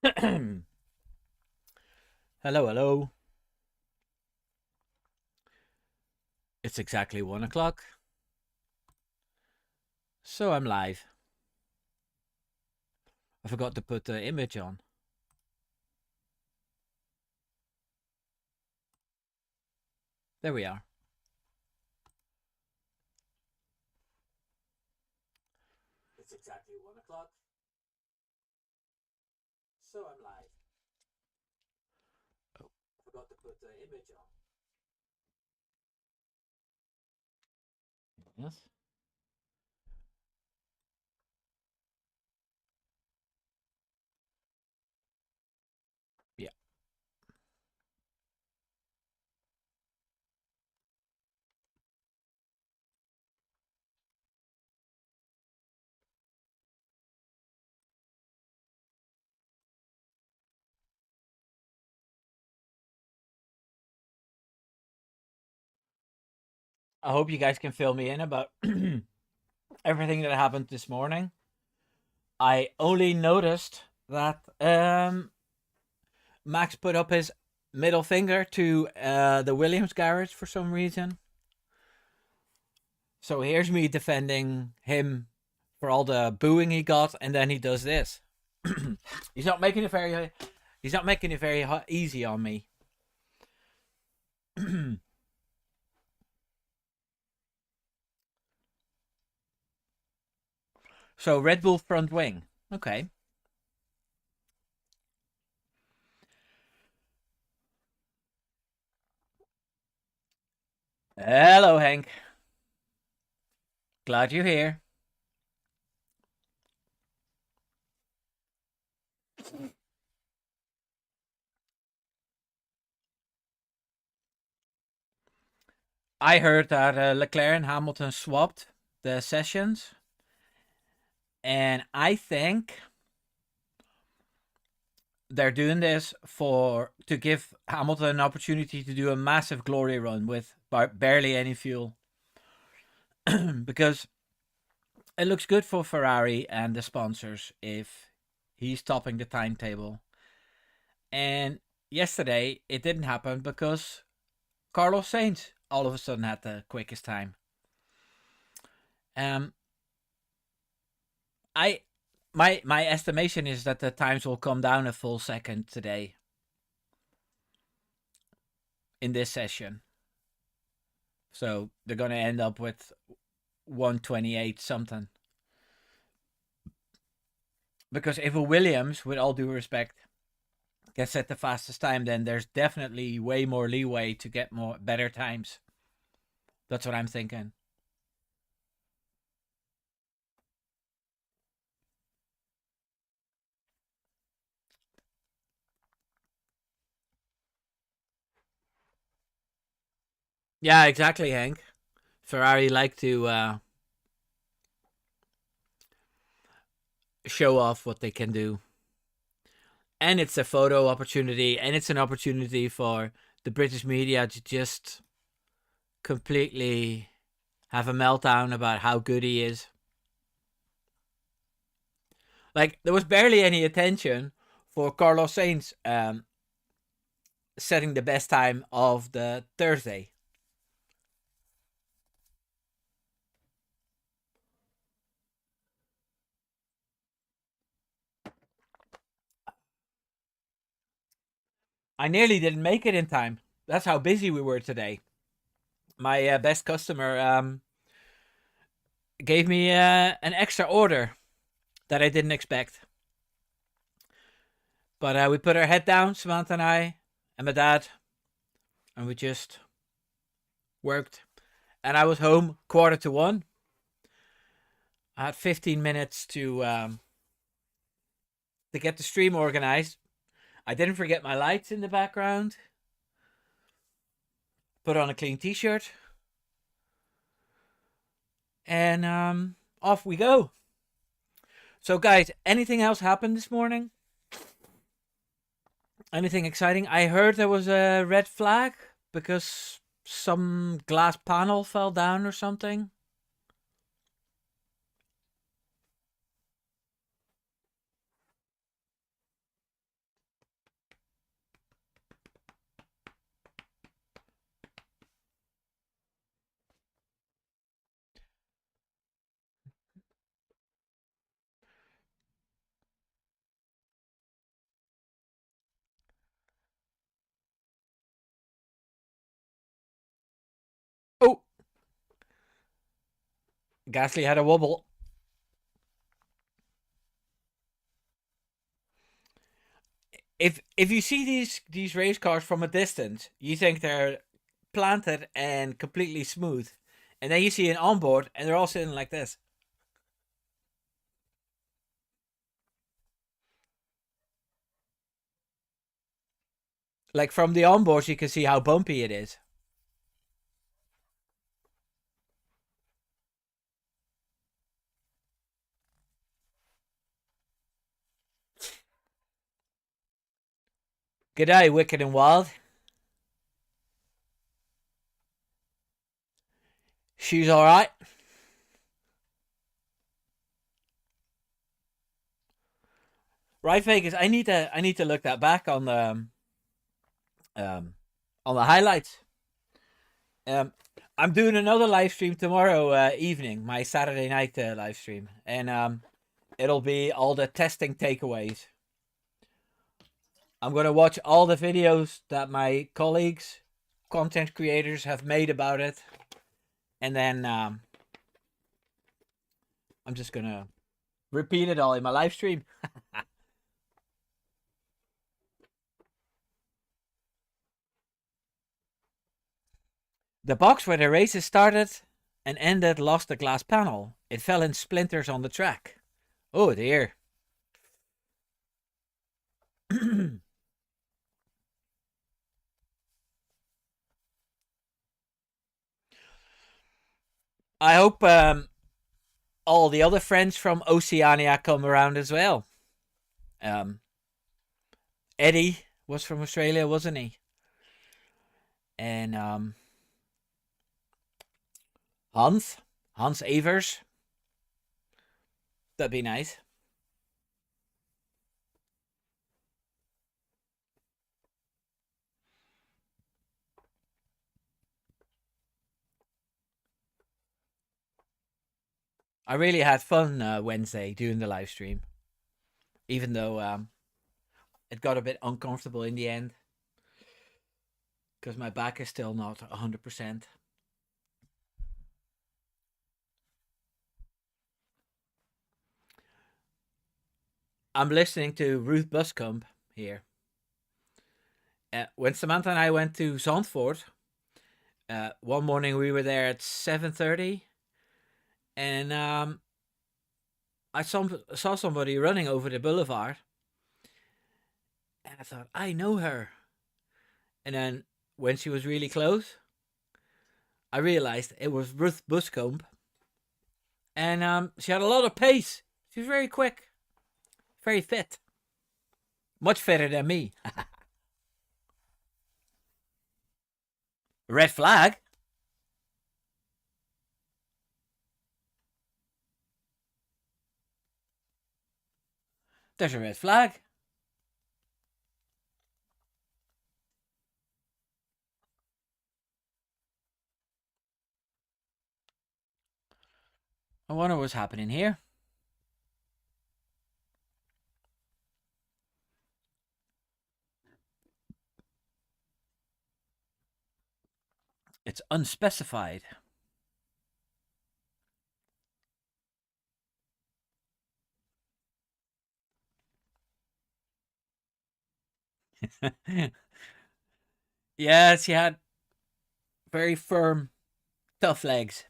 Hello, hello. It's exactly 1 o'clock, so I'm live. I forgot to put the image on. There we are. It's exactly 1 o'clock, so I'm live. Oh, I forgot to put the image on. Yes? Yeah. I hope you guys can fill me in about everything that happened this morning. I only noticed that Max put up his middle finger to the Williams garage for some reason. So here's me defending him for all the booing he got, and then he does this. he's not making it very. He's not making it very easy on me. So Red Bull front wing. Okay. Hello, Hank. Glad you're here. I heard that Leclerc and Hamilton swapped the sessions, and I think they're doing this for to give Hamilton an opportunity to do a massive glory run with barely any fuel, because it looks good for Ferrari and the sponsors if he's topping the timetable. And yesterday it didn't happen because Carlos Sainz all of a sudden had the quickest time. Um, I my estimation is that the times will come down a full second today in this session. So they're gonna end up with 128 something. Because if a Williams, with all due respect, can set the fastest time, then there's definitely way more leeway to get more better times. That's what I'm thinking. Yeah, exactly, Hank. Ferrari like to show off what they can do. And it's a photo opportunity, and it's an opportunity for the British media to just completely have a meltdown about how good he is. Like, there was barely any attention for Carlos Sainz setting the best time of the Thursday. I nearly didn't make it in time. That's how busy we were today. My best customer gave me an extra order that I didn't expect. But we put our head down, Samantha and my dad, and we just worked. And I was home 1:45. I had 15 minutes to get the stream organized. I didn't forget my lights in the background. Put on a clean t-shirt. And off we go. So guys, anything else happened this morning? Anything exciting? I heard there was a red flag because some glass panel fell down or something. Gasly had a wobble. If you see these race cars from a distance, you think they're planted and completely smooth, and then you see an onboard, and they're all sitting like this. Like from the onboard, you can see how bumpy it is. G'day, wicked and wild. She's all right. Right, Vegas. I need to look that back um on the highlights. Um, I'm doing another live stream tomorrow evening, my Saturday night live stream, and it'll be all the testing takeaways. I'm gonna watch all the videos that my colleagues, content creators, have made about it, and then I'm just gonna repeat it all in my live stream. The box where the races started and ended lost the glass panel. It fell in splinters on the track. Oh dear. I hope all the other friends from Oceania come around as well. Um, Eddie was from Australia, wasn't he? And Hans Evers. That'd be nice. I really had fun Wednesday doing the live stream, even though it got a bit uncomfortable in the end because my back is still not 100%. I'm listening to Ruth Buscombe here. When Samantha and I went to Zandvoort, one morning we were there at 7:30, and saw somebody running over the boulevard, and I thought I know her. And then when she was really close, I realized it was Ruth Buscombe, and she had a lot of pace. She was very quick, very fit, much fitter than me. Red flag. There's a red flag. I wonder what's happening here. It's unspecified. Yeah, she had very firm, tough legs.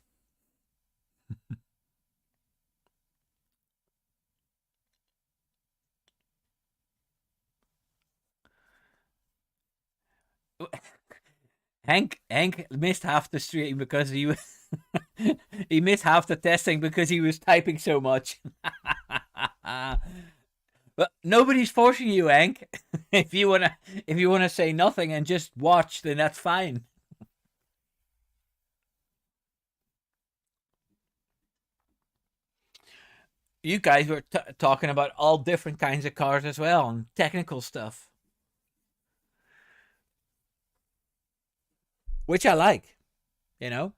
Hank missed half the stream because he was he missed half the testing because he was typing so much. But nobody's forcing you, Hank. If you wanna say nothing and just watch, then that's fine. You guys were talking about all different kinds of cars as well and technical stuff, which I like. You know,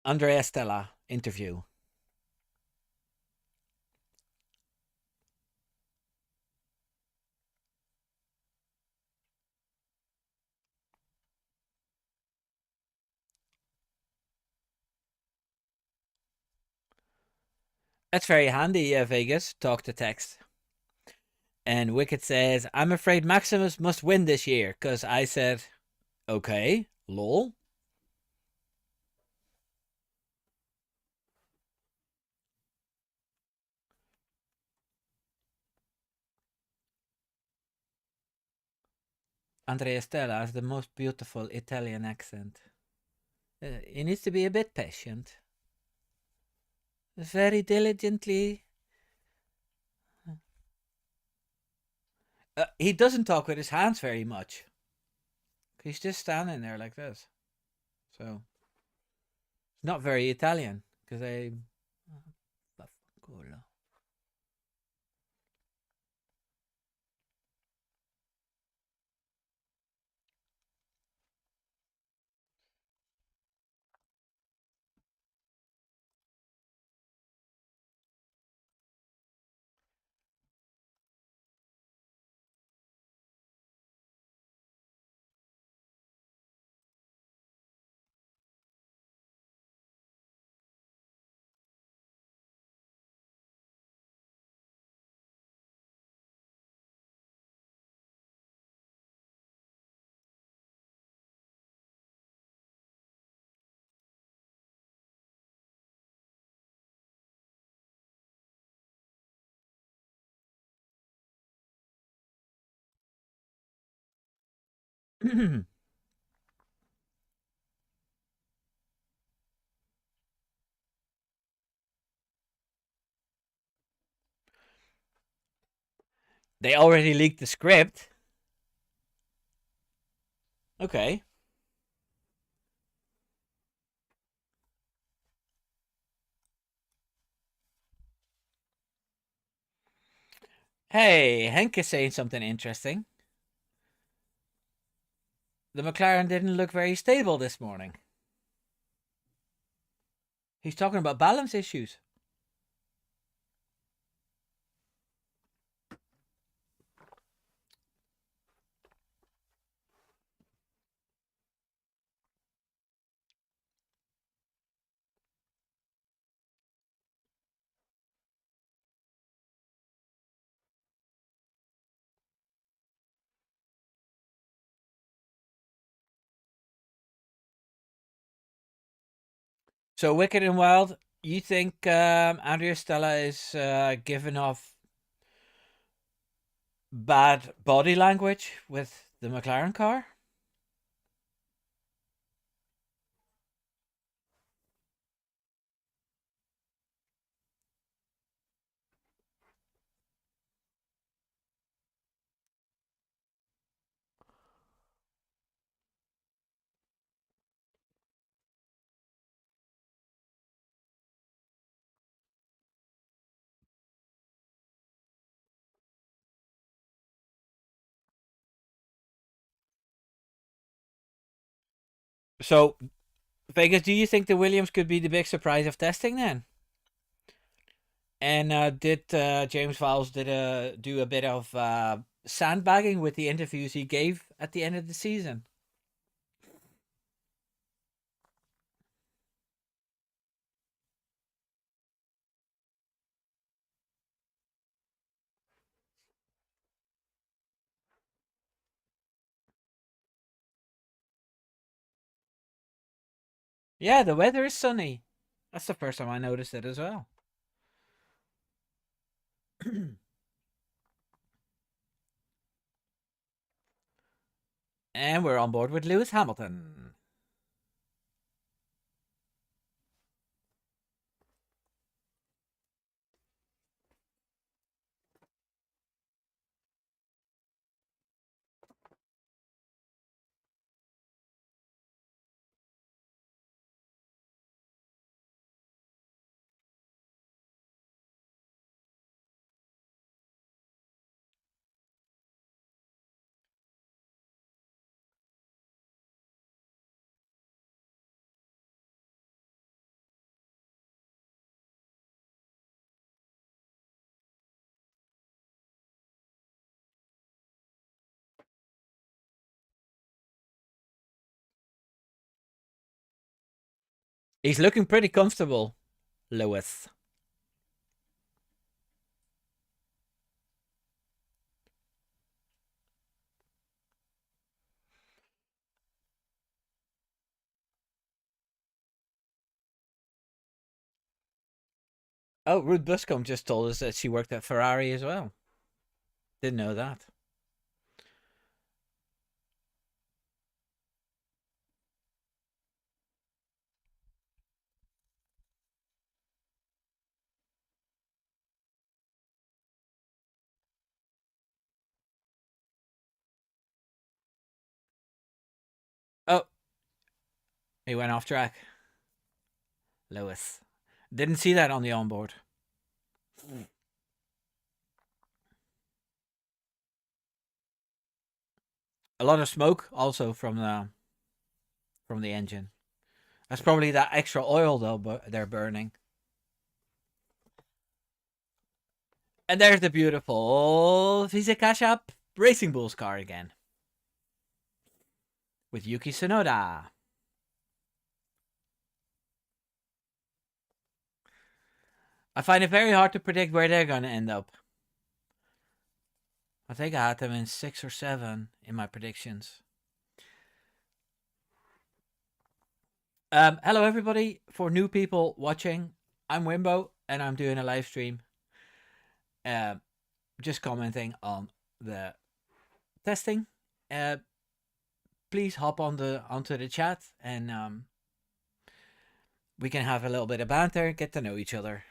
Andrea Stella interview. That's very handy, Vegas. Talk to text. And Wicked says, I'm afraid Maximus must win this year, because I said, okay, lol. Andrea Stella has the most beautiful Italian accent. He needs to be a bit patient. Very diligently. He doesn't talk with his hands very much. He's just standing there like this. So, it's not very Italian. Because I. They already leaked the script. Okay. Hey, Henk is saying something interesting. The McLaren didn't look very stable this morning. He's talking about balance issues. So, Wicked and Wild, you think Andrea Stella is giving off bad body language with the McLaren car? So, Vegas, do you think the Williams could be the big surprise of testing then? And did James Vowles do a bit of sandbagging with the interviews he gave at the end of the season? Yeah, the weather is sunny. That's the first time I noticed it as well. And we're on board with Lewis Hamilton. He's looking pretty comfortable, Lewis. Oh, Ruth Buscombe just told us that she worked at Ferrari as well. Didn't know that. Oh, he went off track. Lewis. Didn't see that on the onboard. A lot of smoke also from the engine. That's probably that extra oil though, but they're burning. And there's the beautiful Visa Cash App Racing Bulls car again. With Yuki Tsunoda. I find it very hard to predict where they're going to end up. I think I had them in 6 or 7 in my predictions. Hello, everybody. For new people watching, I'm Wimbo, and I'm doing a live stream. Just commenting on the testing. Please hop onto the chat, and we can have a little bit of banter, get to know each other.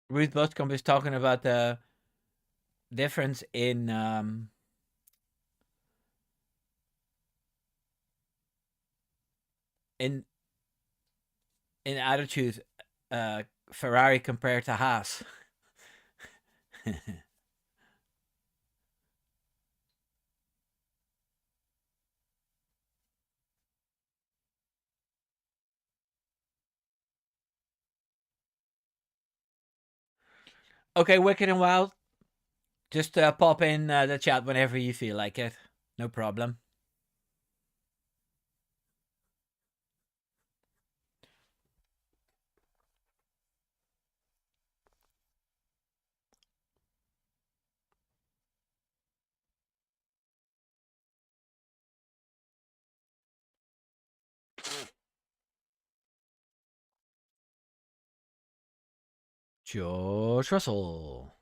Ruth Butcombe is talking about the difference in in attitude, Ferrari compared to Haas. Okay, Wicked and Wild. Just pop in the chat whenever you feel like it. No problem. George Russell.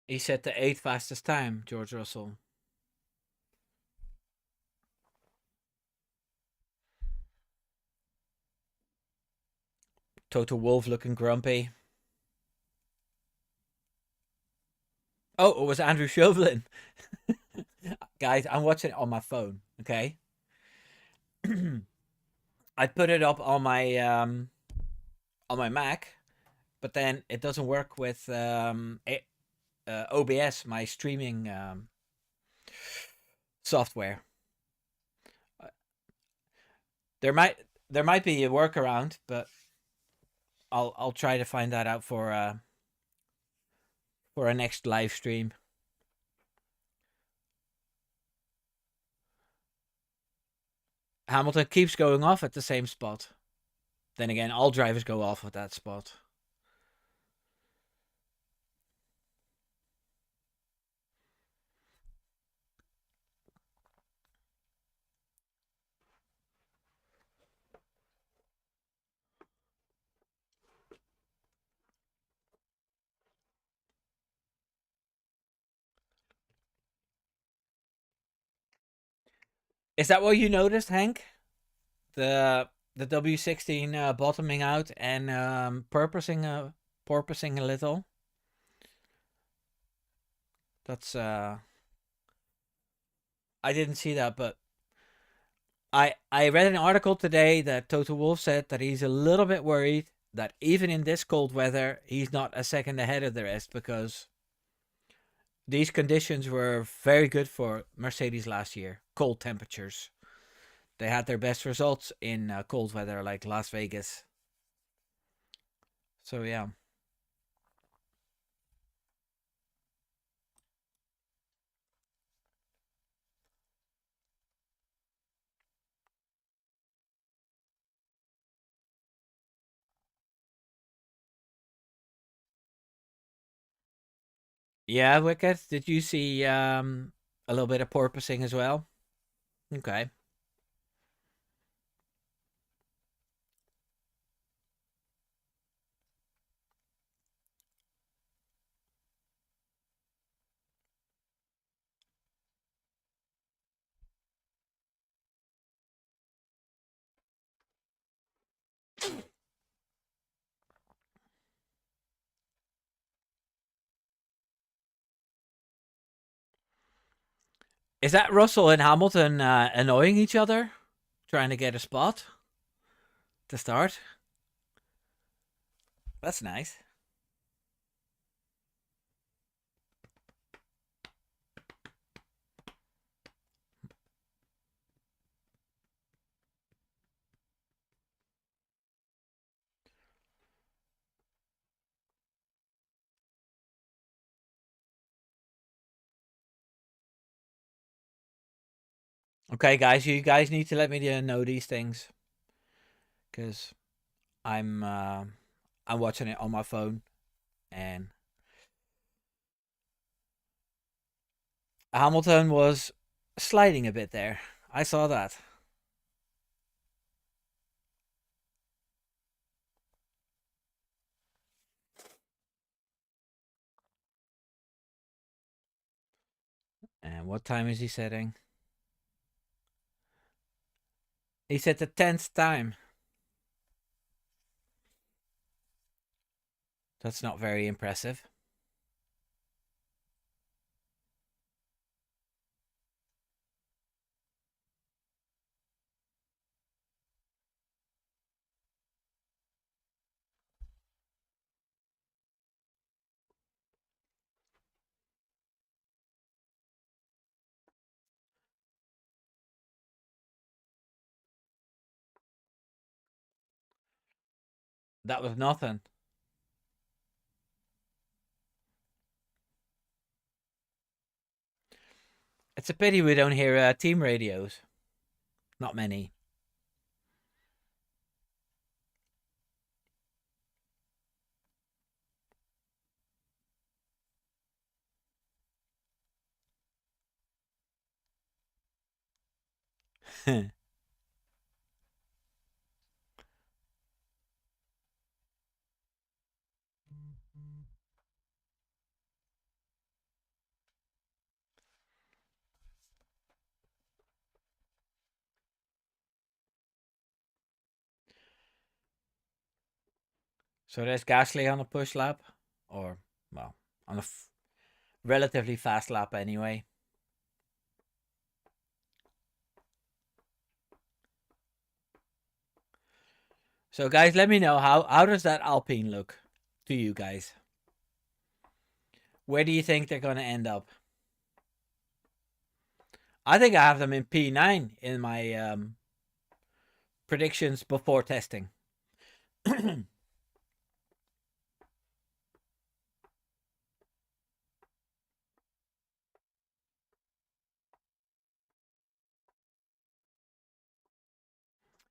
He set the 8th fastest time, George Russell. Toto Wolff looking grumpy. Oh, it was Andrew Chauvelin. Guys, I'm watching it on my phone, okay? I put it up on my Mac, but then it doesn't work with OBS, my streaming software. Uh, There might there might be a workaround, but I'll try to find that out for a next live stream. Hamilton keeps going off at the same spot. Then again, all drivers go off at that spot. Is that what you noticed, Hank? The W16 bottoming out and porpoising a little. That's I didn't see that, but I read an article today that Toto Wolff said that he's a little bit worried that even in this cold weather, he's not a second ahead of the rest because these conditions were very good for Mercedes last year. Cold temperatures. They had their best results in cold weather like Las Vegas. So yeah. Yeah, Wicked. Did you see a little bit of porpoising as well? Okay. Is that Russell and Hamilton annoying each other, trying to get a spot to start? That's nice. Okay, guys, you guys need to let me know these things because I'm uh, I'm watching it on my phone and Hamilton was sliding a bit there. I saw that. And what time is he setting? He said the 10th time. That's not very impressive. That was nothing. It's a pity we don't hear team radios. Not many. So there's Gasly on a push lap, or well, on a relatively fast lap anyway. So guys, let me know how does that Alpine look to you guys? Where do you think they're going to end up? I think I have them in P9 in my predictions before testing.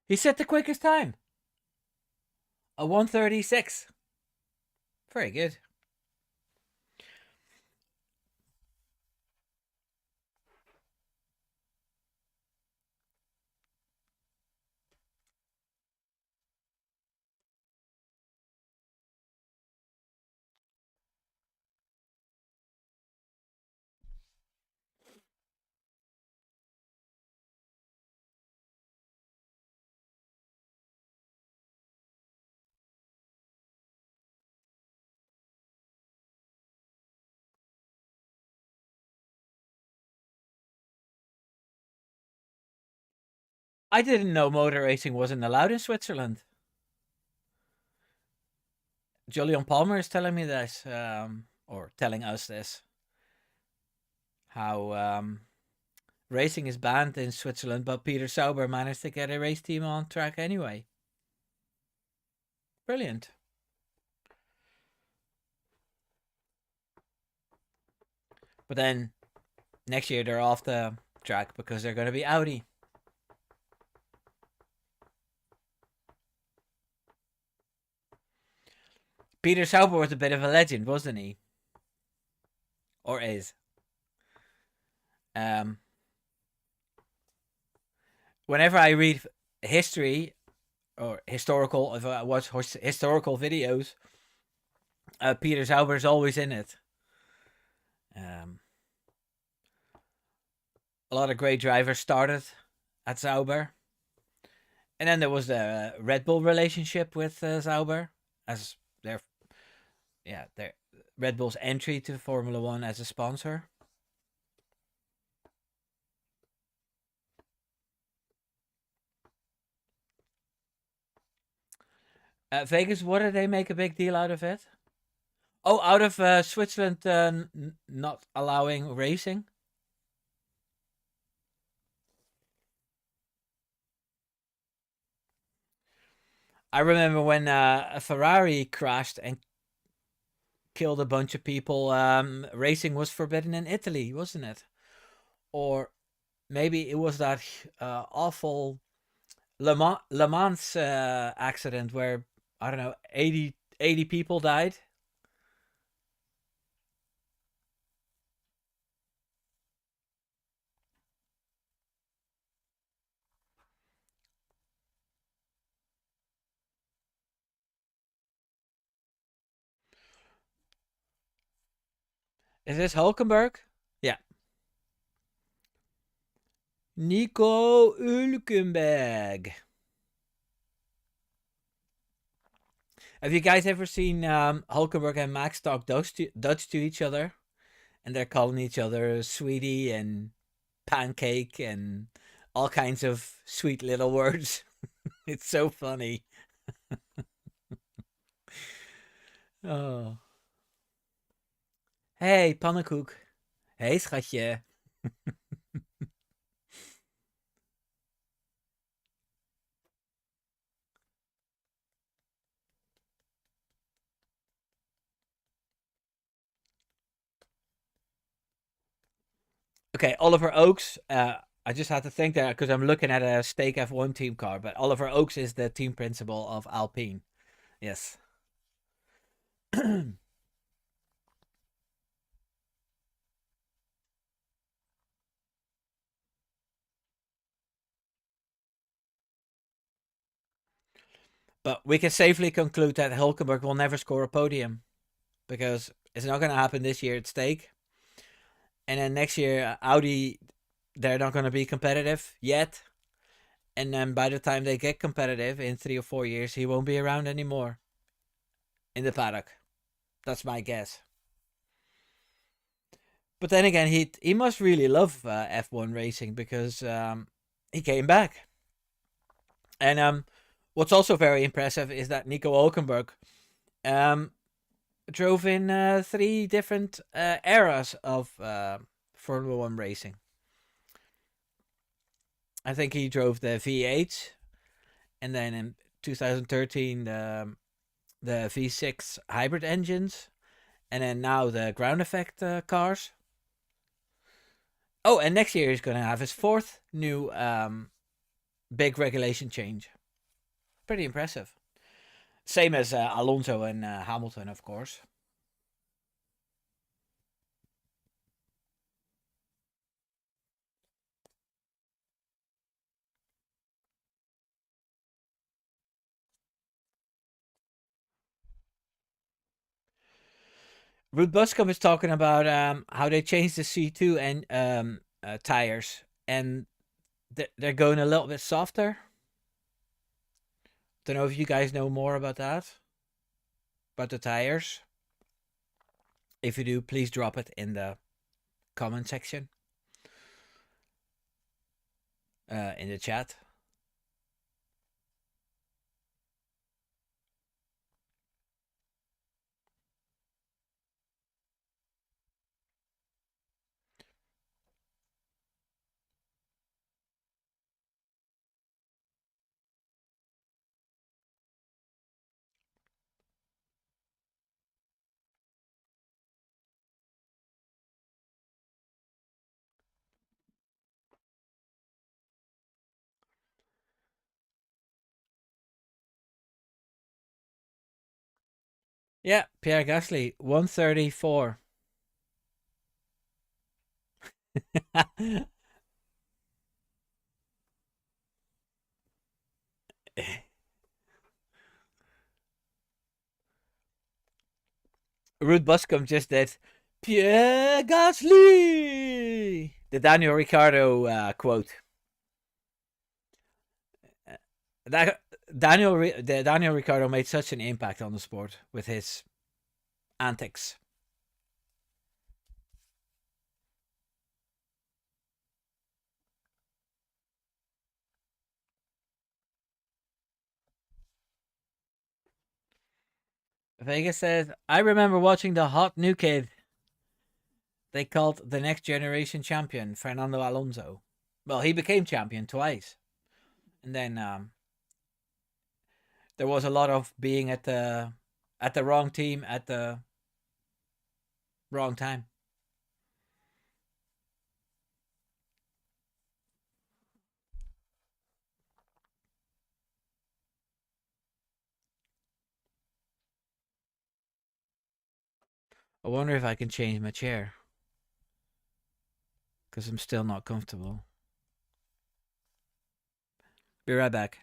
He set the quickest time, a 1:36. Very good. I didn't know motor racing wasn't allowed in Switzerland. Julian Palmer is telling me this, or telling us this, how racing is banned in Switzerland, but Peter Sauber managed to get a race team on track anyway. Brilliant. But then next year they're off the track because they're going to be Audi. Peter Sauber was a bit of a legend, wasn't he? Or is. Um, Whenever I read history or historical, if I watch historical videos, Peter Sauber is always in it. Um, a lot of great drivers started at Sauber. And then there was the Red Bull relationship with Sauber as their Red Bull's entry to Formula One as a sponsor. Vegas, what did they make a big deal out of it? Oh, out of Switzerland not allowing racing? I remember when a Ferrari crashed and killed a bunch of people. Racing was forbidden in Italy, wasn't it? Or maybe it was that awful Le Mans accident where, I don't know, 80 people died. Is this Hulkenberg? Yeah. Nico Hulkenberg. Have you guys ever seen Hulkenberg and Max talk Dutch to each other? And they're calling each other sweetie and pancake and all kinds of sweet little words. It's so funny. Oh. Hey, pannenkoek. Hey, schatje. Okay, Oliver Oaks. I just had to think there because I'm looking at a Stake F1 team car, but Oliver Oaks is the team principal of Alpine. Yes. But we can safely conclude that Hulkenberg will never score a podium because it's not going to happen this year at Stake. And then next year, Audi, they're not going to be competitive yet. And then by the time they get competitive in 3 or 4 years, he won't be around anymore in the paddock. That's my guess. But then again, he must really love F1 racing because he came back. And what's also very impressive is that Nico Hulkenberg, um, drove in three different eras of Formula One racing. I think he drove the V8, and then in 2013 the V6 hybrid engines, and then now the ground effect cars. Oh, and next year he's going to have his fourth new big regulation change. Pretty impressive. Same as Alonso and Hamilton, of course. Ruud Buscom is talking about how they changed the C2 and tires, and they're going a little bit softer. Don't know if you guys know more about that, about the tires. If you do, please drop it in the comment section, in the chat. Yeah, Pierre Gasly, 134. Ruud Buscom just did Pierre Gasly, the Daniel Ricciardo quote. That Daniel Ricciardo made such an impact on the sport with his antics. Vegas says, I remember watching the hot new kid they called the next generation champion, Fernando Alonso. Well, he became champion twice. And then there was a lot of being at the wrong team at the wrong time. I wonder if I can change my chair because I'm still not comfortable. Be right back.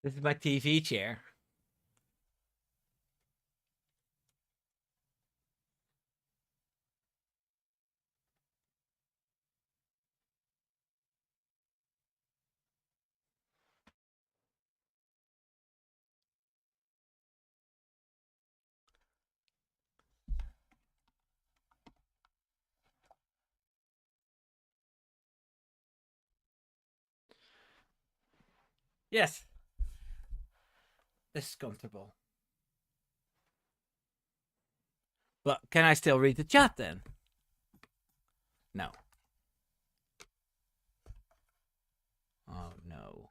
This is my TV chair. Yes, this is comfortable. But can I still read the chat then? No. Oh no.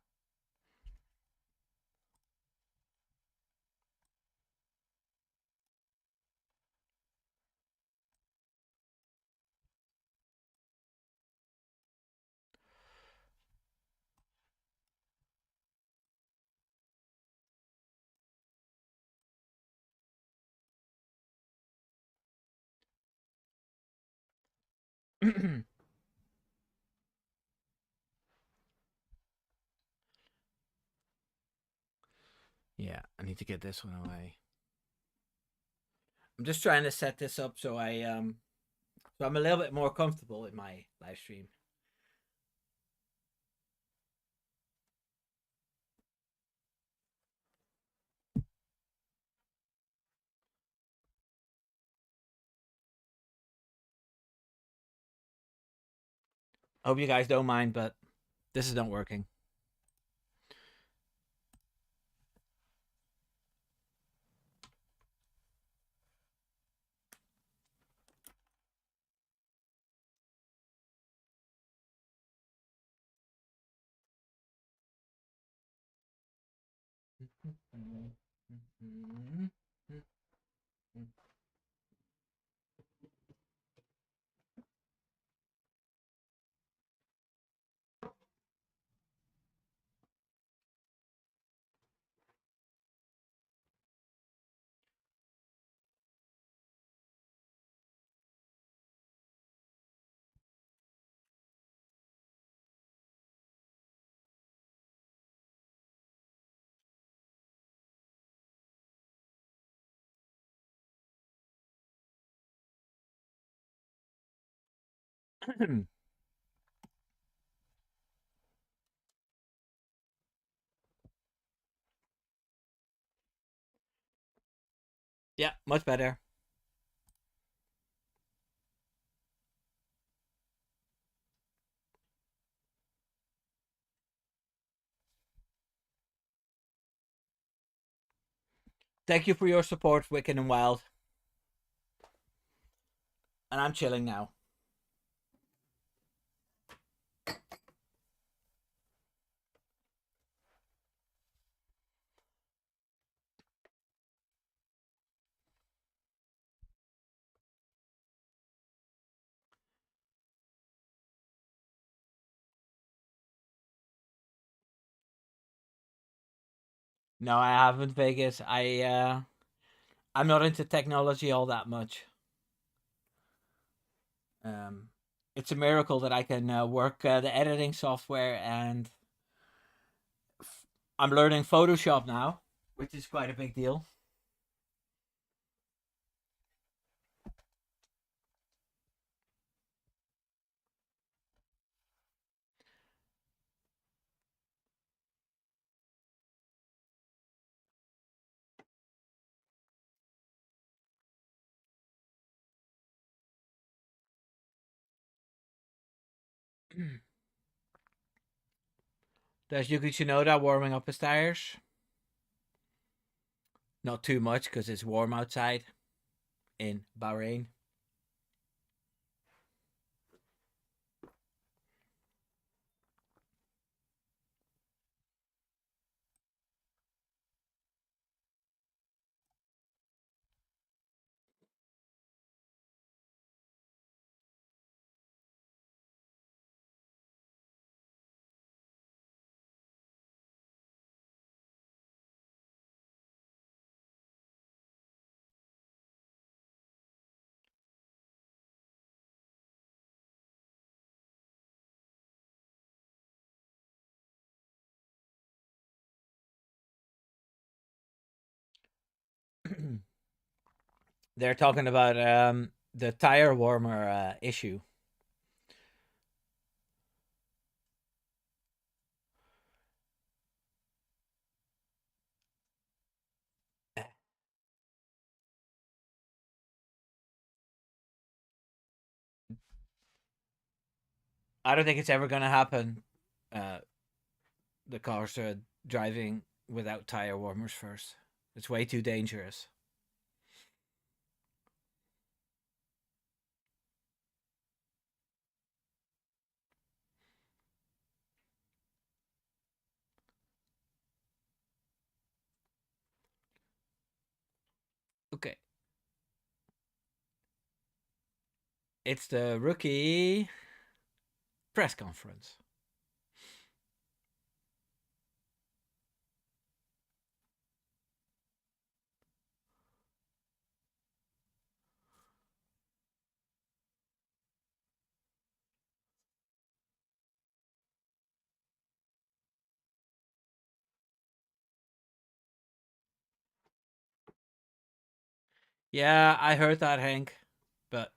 Yeah, I need to get this one away. I'm just trying to set this up so I'm a little bit more comfortable in my live stream. I hope you guys don't mind, but this is not working. Yeah, much better. Thank you for your support, Wicked and Wild. And I'm chilling now. No, I haven't, Vegas. I'm not into technology all that much. Um, it's a miracle that I can work the editing software, and I'm learning Photoshop now, which is quite a big deal. Does Yuki Tsunoda warming up his tires? Not too much because it's warm outside in Bahrain. They're talking about the tire warmer issue. I don't think it's ever going to happen. Uh, the cars are driving without tire warmers first. It's way too dangerous. Okay. It's the rookie press conference. Yeah, I heard that, Hank. But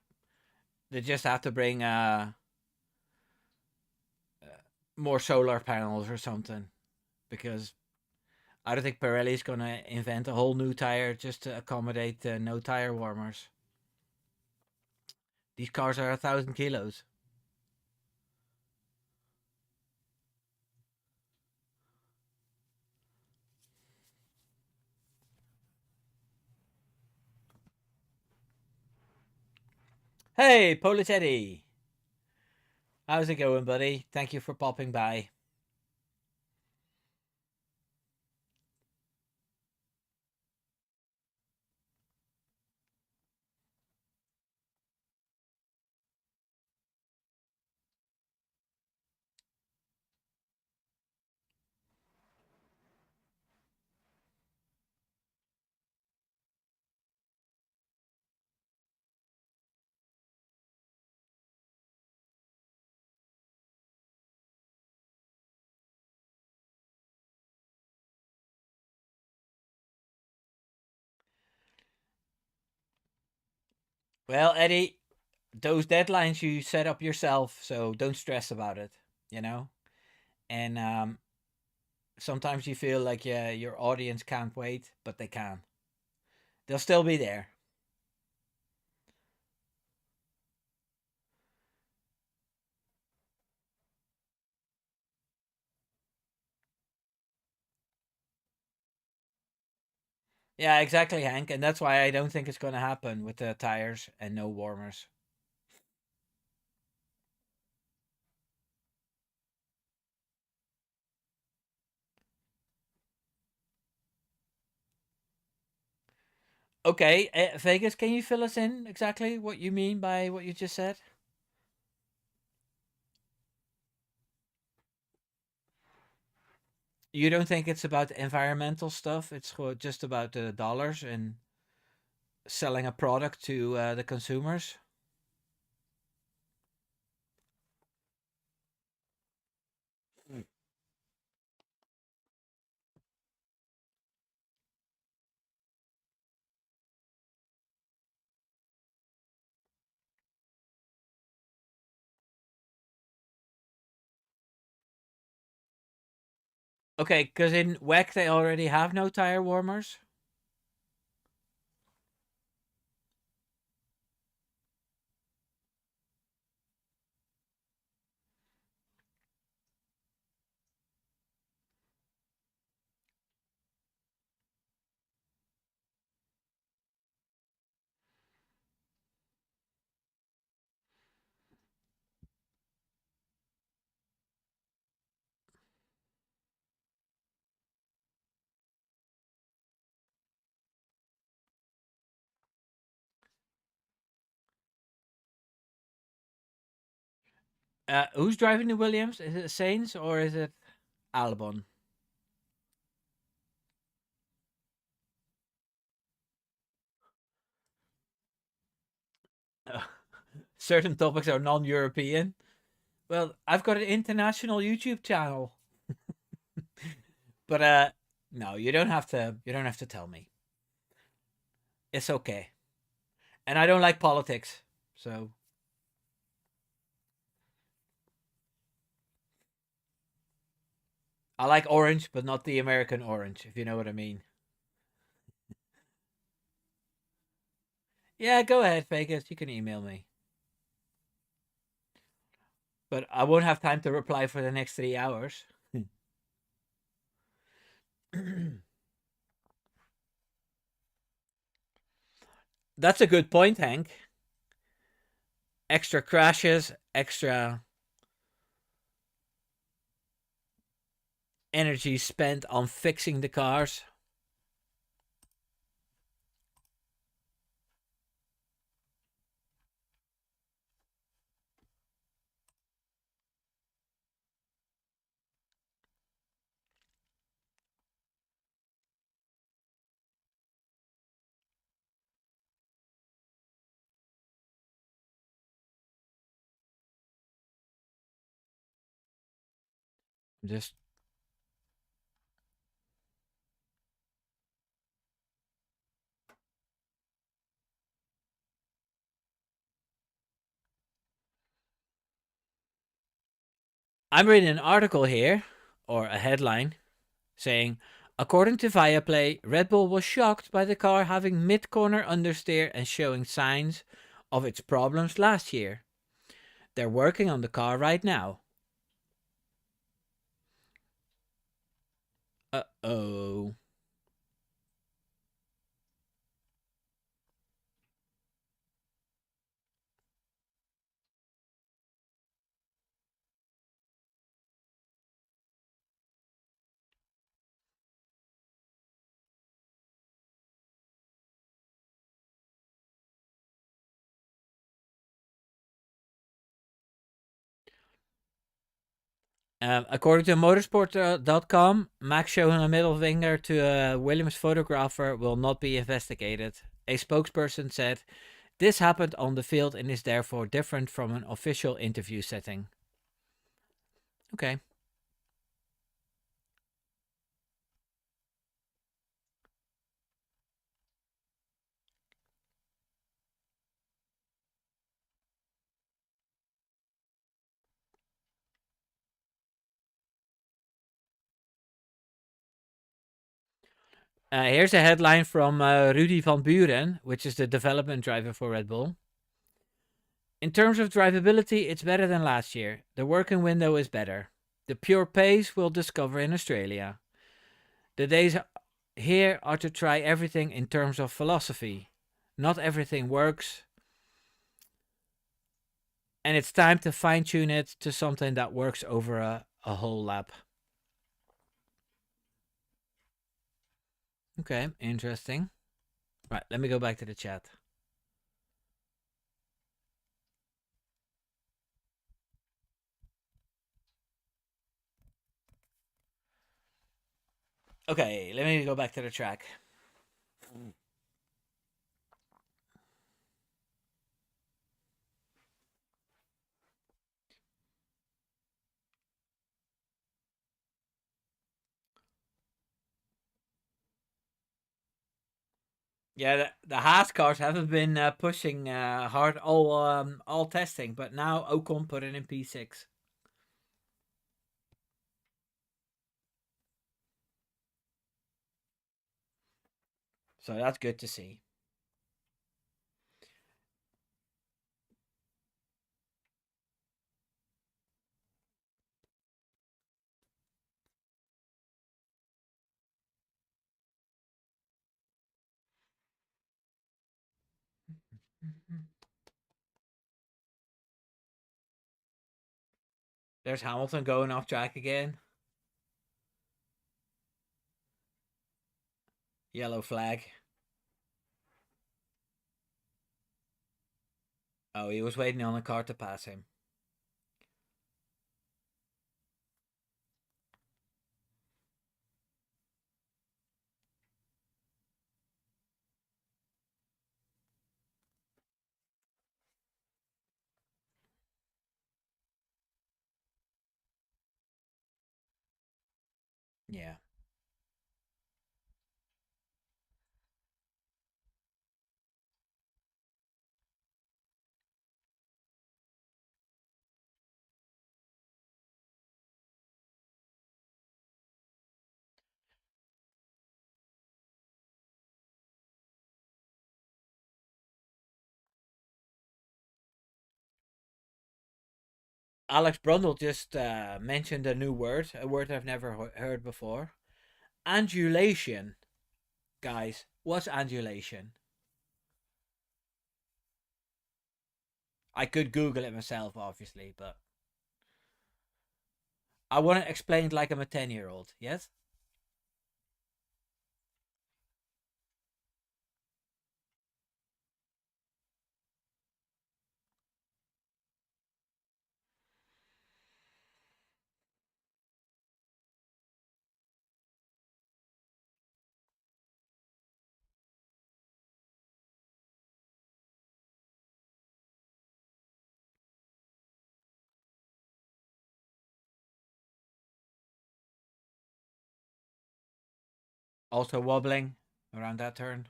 they just have to bring more solar panels or something because I don't think Pirelli's gonna invent a whole new tire just to accommodate no tire warmers. These cars are 1,000 kilos. Hey, Polish Eddie, how's it going, buddy? Thank you for popping by. Well, Eddie, those deadlines you set up yourself, so don't stress about it. You know, and sometimes you feel like your audience can't wait, but they can. They'll still be there. Yeah, exactly, Hank, and that's why I don't think it's going to happen with the tires and no warmers. Okay, Vegas, can you fill us in exactly what you mean by what you just said? You don't think it's about environmental stuff? It's just about the dollars and selling a product to the consumers? Okay, because in WEC they already have no tire warmers. Who's driving the Williams? Is it Sainz or is it Albon? Uh, Certain topics are non-European. Well, I've got an international YouTube channel, but no, you don't have to. You don't have to tell me. It's okay. And I don't like politics, so I like orange, but not the American orange, if you know what I mean. Yeah, go ahead, Vegas. You can email me, but I won't have time to reply for the next 3 hours. That's a good point, Hank. Extra crashes, extra energy spent on fixing the cars. Just I'm reading an article here, or a headline, saying, according to Viaplay, Red Bull was shocked by the car having mid corner understeer and showing signs of its problems last year. They're working on the car right now. Uh oh. According to motorsport.com, Max showing a middle finger to a Williams photographer will not be investigated. A spokesperson said, this happened on the field and is therefore different from an official interview setting. Okay. Here's a headline from Rudy van Buren, which is the development driver for Red Bull. In terms of drivability, it's better than last year. The working window is better. The pure pace we'll discover in Australia. The days here are to try everything in terms of philosophy. Not everything works, and it's time to fine tune it to something that works over a whole lap. Okay, interesting. Right, let me go back to the chat. Okay, let me go back to the track. Yeah, the Haas cars haven't been pushing hard all testing, but now Ocon put it in P6. So that's good to see. There's Hamilton going off track again. Yellow flag. Oh, he was waiting on the car to pass him. Yeah. Alex Brundle just mentioned a new word, a word I've never heard before. Andulation. Guys, what's andulation? I could Google it myself, obviously, but I want to explain it like I'm a 10-year-old, yes? Also wobbling around that turn.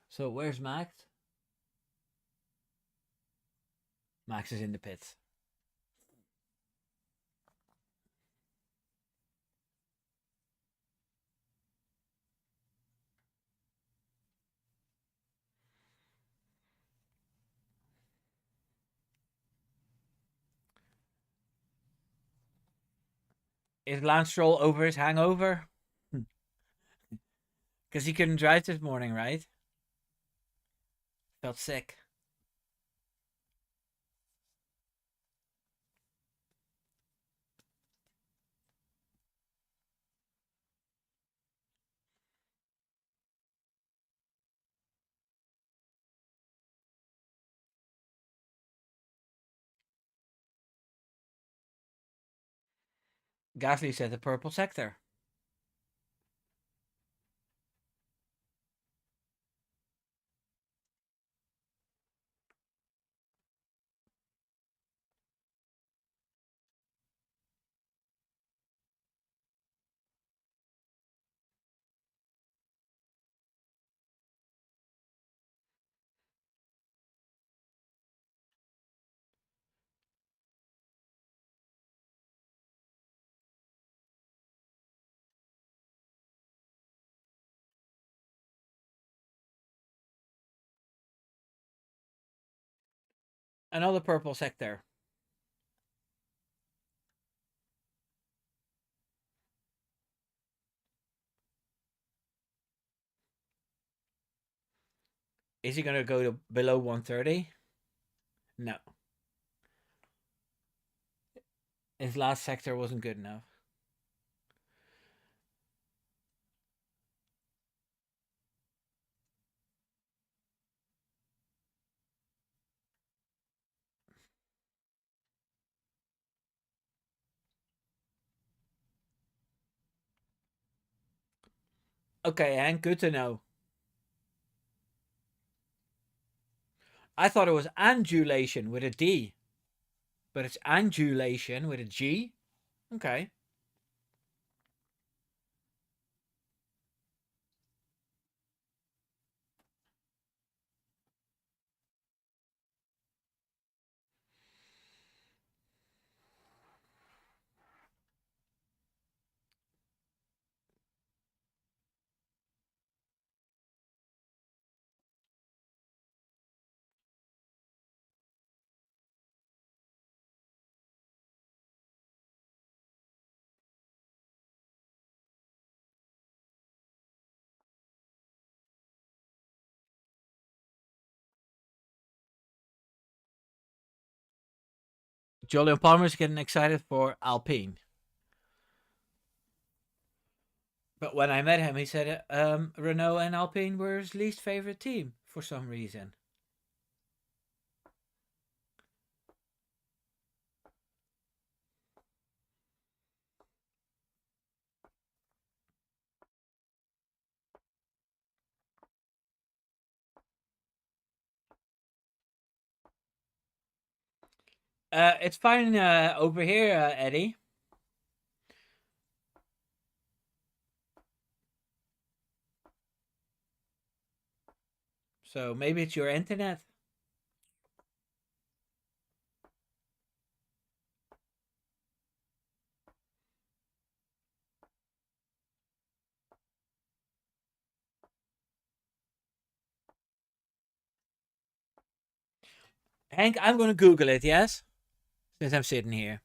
So where's Max? Max is in the pits. Is Lance Stroll over his hangover? Because he couldn't drive this morning, right? Felt sick. Gasly said the purple sector. Another purple sector. Is he going to go to below 130? No. His last sector wasn't good enough. Okay, and good to know. I thought it was andulation with a D, but it's andulation with a G. Okay. Julian Palmer's getting excited for Alpine. But when I met him, he said Renault and Alpine were his least favorite team for some reason. It's fine over here, Eddie. So maybe it's your internet. Hank, I'm going to Google it, yes? Since I'm sitting here.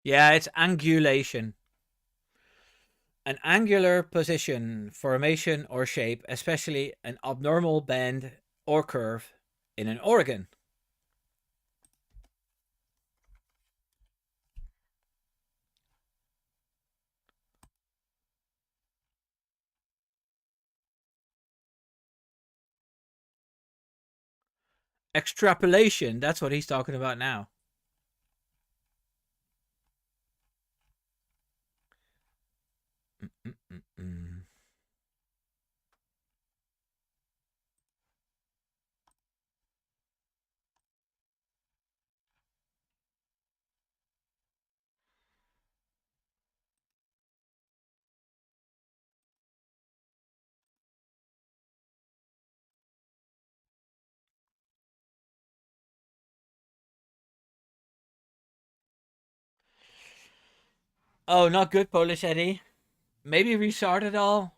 Yeah, it's angulation. An angular position, formation, or shape, especially an abnormal bend or curve in an organ. Extrapolation, that's what he's talking about now. Mm-mm-mm-mm. Oh, not good, Polish Eddie. Maybe restart it all.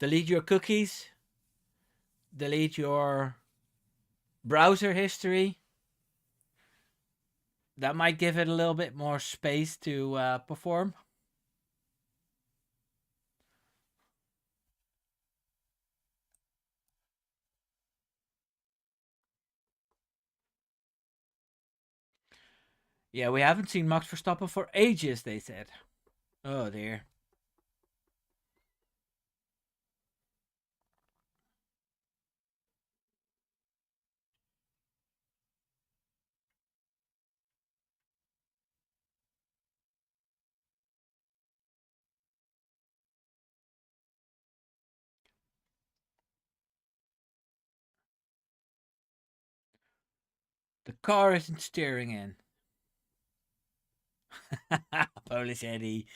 Delete your cookies. Delete your browser history. That might give it a little bit more space to perform. Yeah, we haven't seen Max Verstappen for ages, they said. Oh dear. The car isn't steering in. Polish Eddie.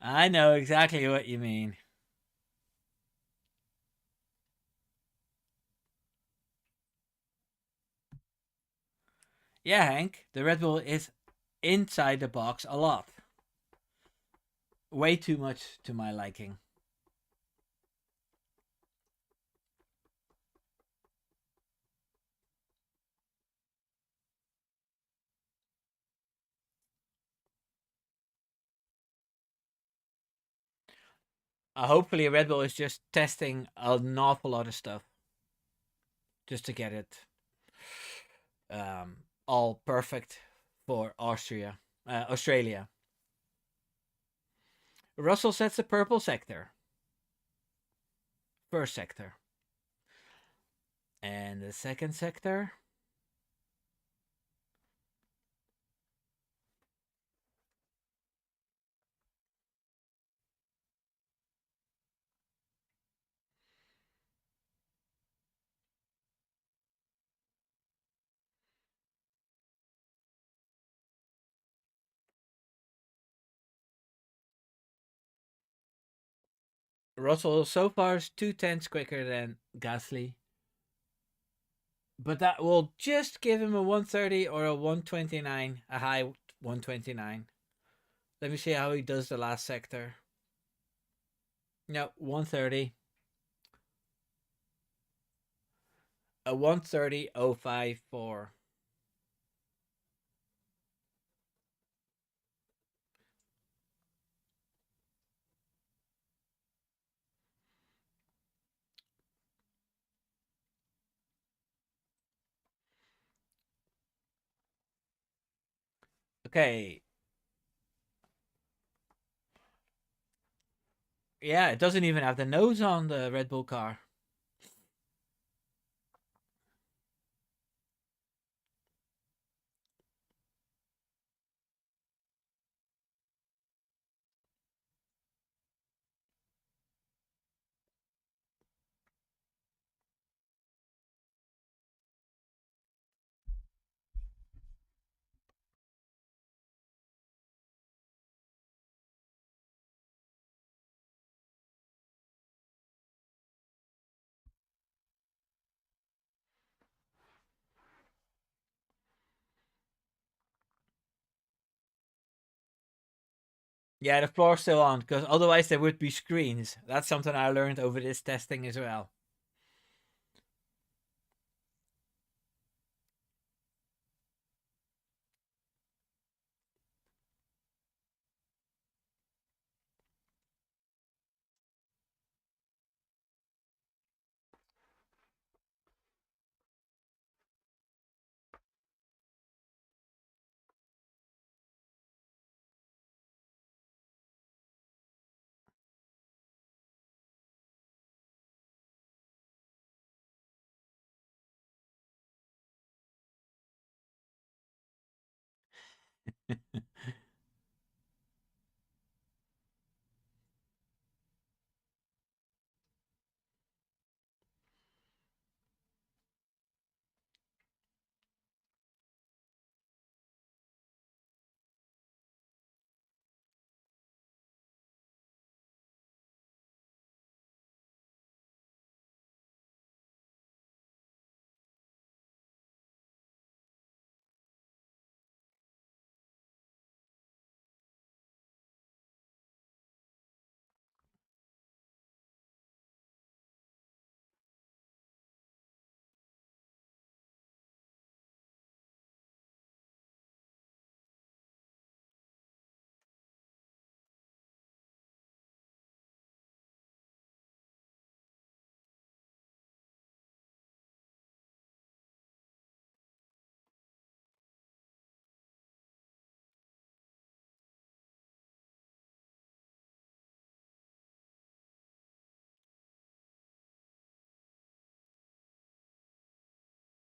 I know exactly what you mean. Yeah, Hank, the Red Bull is inside the box a lot. Way too much to my liking. Hopefully, Red Bull is just testing an awful lot of stuff just to get it all perfect for Australia. Russell sets the purple sector, first sector, and the second sector. Russell so far is 2 tenths quicker than Gasly, but that will just give him a 130 or a 129, a high 129. Let me see how he does the last sector. No, 130. A 130.054. Okay. Yeah, it doesn't even have the nose on the Red Bull car. Yeah, the floor's still on because otherwise there would be screens. That's something I learned over this testing as well.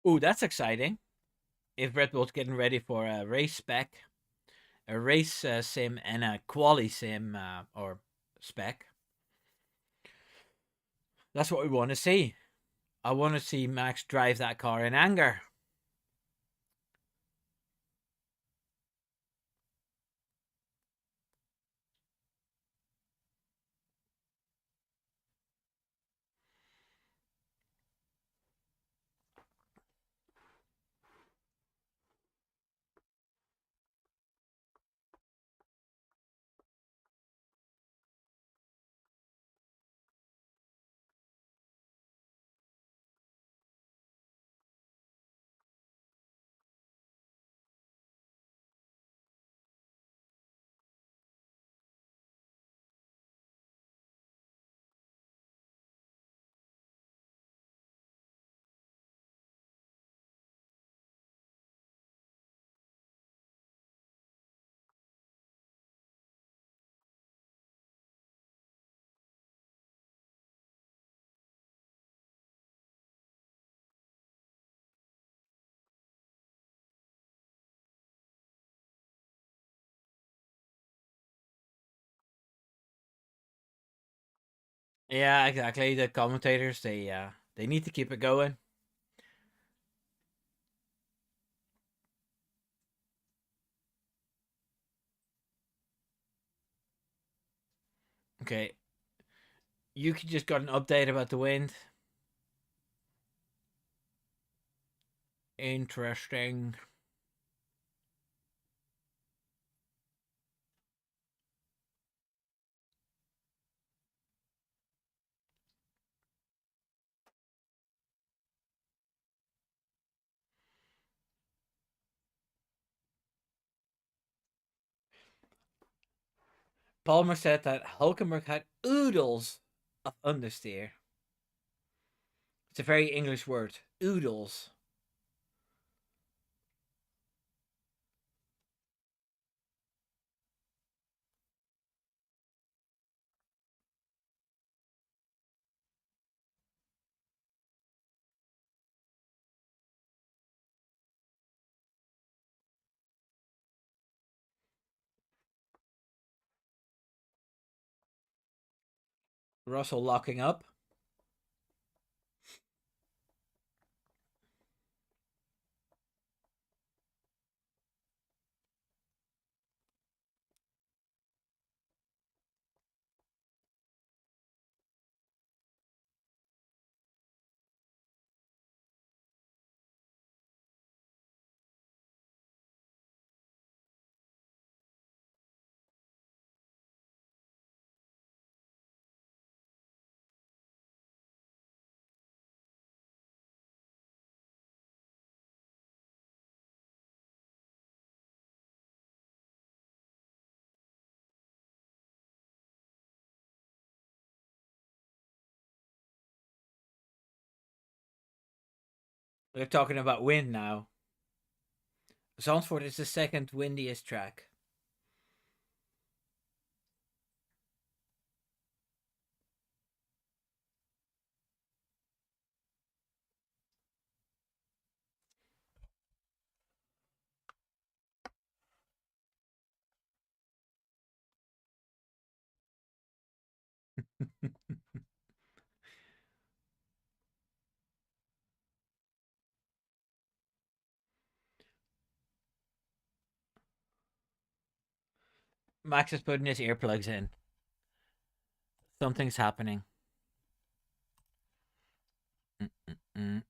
Ooh, that's exciting. If Red Bull's getting ready for a race spec, a race sim, and a quali sim or spec, that's what we want to see. I want to see Max drive that car in anger. Yeah, exactly. The commentators they need to keep it going. Okay, you just got an update about the wind. Interesting. Palmer said that Hulkenberg had oodles of understeer. It's a very English word. Oodles. Russell locking up. They're talking about wind now. Zandvoort is the second windiest track. Max is putting his earplugs in. Something's happening. Mm-mm-mm.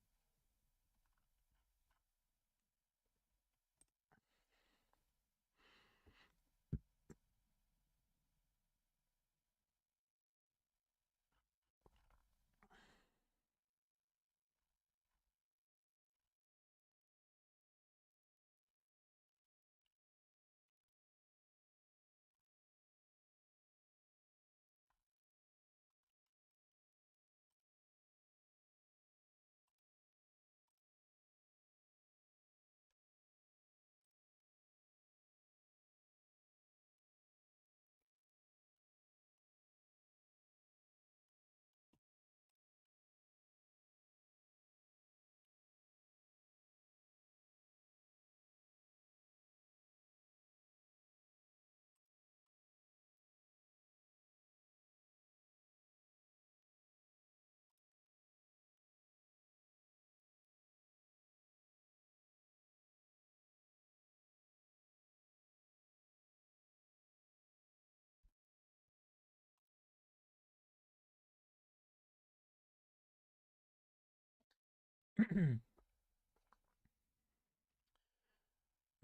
I'm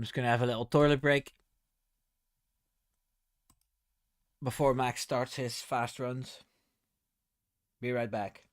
just gonna have a little toilet break before Max starts his fast runs. Be right back.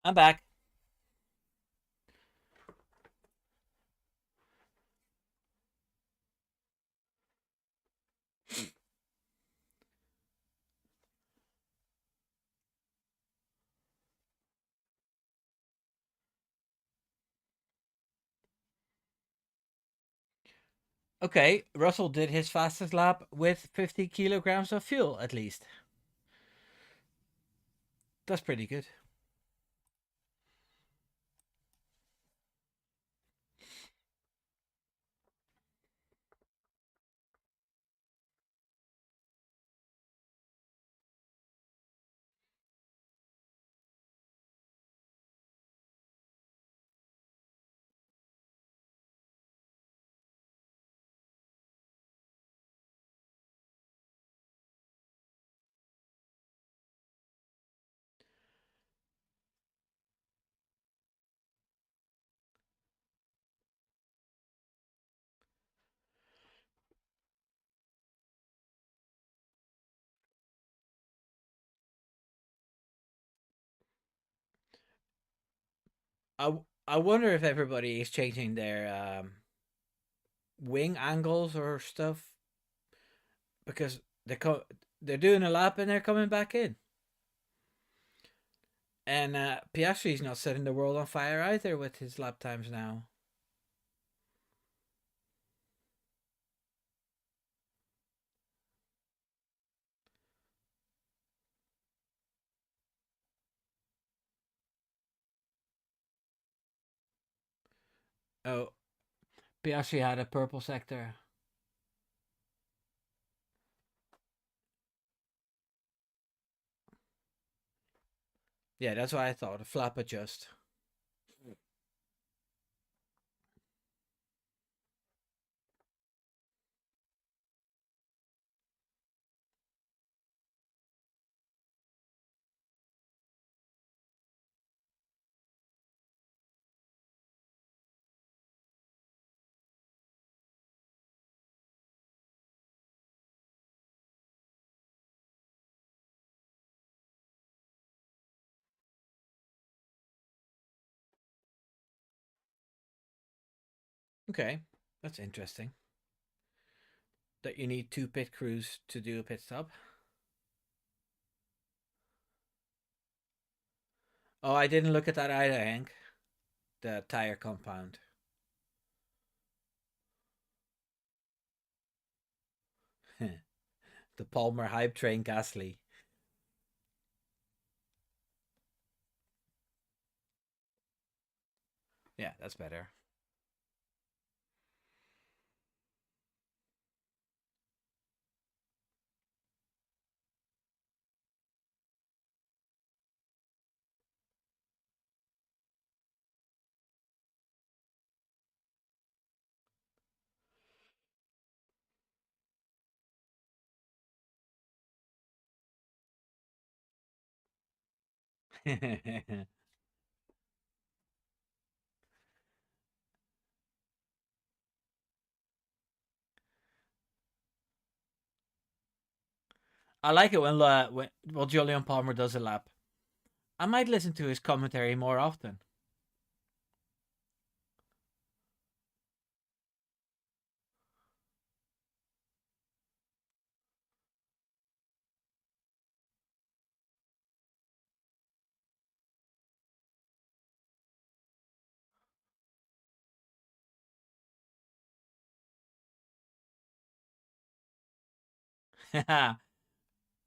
I'm back. Okay, Russell did his fastest lap with 50 kilograms of fuel at least. That's pretty good. I wonder if everybody is changing their wing angles or stuff because they're doing a lap and they're coming back in. And Piastri's not setting the world on fire either with his lap times now. Oh, Piastri had a purple sector. Yeah, that's what I thought. A flap adjust. Okay, that's interesting. That you need two pit crews to do a pit stop. Oh, I didn't look at that either, Hank. The tire compound. The Palmer hype train Gasly. Yeah, that's better. I like it when well Julian Palmer does a lap. I might listen to his commentary more often.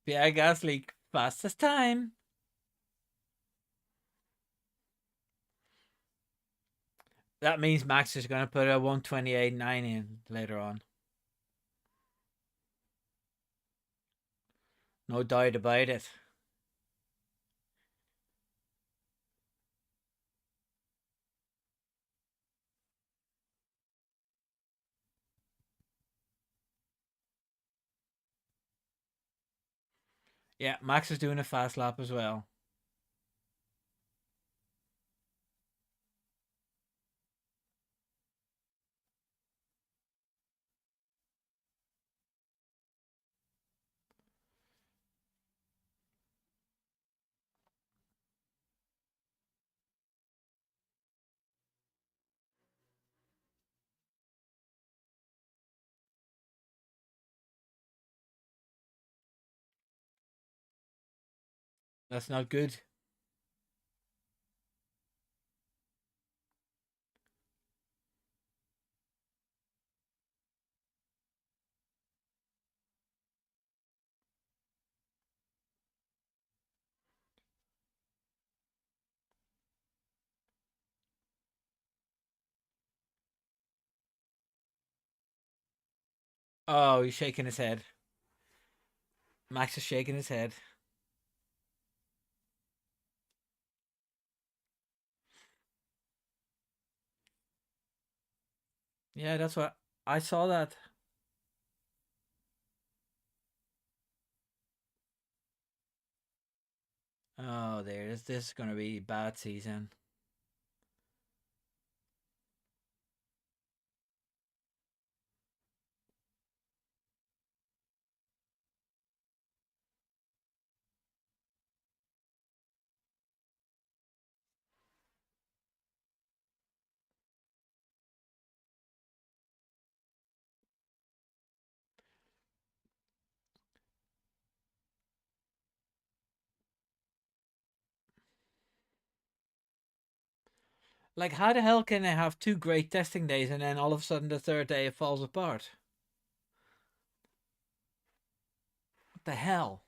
Pierre Gasly, fastest time. That means Max is going to put a 128.9 in later on. No doubt about it. Yeah, Max is doing a fast lap as well. That's not good. Oh, he's shaking his head. Max is shaking his head. Yeah, that's what I saw that. Oh, this is going to be a bad season. Like, how the hell can they have two great testing days and then all of a sudden the third day it falls apart? What the hell?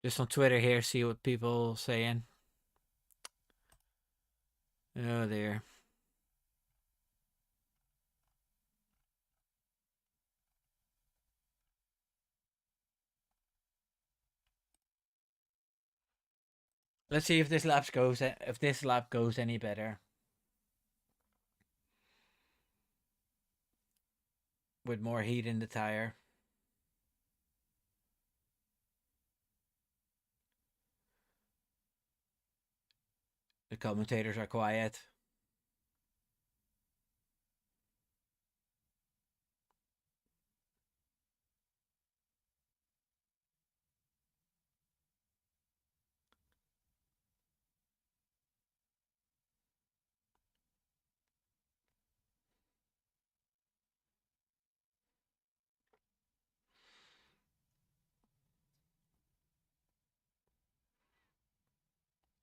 Just on Twitter here, see what people saying. Oh dear. Let's see if this lap goes any better with more heat in the tire. The commentators are quiet.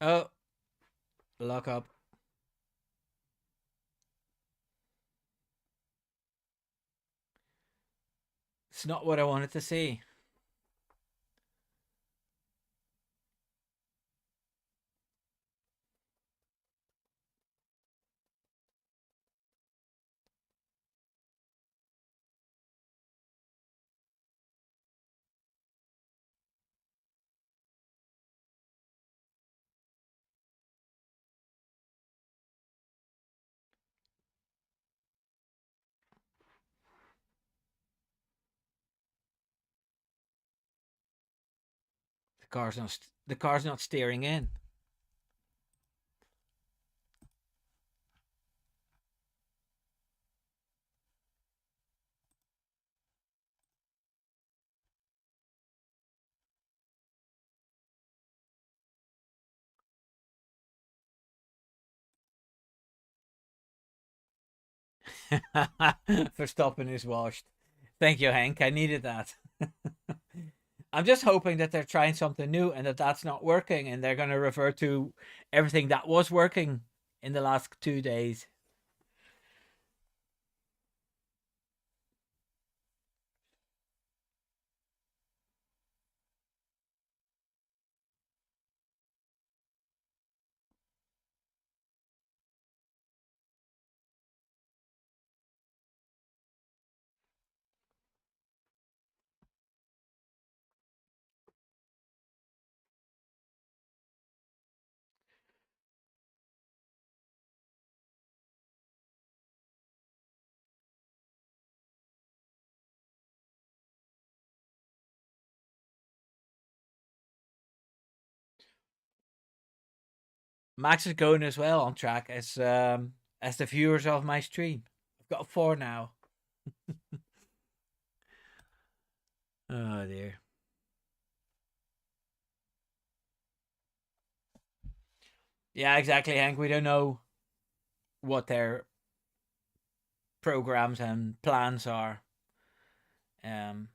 Oh, lock up. It's not what I wanted to see. The car's not steering in. Verstappen is washed. Thank you, Hank. I needed that. I'm just hoping that they're trying something new and that that's not working, and they're going to revert to everything that was working in the last 2 days. Max is going as well on track as the viewers of my stream. I've got four now. Oh dear. Yeah, exactly, Hank. We don't know what their programs and plans are. Um,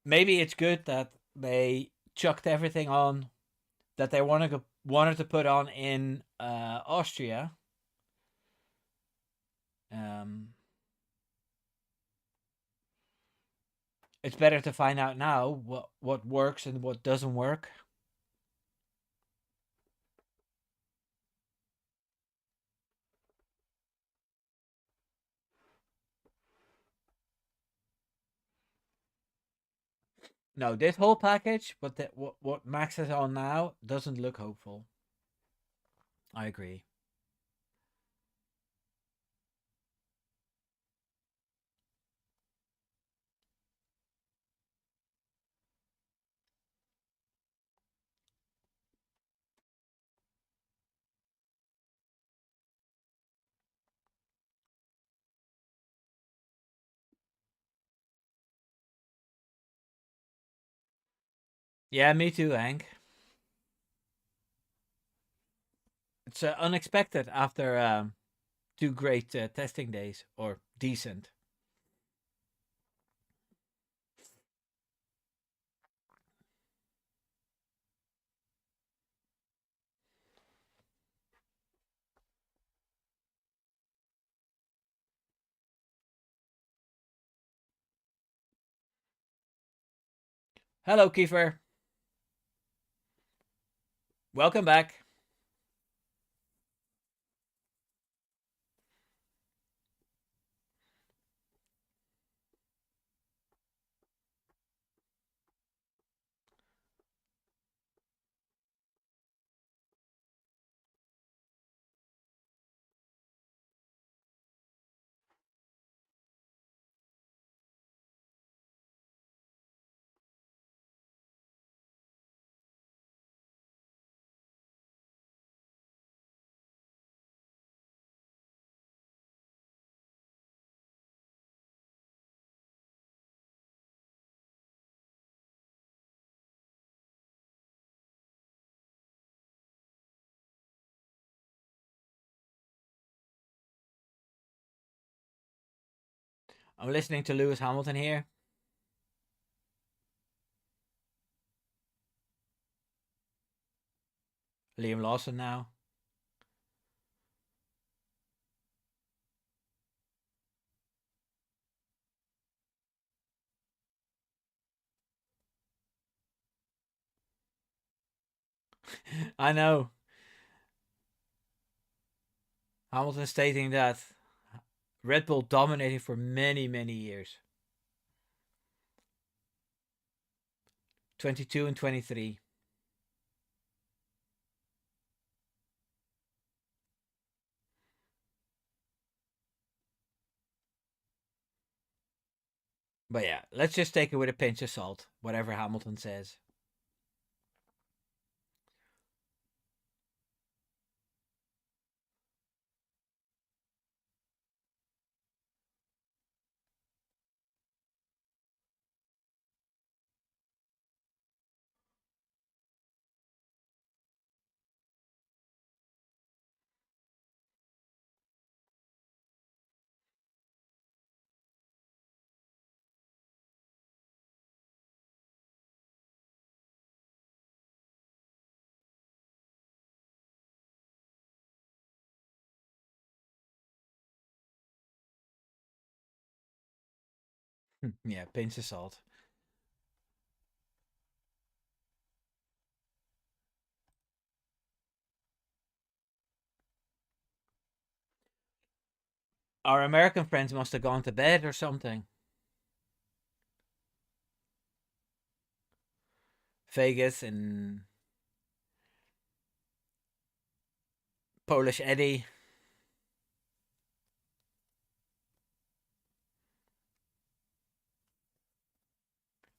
Maybe it's good that they chucked everything on that they wanted to put on in Austria. Um, it's better to find out now what works and what doesn't work. No, this whole package, but what Max is on now doesn't look hopeful. I agree. Yeah, me too, Hank. It's unexpected after two great testing days, or decent. Hello, Kiefer. Welcome back. I'm listening to Lewis Hamilton here. Liam Lawson now. I know. Hamilton stating that Red Bull dominated for many, many years. 22 and 23. But yeah, let's just take it with a pinch of salt, whatever Hamilton says. Yeah, pinch of salt. Our American friends must have gone to bed or something. Vegas and Polish Eddie.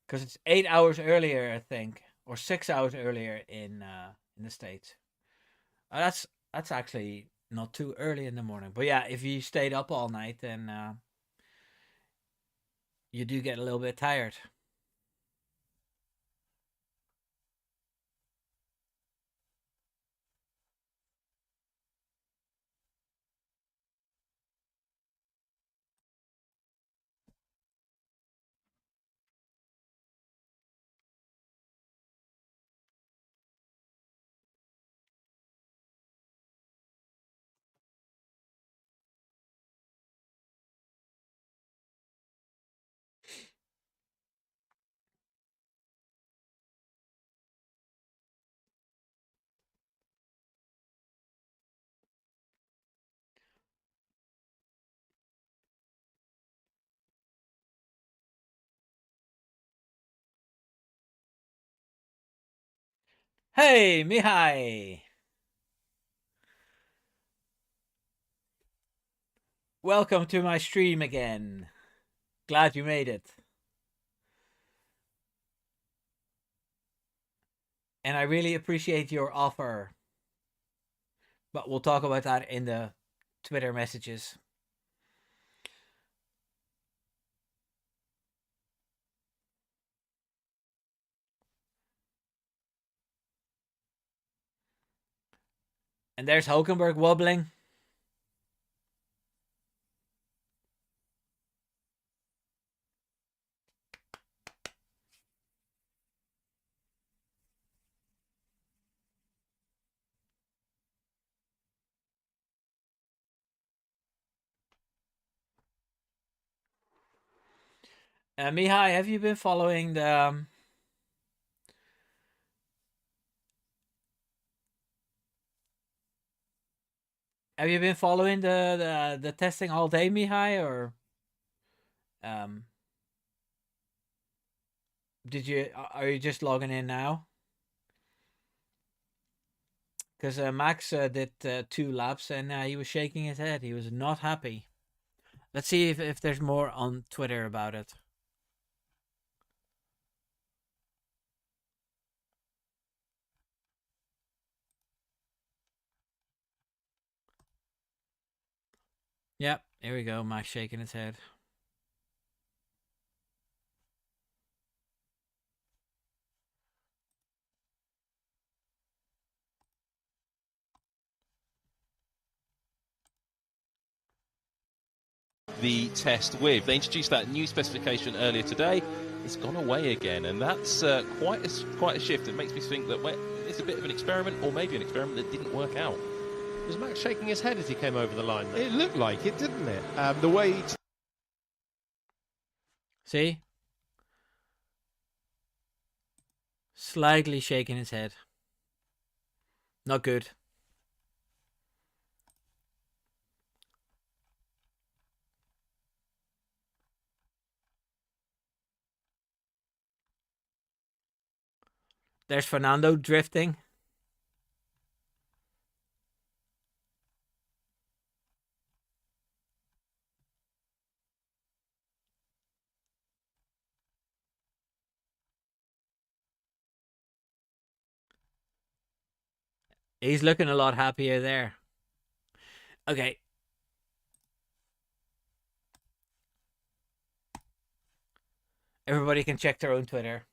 Because it's 8 hours earlier, I think, or 6 hours earlier in the States. That's actually not too early in the morning. But yeah, if you stayed up all night, then you do get a little bit tired. Hey, Mihai! Welcome to my stream again. Glad you made it. And I really appreciate your offer. But we'll talk about that in the Twitter messages. And there's Hulkenberg wobbling. Mihai, have you been following the the testing all day, Mihai, or um did you are you just logging in now? Because Max did 2 laps and he was shaking his head. He was not happy. Let's see if there's more on Twitter about it. Yep, here we go. Max shaking his head. The test with. They introduced that new specification earlier today. It's gone away again, and that's quite a shift. It makes me think that it's a bit of an experiment, or maybe an experiment that didn't work out. Was Max shaking his head as he came over the line? Then? It looked like it, didn't it? The way he See? Slightly shaking his head. Not good. There's Fernando drifting. He's looking a lot happier there. Okay. Everybody can check their own Twitter.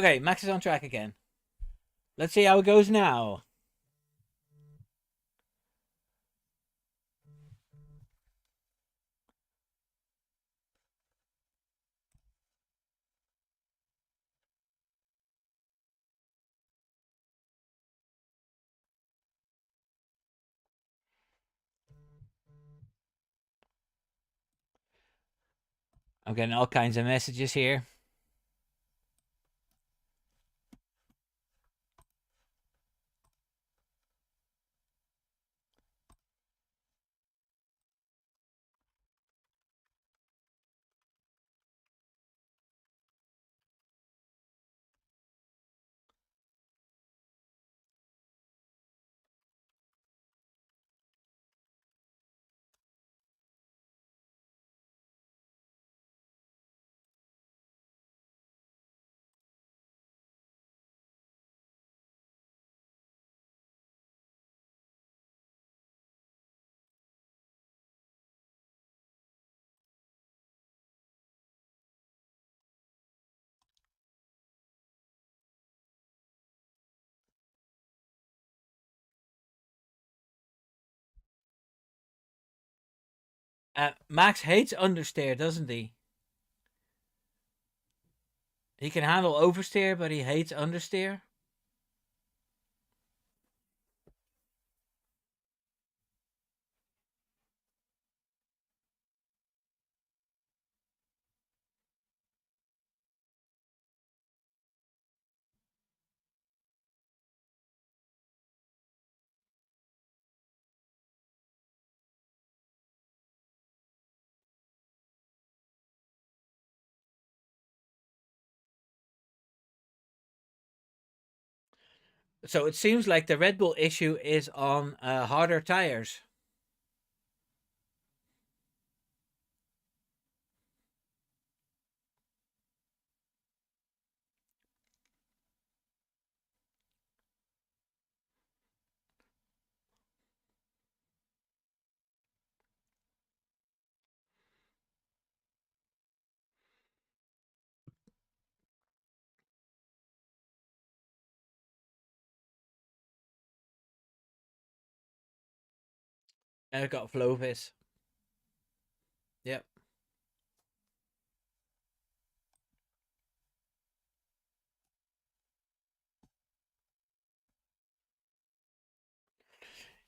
Okay, Max is on track again. Let's see how it goes now. I'm getting all kinds of messages here. Max hates understeer, doesn't he? He can handle oversteer, but he hates understeer. So it seems like the Red Bull issue is on harder tires. And it got Flovis. Yep.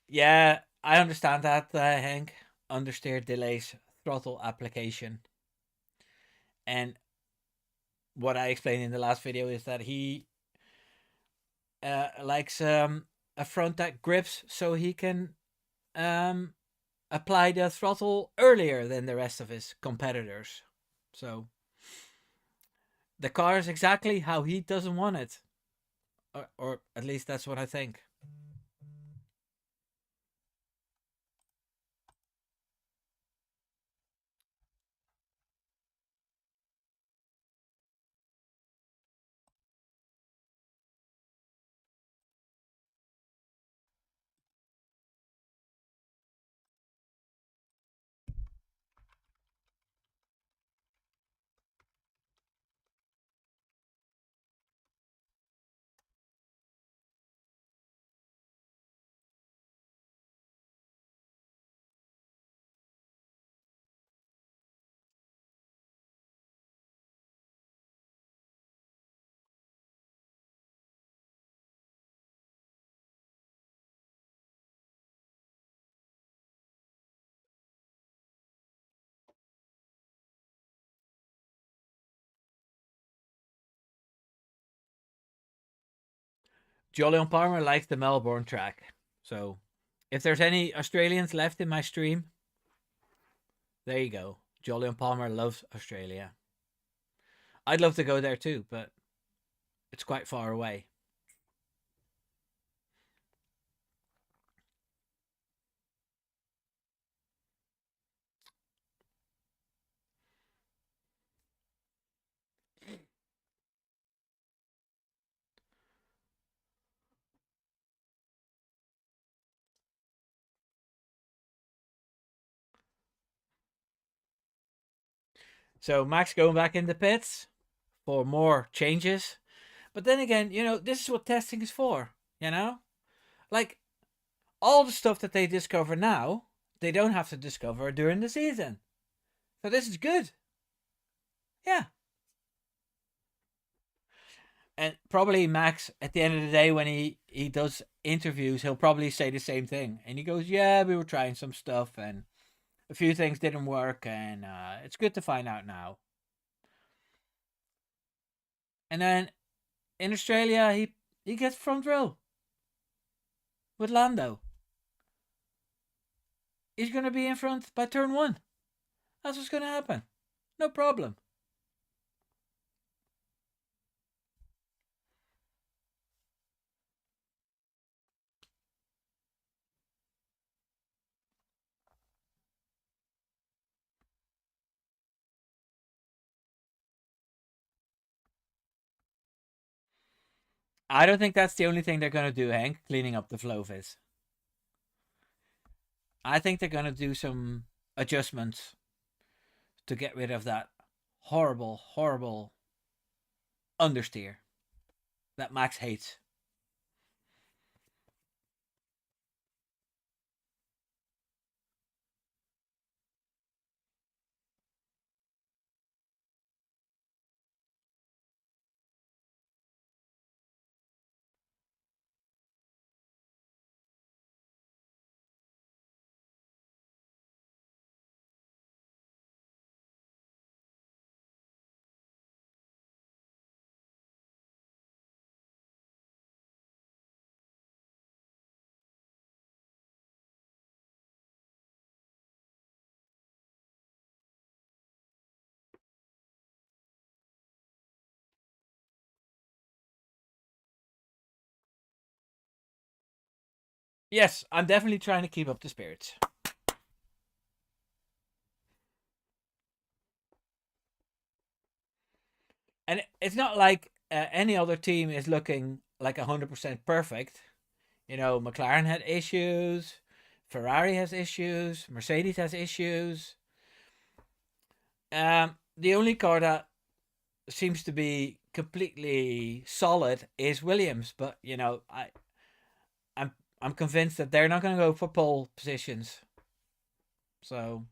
Yeah, I understand that, Hank. Understeer delays throttle application. And what I explained in the last video is that he likes a front that grips so he can um, apply the throttle earlier than the rest of his competitors. So the car is exactly how he doesn't want it. Or at least that's what I think. Jolyon Palmer likes the Melbourne track. So if there's any Australians left in my stream, there you go. Jolyon Palmer loves Australia. I'd love to go there too, but it's quite far away. So Max going back in the pits for more changes. But then again, this is what testing is for, Like all the stuff that they discover now, they don't have to discover during the season. So this is good. Yeah. And probably Max, at the end of the day, when he does interviews, he'll probably say the same thing. And he goes, yeah, we were trying some stuff and a few things didn't work. And it's good to find out now. And then in Australia, he gets front row with Lando. He's going to be in front by turn 1. That's what's going to happen. No problem. I don't think that's the only thing they're going to do, Hank, cleaning up the Flovis. I think they're going to do some adjustments to get rid of that horrible, horrible understeer that Max hates. Yes, I'm definitely trying to keep up the spirits. And it's not like any other team is looking like 100% perfect. You know, McLaren had issues, Ferrari has issues, Mercedes has issues. The only car that seems to be completely solid is Williams, but you know, I'm I'm convinced that they're not going to go for pole positions. So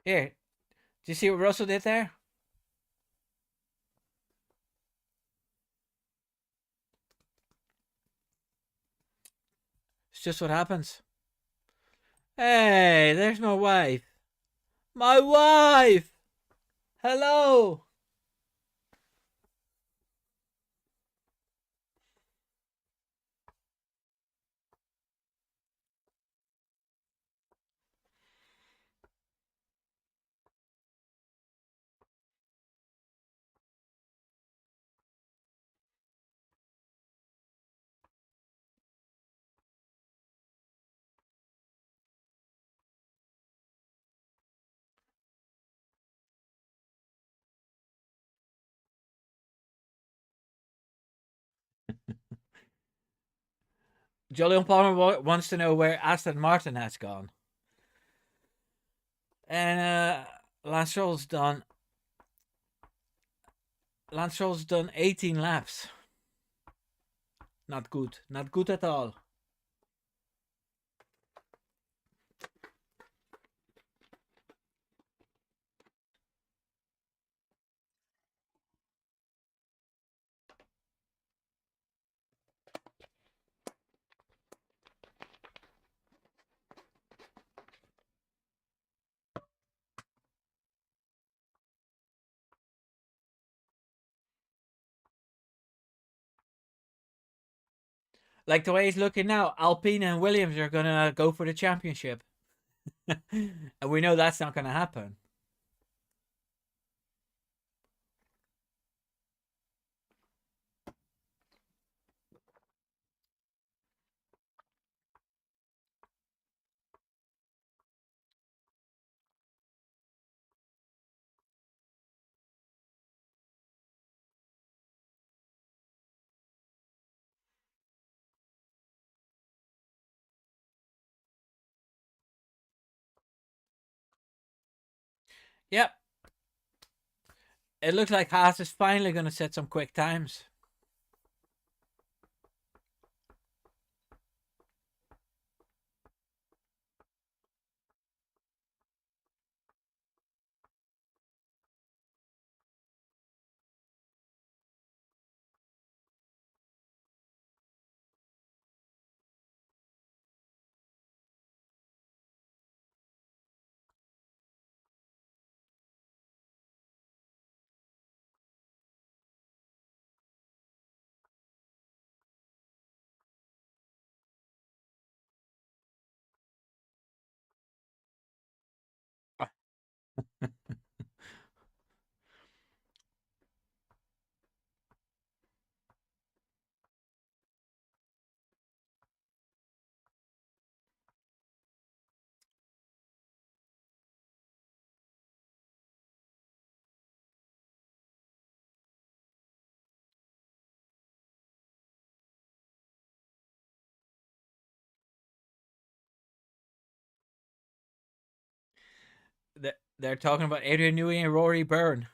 here, do you see what Russell did there? It's just what happens. Hey, there's my wife. My wife. Hello. Julian Palmer wants to know where Aston Martin has gone. And Lance Stroll's done. Lance Stroll's done 18 laps. Not good. Not good at all. Like the way he's looking now, Alpine and Williams are gonna go for the championship, and we know that's not gonna happen. Yep, it looks like Haas is finally gonna set some quick times. They're talking about Adrian Newey and Rory Byrne.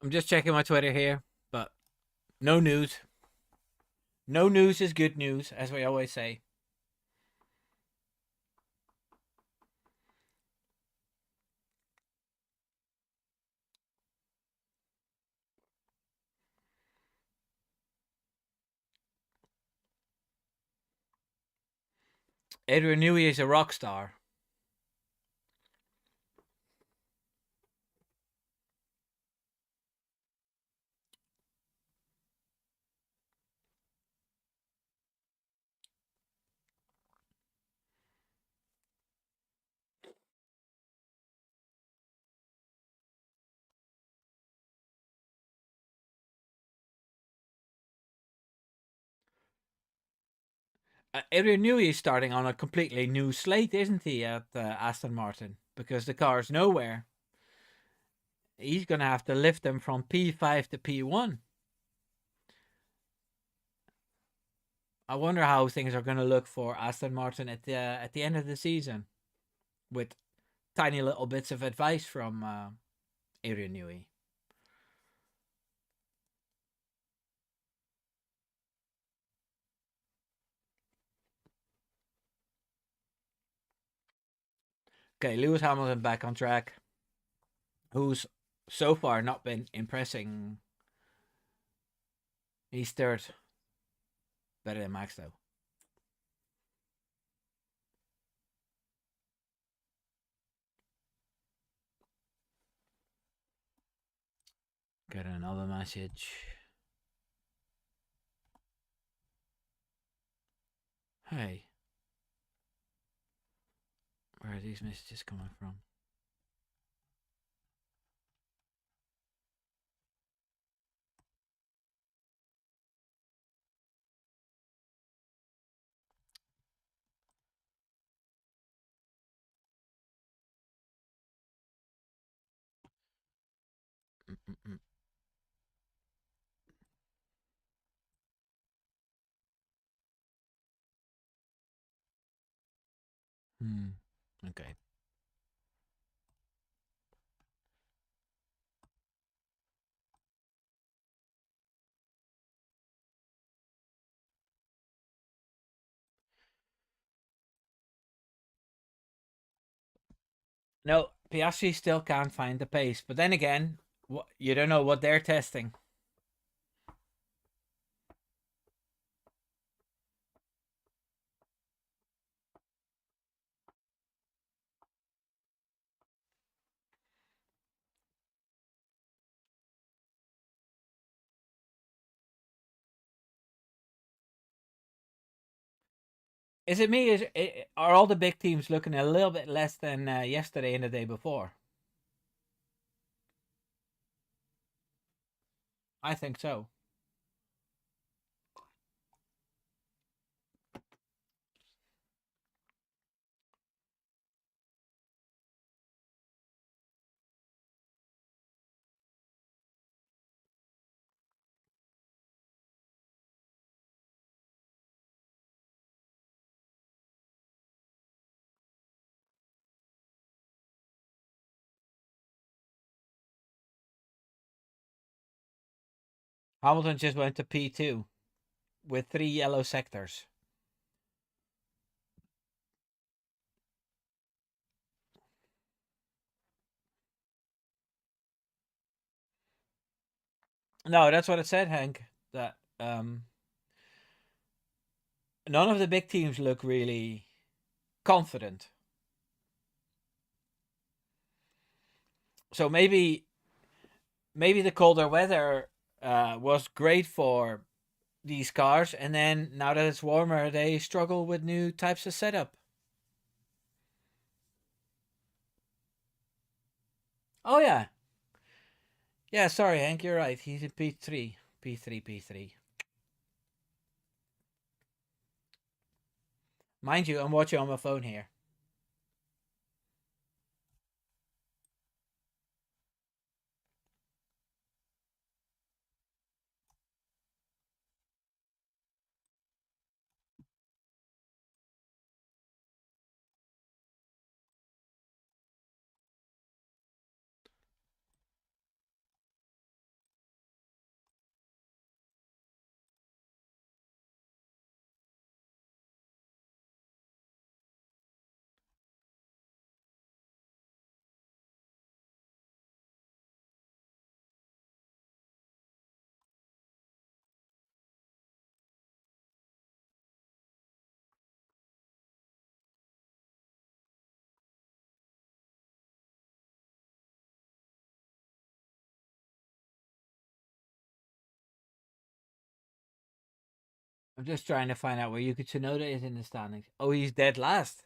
I'm just checking my Twitter here, but no news. No news is good news, as we always say. Adrian Newey is a rock star. Adrian Newey is starting on a completely new slate, isn't he, at Aston Martin? Because the car's nowhere. He's going to have to lift them from P5 to P1. I wonder how things are going to look for Aston Martin at the end of the season, with tiny little bits of advice from Adrian Newey. Okay, Lewis Hamilton back on track, who's so far not been impressing. He's third. Better than Max, though. Got another message. Hey. Where are these messages coming from? Mm-mm-mm. Okay. No, Piastri still can't find the pace. But then again, you don't know what they're testing. Is it me? Are all the big teams looking a little bit less than yesterday and the day before? I think so. Hamilton just went to P2 with 3 yellow sectors. No, that's what it said, Hank. That none of the big teams look really confident. So maybe the colder weather was great for these cars, and then now that it's warmer, they struggle with new types of setup. Oh yeah, yeah. Sorry, Hank, you're right. He's in P3, P3, P3. Mind you, I'm watching on my phone here. I'm just trying to find out where Yuki Tsunoda is in the standings. Oh, he's dead last.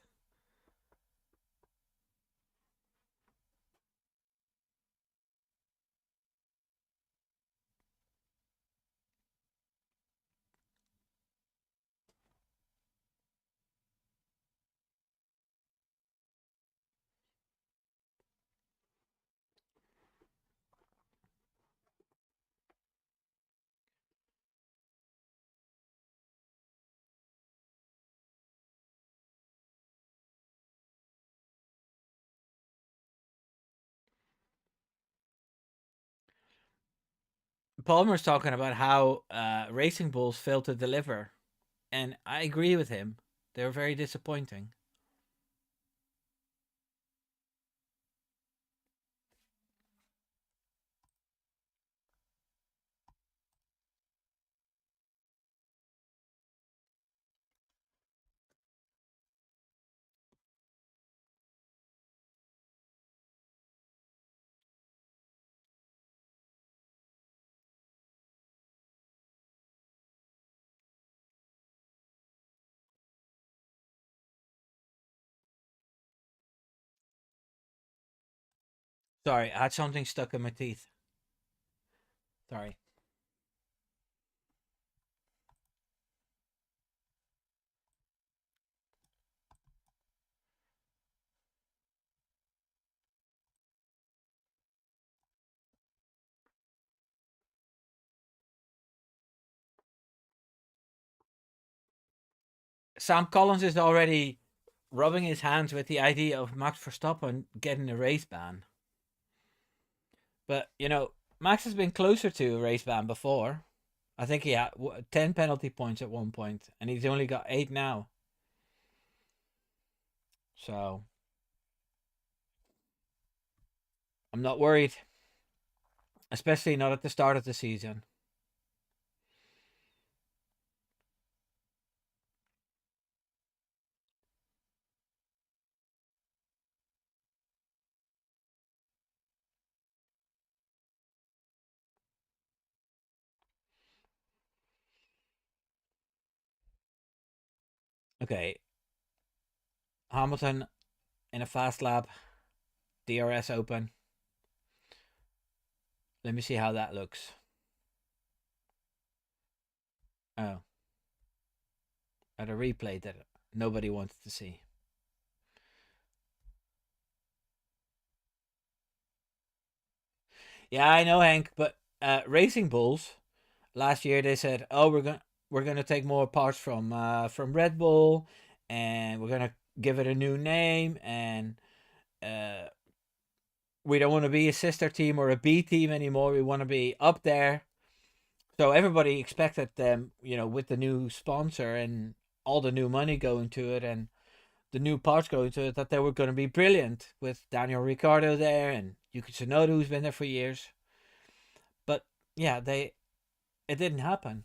Palmer's talking about how Racing Bulls failed to deliver, and I agree with him. They're very disappointing. Sorry, I had something stuck in my teeth. Sorry. Sam Collins is already rubbing his hands with the idea of Max Verstappen getting a race ban. But, Max has been closer to a race ban before. I think he had 10 penalty points at one point, and he's only got 8 now. So, I'm not worried. Especially not at the start of the season. Okay. Hamilton in a fast lap. DRS open. Let me see how that looks. Oh. At a replay that nobody wanted to see. Yeah, I know, Hank, but Racing Bulls last year they said, "Oh, we're gonna take more parts from Red Bull, and we're gonna give it a new name, and uh, we don't want to be a sister team or a B team anymore. We want to be up there." So everybody expected them, with the new sponsor and all the new money going to it, and the new parts going to it, that they were going to be brilliant with Daniel Ricciardo there and Yuki Tsunoda, who's been there for years. But yeah, it didn't happen,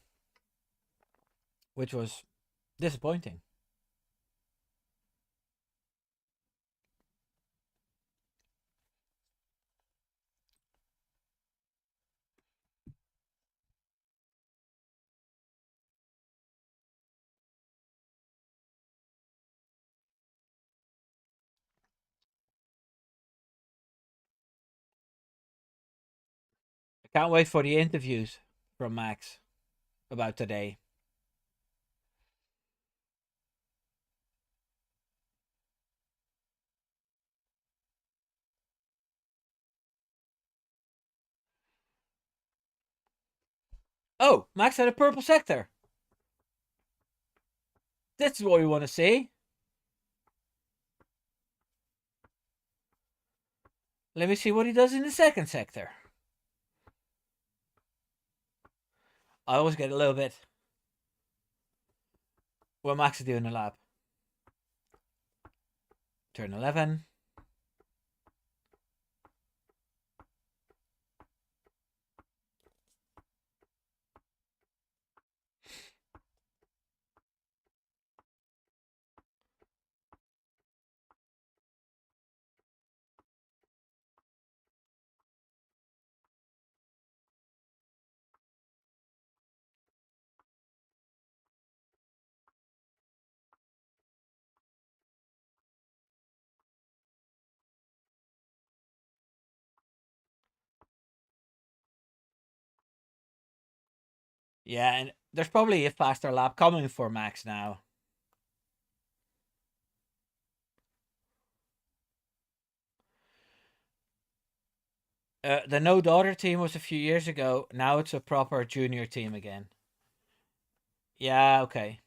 which was disappointing. I can't wait for the interviews from Max about today. Oh, Max had a purple sector. This is what we want to see. Let me see what he does in the second sector. I always get a little bit what Max is doing in the lap. Turn 11. Yeah, and there's probably a faster lap coming for Max now. The no daughter team was a few years ago. Now it's a proper junior team again. Yeah, okay.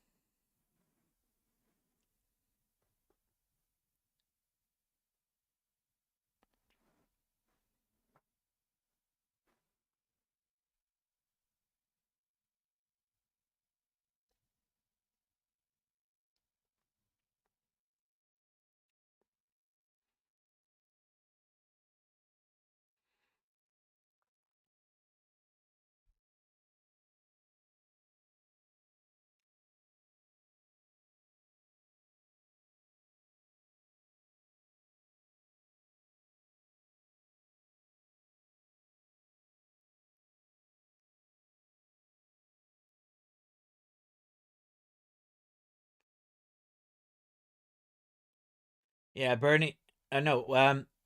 Yeah, Bernie. No,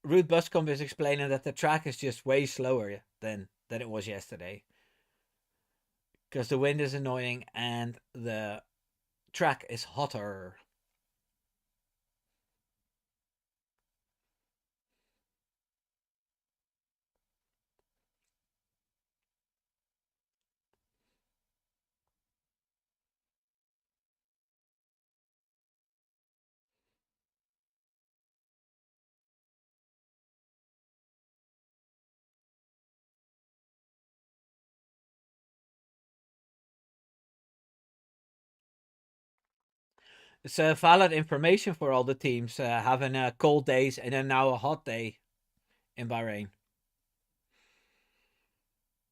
Ruud Buscombe is explaining that the track is just way slower than it was yesterday because the wind is annoying and the track is hotter. It's valid information for all the teams having cold days and then now a hot day in Bahrain.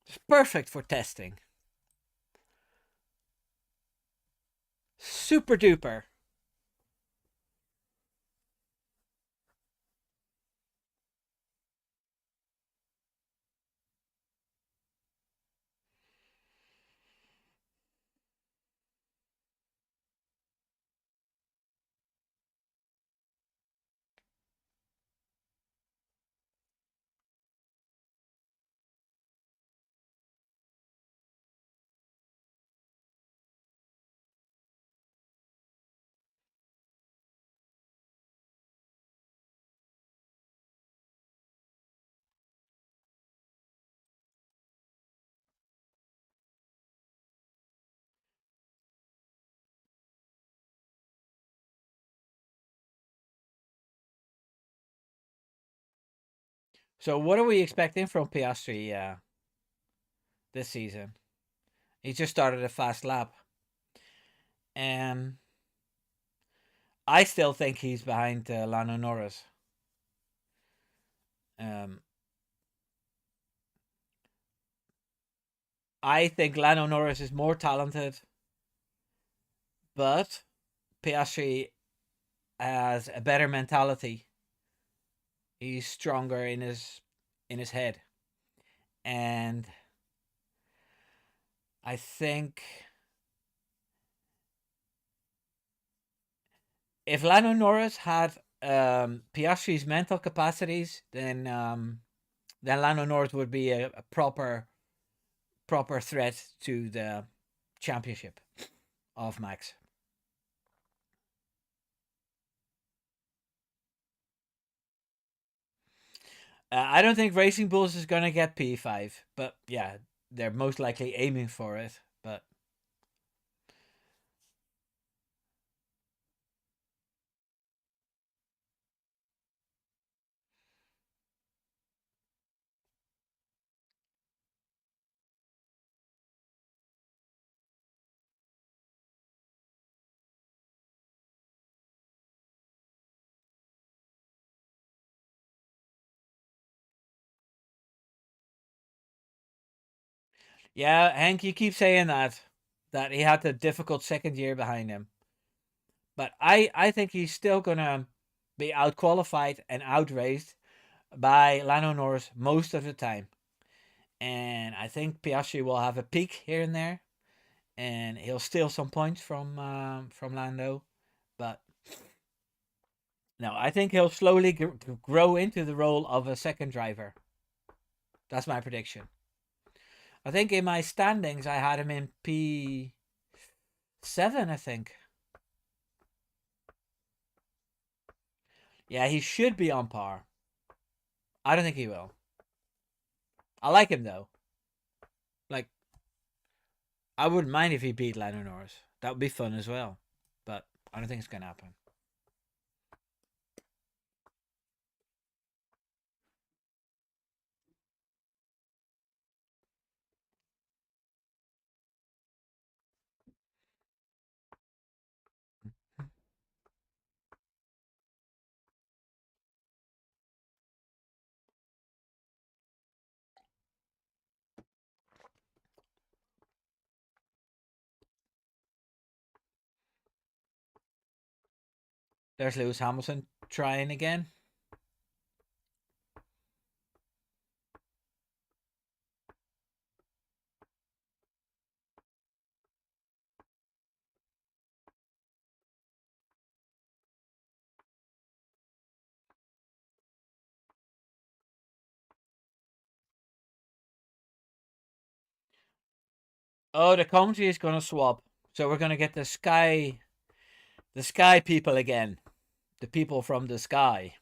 It's perfect for testing. Super duper. So what are we expecting from Piastri this season? He just started a fast lap. And I still think he's behind Lando Norris. Um, I think Lando Norris is more talented, but Piastri has a better mentality. He's stronger in his head, and I think if Lando Norris had Piastri's mental capacities, then Lando Norris would be a proper threat to the championship of Max. I don't think Racing Bulls is going to get P5, but yeah, they're most likely aiming for it. But yeah, Hank, you keep saying that he had the difficult second year behind him, but I think he's still gonna be outqualified and outraced by Lando Norris most of the time, and I think Piastri will have a peak here and there, and he'll steal some points from Lando, but no, I think he'll slowly grow into the role of a second driver. That's my prediction. I think in my standings I had him in P7, I think. Yeah, he should be on par. I don't think he will. I like him though. Like, I wouldn't mind if he beat Lando Norris. That would be fun as well. But I don't think it's going to happen. There's Lewis Hamilton trying again. Oh, the commentary is going to swap. So we're going to get the sky people again. The people from the sky.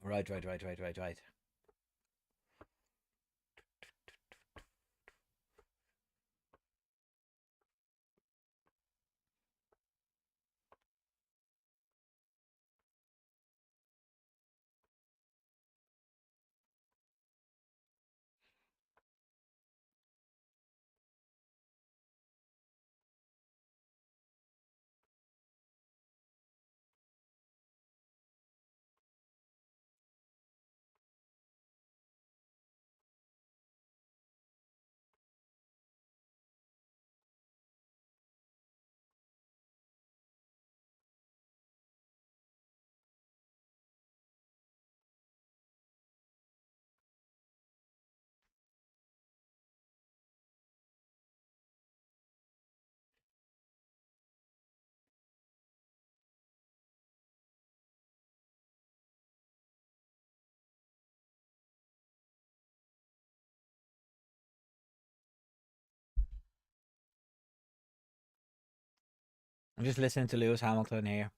Right. I'm just listening to Lewis Hamilton here.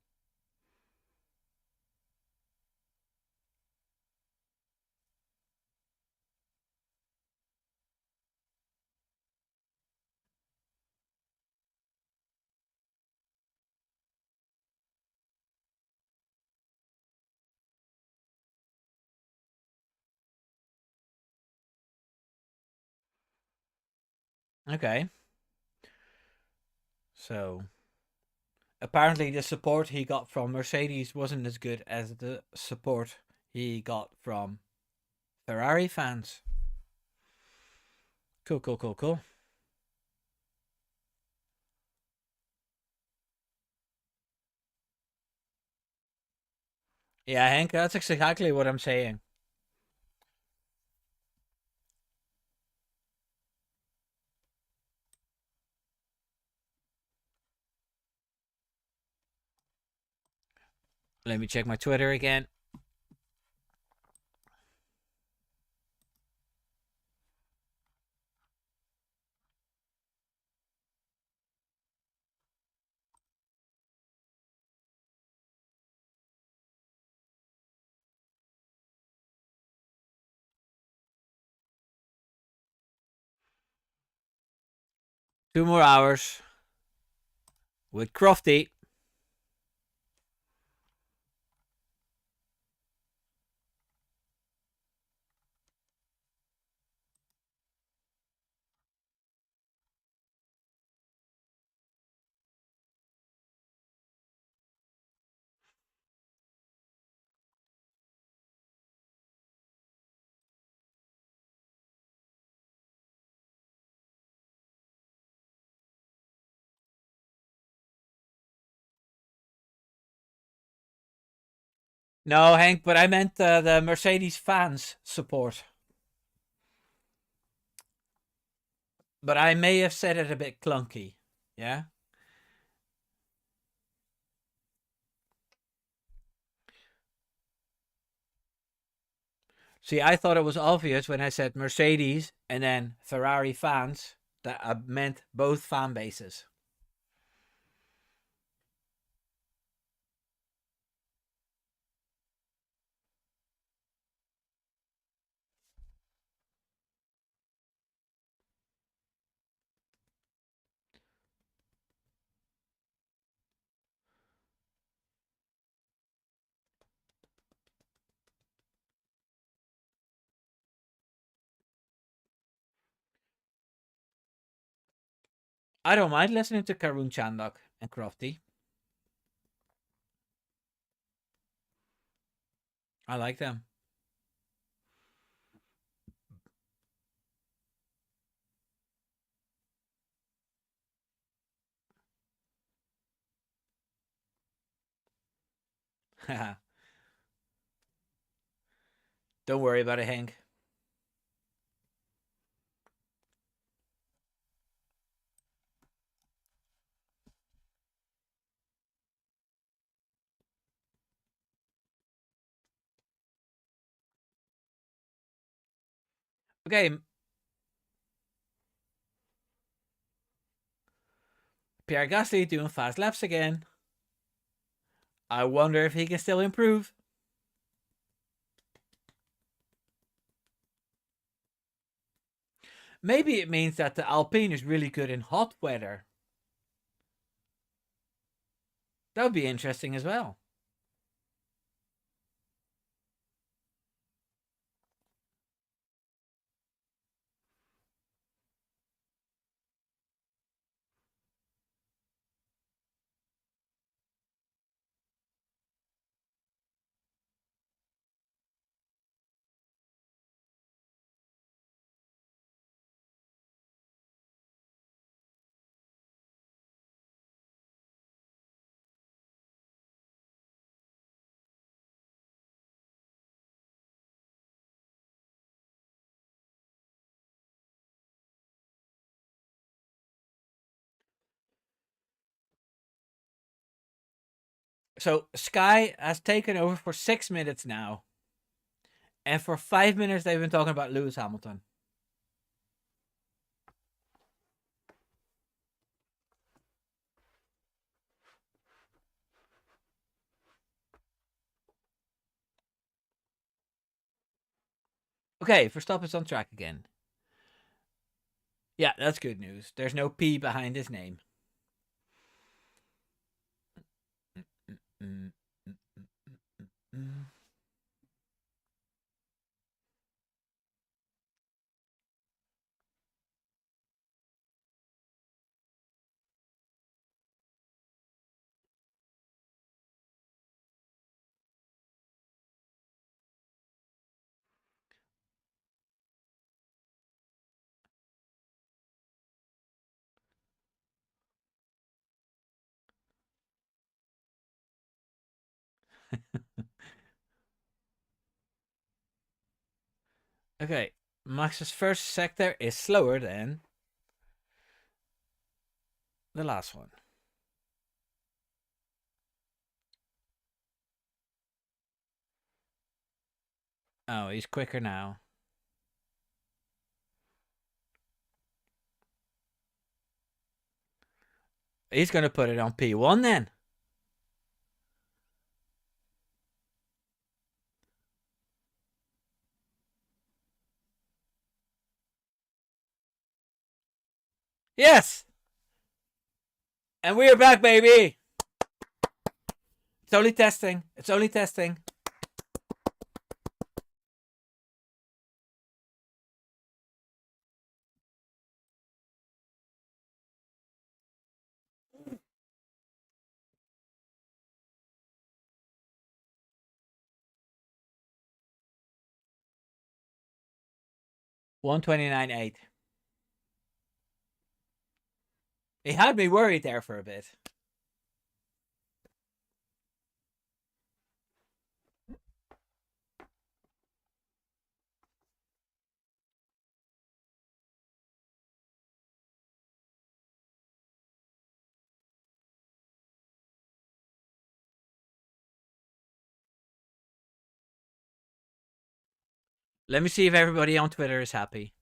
Okay. So apparently the support he got from Mercedes wasn't as good as the support he got from Ferrari fans. Cool. Yeah, Hank, that's exactly what I'm saying. Let me check my Twitter again. Two more hours with Crofty. No, Hank, but I meant the Mercedes fans support. But I may have said it a bit clunky. Yeah? See, I thought it was obvious when I said Mercedes and then Ferrari fans that I meant both fan bases. I don't mind listening to Karun Chandok and Crofty. I like them. Don't worry about it, Hank. Okay, Pierre Gasly doing fast laps again. I wonder if he can still improve. Maybe it means that the Alpine is really good in hot weather. That would be interesting as well. So Sky has taken over for 6 minutes now. And for 5 minutes, they've been talking about Lewis Hamilton. Okay, Verstappen's on track again. Yeah, that's good news. There's no P behind his name. Okay, Max's first sector is slower than the last one. Oh, he's quicker now. He's going to put it on P1 then. Yes! And we're back, baby! It's only testing. It's only testing. $129.8. He had me worried there for a bit. Let me see if everybody on Twitter is happy.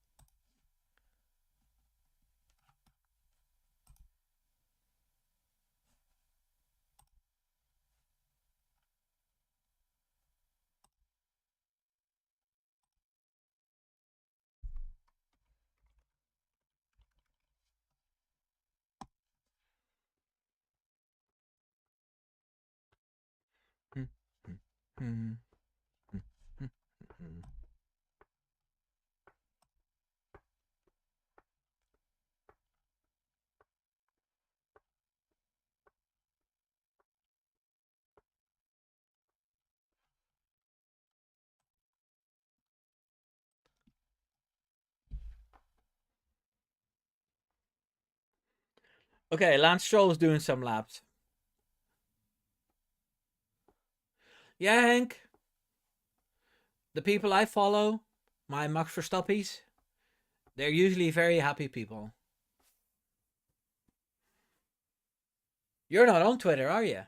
Okay, Lance Stroll is doing some laps. Yeah, Hank. The people I follow, my Max Verstappies, they're usually very happy people. You're not on Twitter, are you?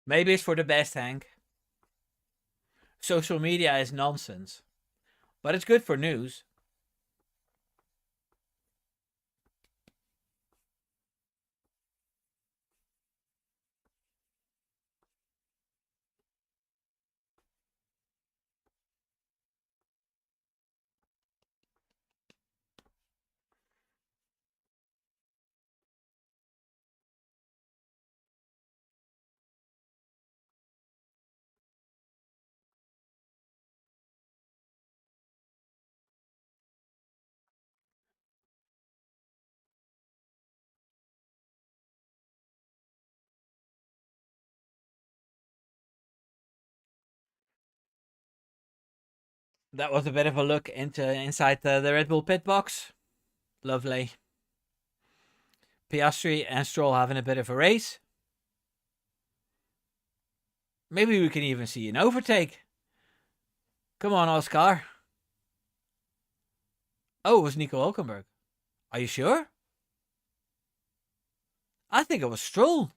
Maybe it's for the best, Hank. Social media is nonsense, but it's good for news. That was a bit of a look inside the Red Bull pit box. Lovely. Piastri and Stroll having a bit of a race. Maybe we can even see an overtake. Come on, Oscar. Oh, it was Nico Hulkenberg. Are you sure? I think it was Stroll.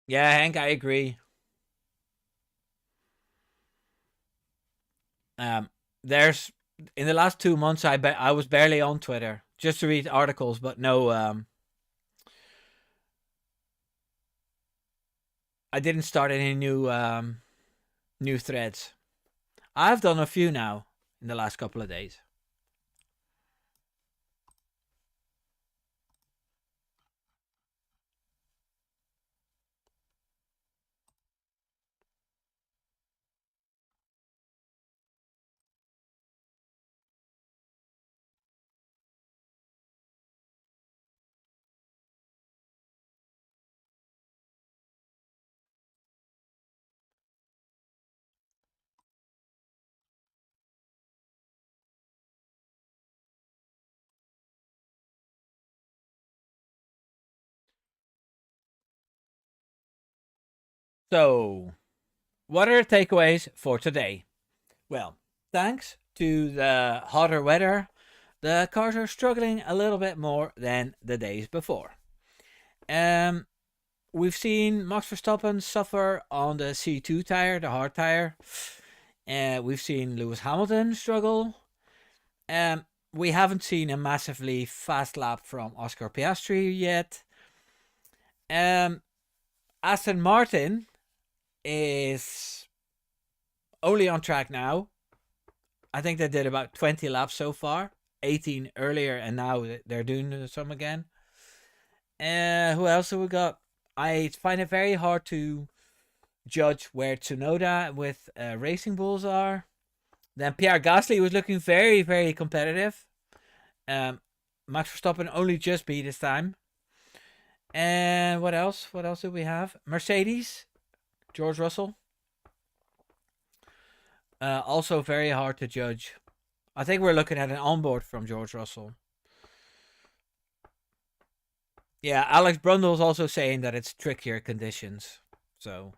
Yeah, Hank, I agree. There's in the last 2 months, I was barely on Twitter just to read articles, but no, I didn't start any new threads. I've done a few now in the last couple of days. So, what are the takeaways for today? Well, thanks to the hotter weather, the cars are struggling a little bit more than the days before. We've seen Max Verstappen suffer on the C2 tire, the hard tire. We've seen Lewis Hamilton struggle. We haven't seen a massively fast lap from Oscar Piastri yet. Um, Aston Martin is only on track now. I think they did about 20 laps so far, 18 earlier, and now they're doing some again. Who else have we got? I find it very hard to judge where Tsunoda with Racing Bulls are. Then Pierre Gasly was looking very, very competitive. Max Verstappen only just beat this time. And what else? What else do we have? Mercedes, George Russell. Also very hard to judge. I think we're looking at an onboard from George Russell. Yeah, Alex Brundle's also saying that it's trickier conditions. So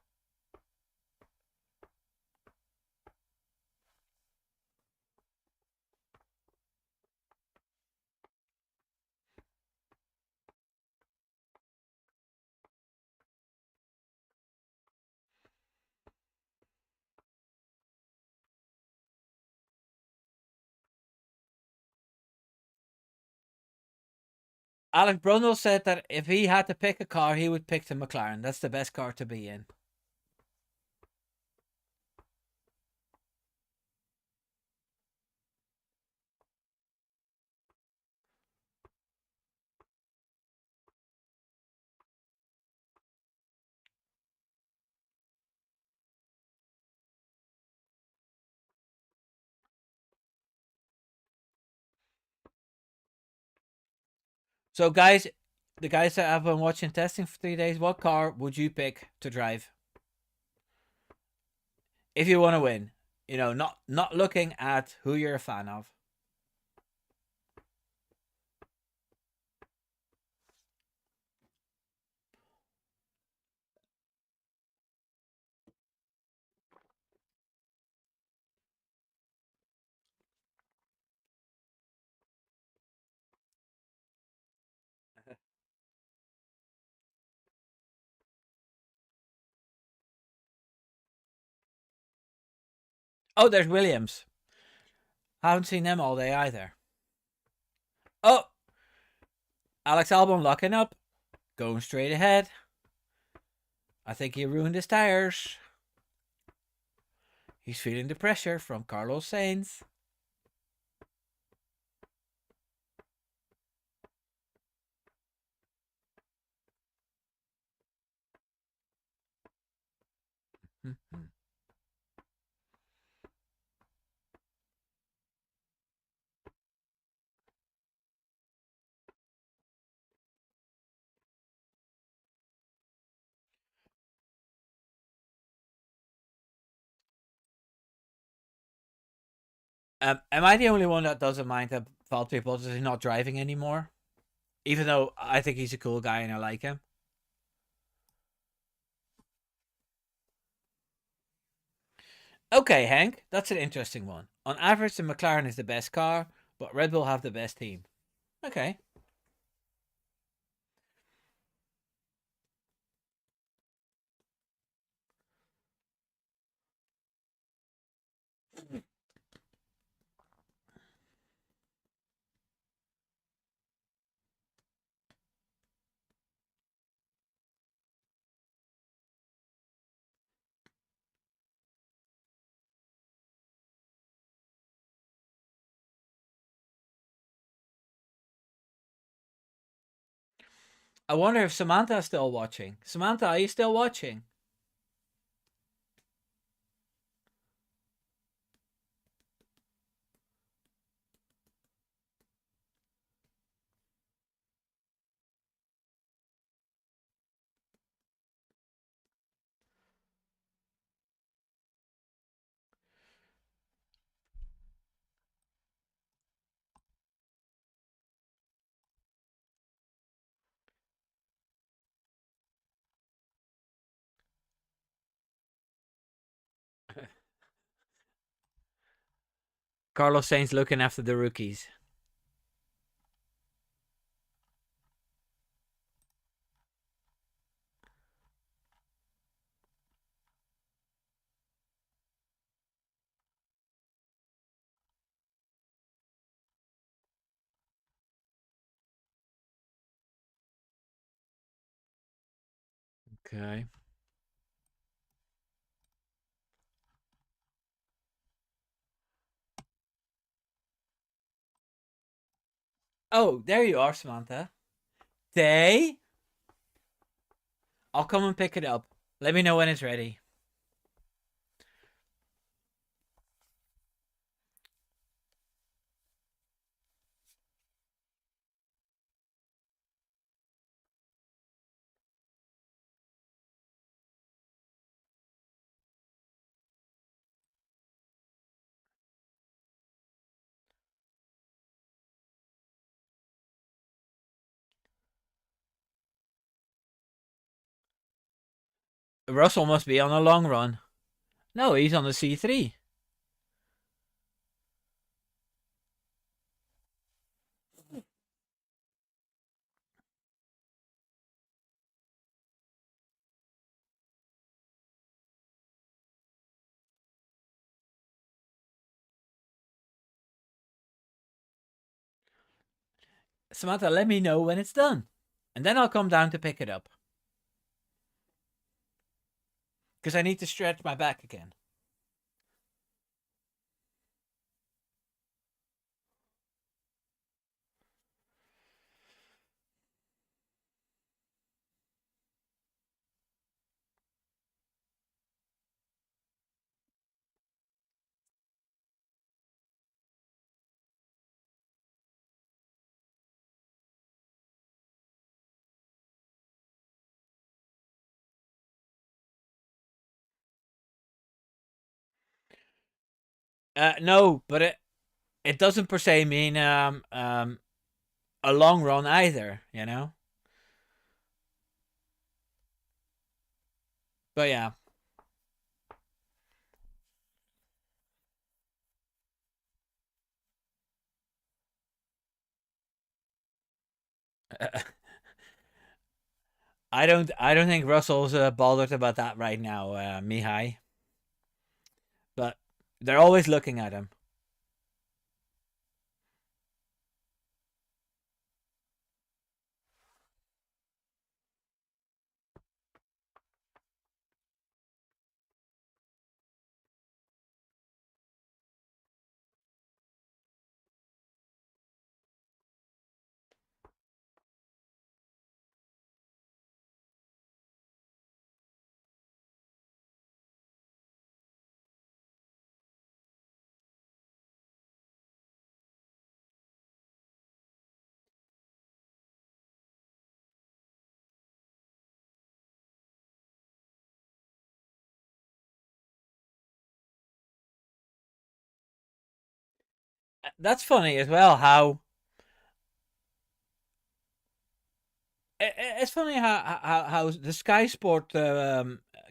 Alex Brundle said that if he had to pick a car, he would pick the McLaren. That's the best car to be in. So, guys, the guys that have been watching testing for 3 days, what car would you pick to drive if you want to win? You know, not looking at who you're a fan of. Oh, there's Williams. Haven't seen them all day either. Oh, Alex Albon locking up, going straight ahead. I think he ruined his tires. He's feeling the pressure from Carlos Sainz. Am I the only one that doesn't mind that Valtteri Bottas is not driving anymore? Even though I think he's a cool guy and I like him. Okay, Hank, that's an interesting one. On average, the McLaren is the best car, but Red Bull have the best team. Okay. I wonder if Samantha's still watching. Samantha, are you still watching? Carlos Sainz looking after the rookies. Okay. Oh, there you are, Samantha. Day? I'll come and pick it up. Let me know when it's ready. Russell must be on a long run. No, he's on the C3. Samantha, let me know when it's done. And then I'll come down to pick it up. Because I need to stretch my back again. No, but it doesn't per se mean a long run either, you know? But yeah. I don't think Russell's bothered about that right now, Mihai. But they're always looking at him. That's funny as well. How it's funny how the Sky Sport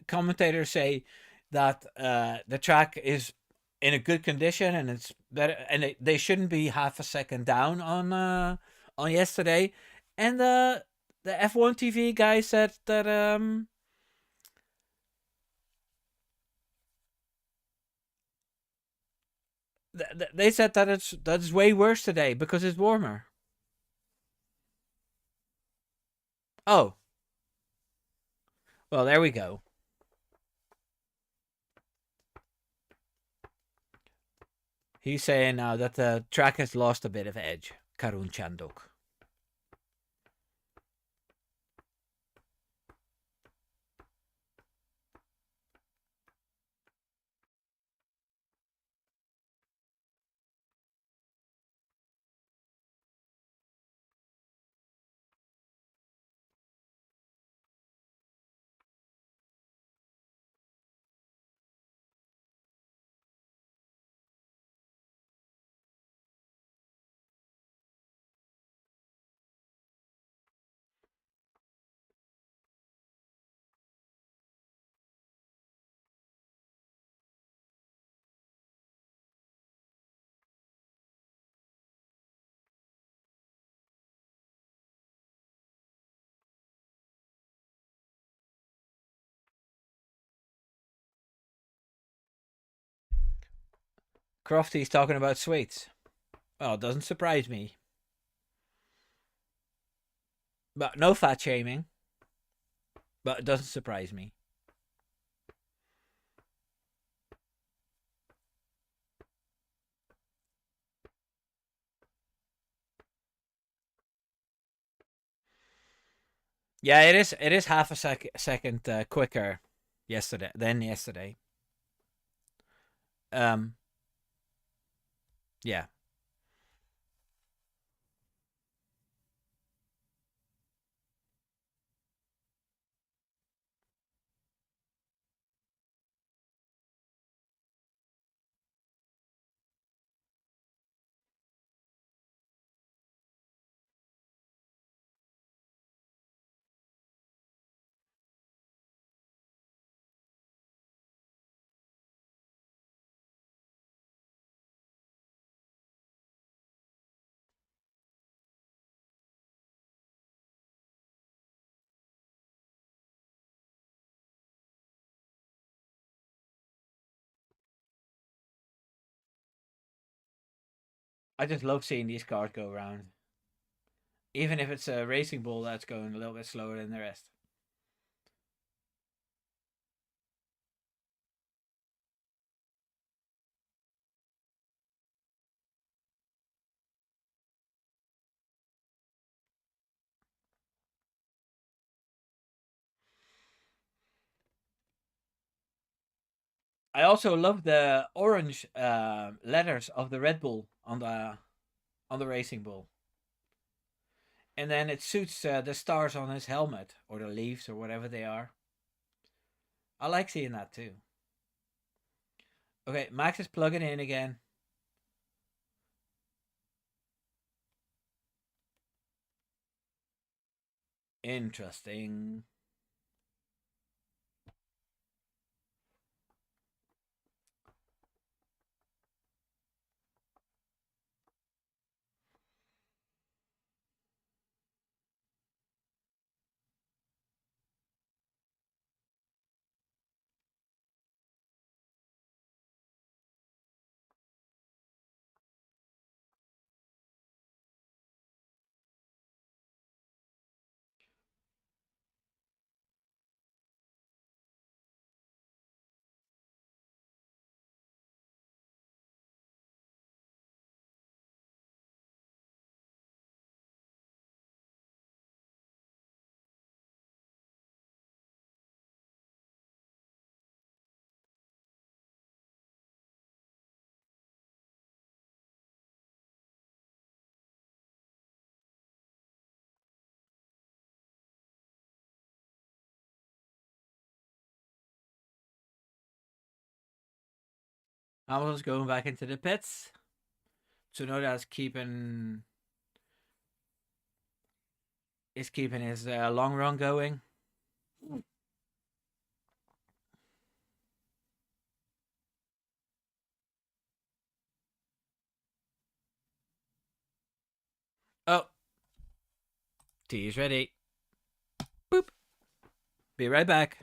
commentators say that the track is in a good condition and it's better, and they shouldn't be half a second down on yesterday, and the F1 TV guy said that they said that it's way worse today because it's warmer. Oh, well, there we go. He's saying now that the track has lost a bit of edge. Karun Chandok. Crofty's talking about sweets. Well, it doesn't surprise me. But no fat shaming. But it doesn't surprise me. Yeah, it is. It is half a second quicker yesterday. Um, yeah. I just love seeing these cars go around, even if it's a racing bull that's going a little bit slower than the rest. I also love the orange letters of the Red Bull on the racing bull, and then it suits the stars on his helmet or the leaves or whatever they are. I like seeing that too. Okay, Max is plugging in again. Interesting. Hamilton's going back into the pits. Tsunoda's keeping his long run going. Oh, tea is ready. Boop. Be right back.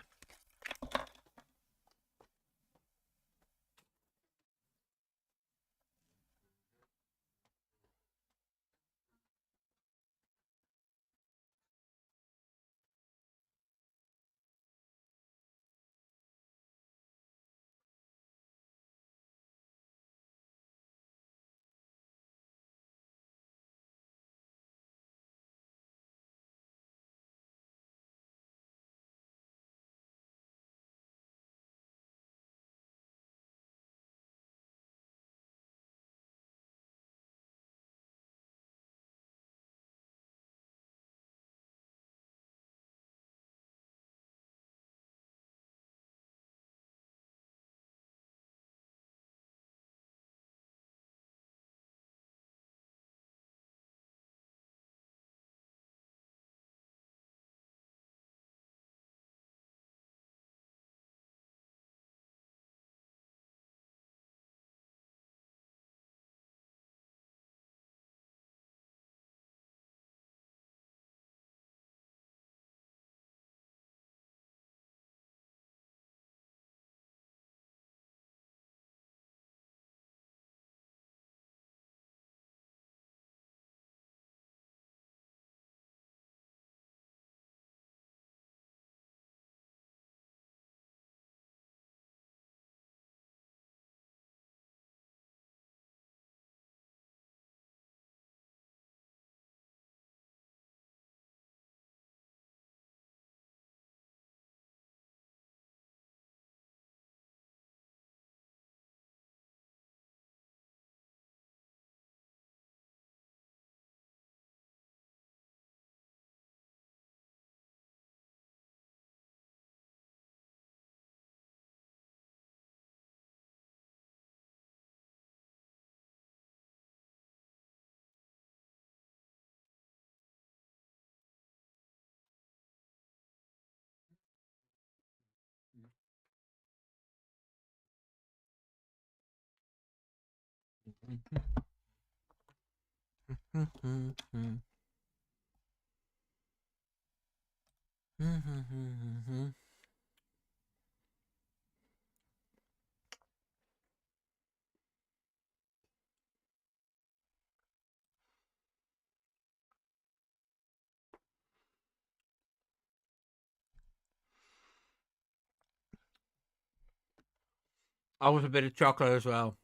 Always a bit of chocolate as well.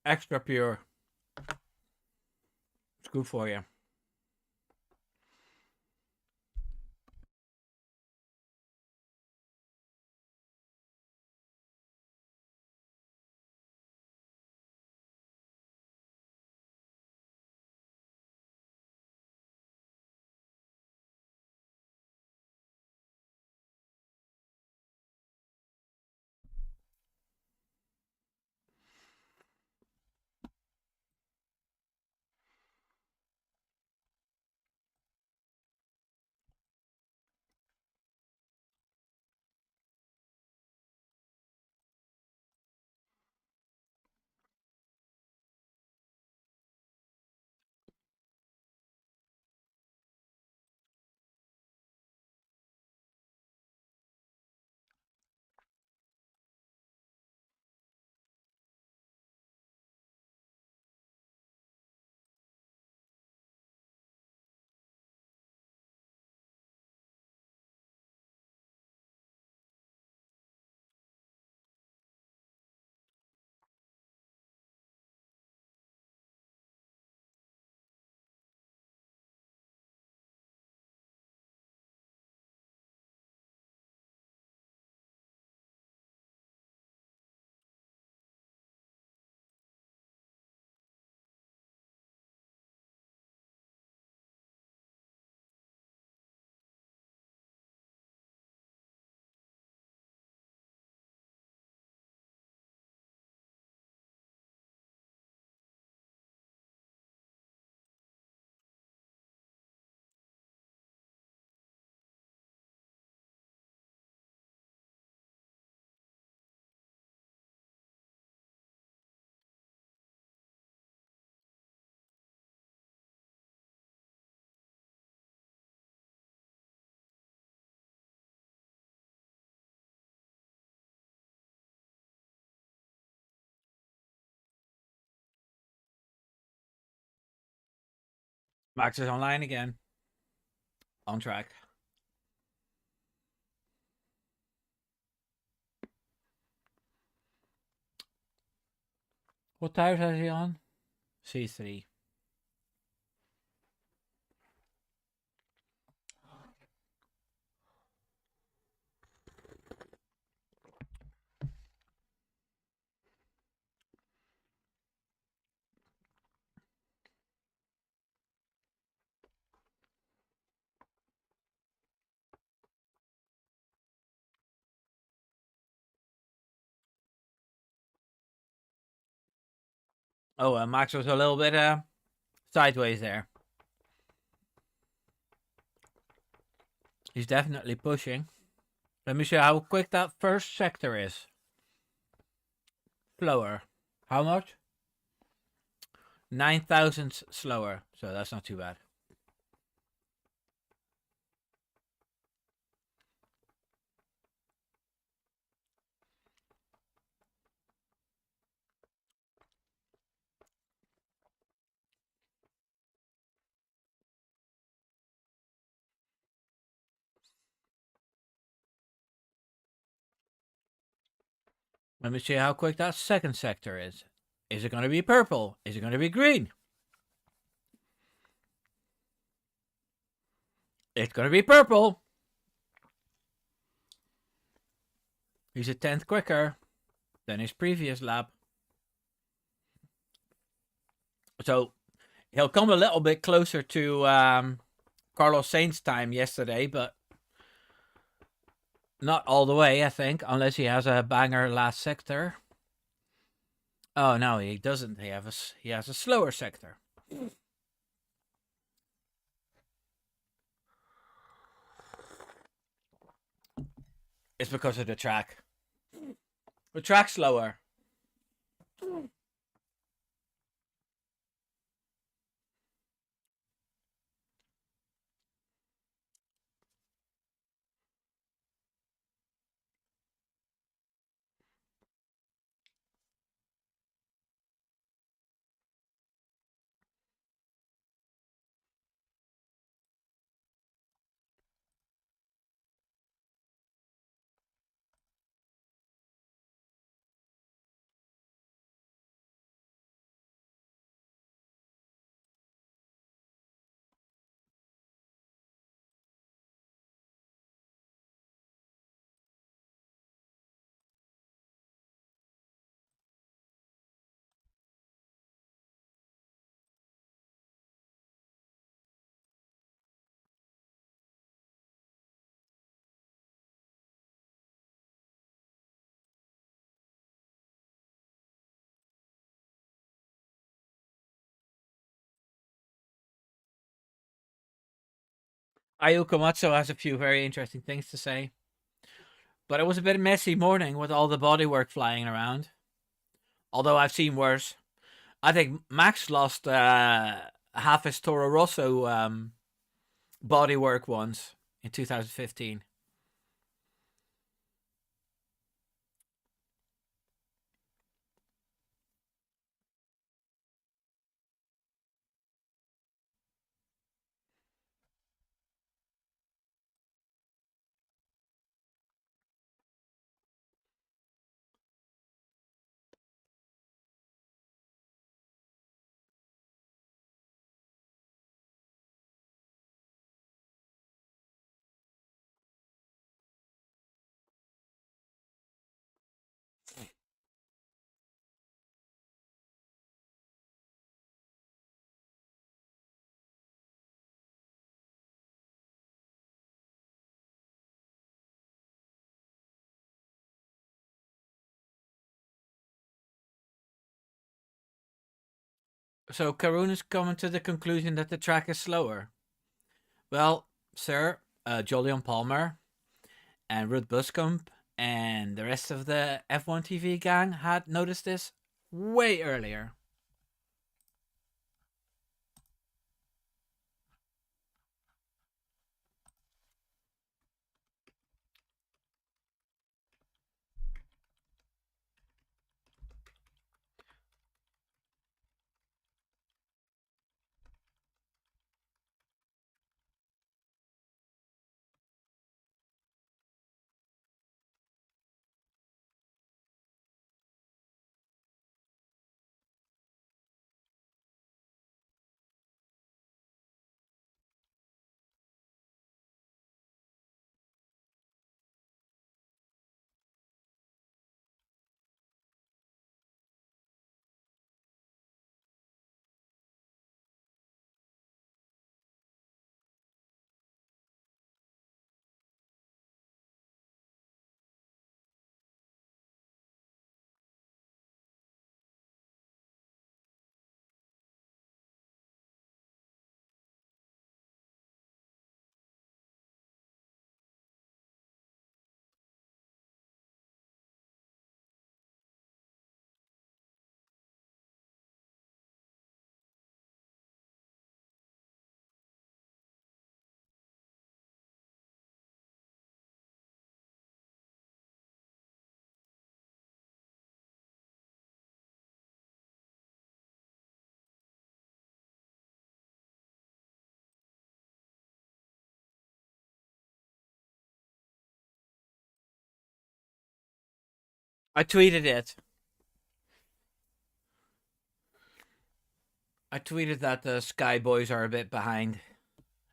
Extra pure. It's good for you. Max is online again. On track. What tires has he on? C3. Oh, Max was a little bit sideways there. He's definitely pushing. Let me show how quick that first sector is. Slower. How much? 9 thousandths slower. So that's not too bad. Let me see how quick that second sector is. Is it going to be purple? Is it going to be green? It's going to be purple. He's a tenth quicker than his previous lap. So he'll come a little bit closer to Carlos Sainz's time yesterday, but not all the way, I think, unless he has a banger last sector. Oh no, he doesn't. He has a slower sector. It's because of the track. The track's slower. Ayu Komatsu has a few very interesting things to say. But it was a bit messy morning with all the bodywork flying around. Although I've seen worse. I think Max lost half his Toro Rosso bodywork once in 2015. So Karun is coming to the conclusion that the track is slower. Well, sir, Jolyon Palmer and Ruth Buscombe and the rest of the F1 TV gang had noticed this way earlier. I tweeted it. I tweeted that the Sky Boys are a bit behind,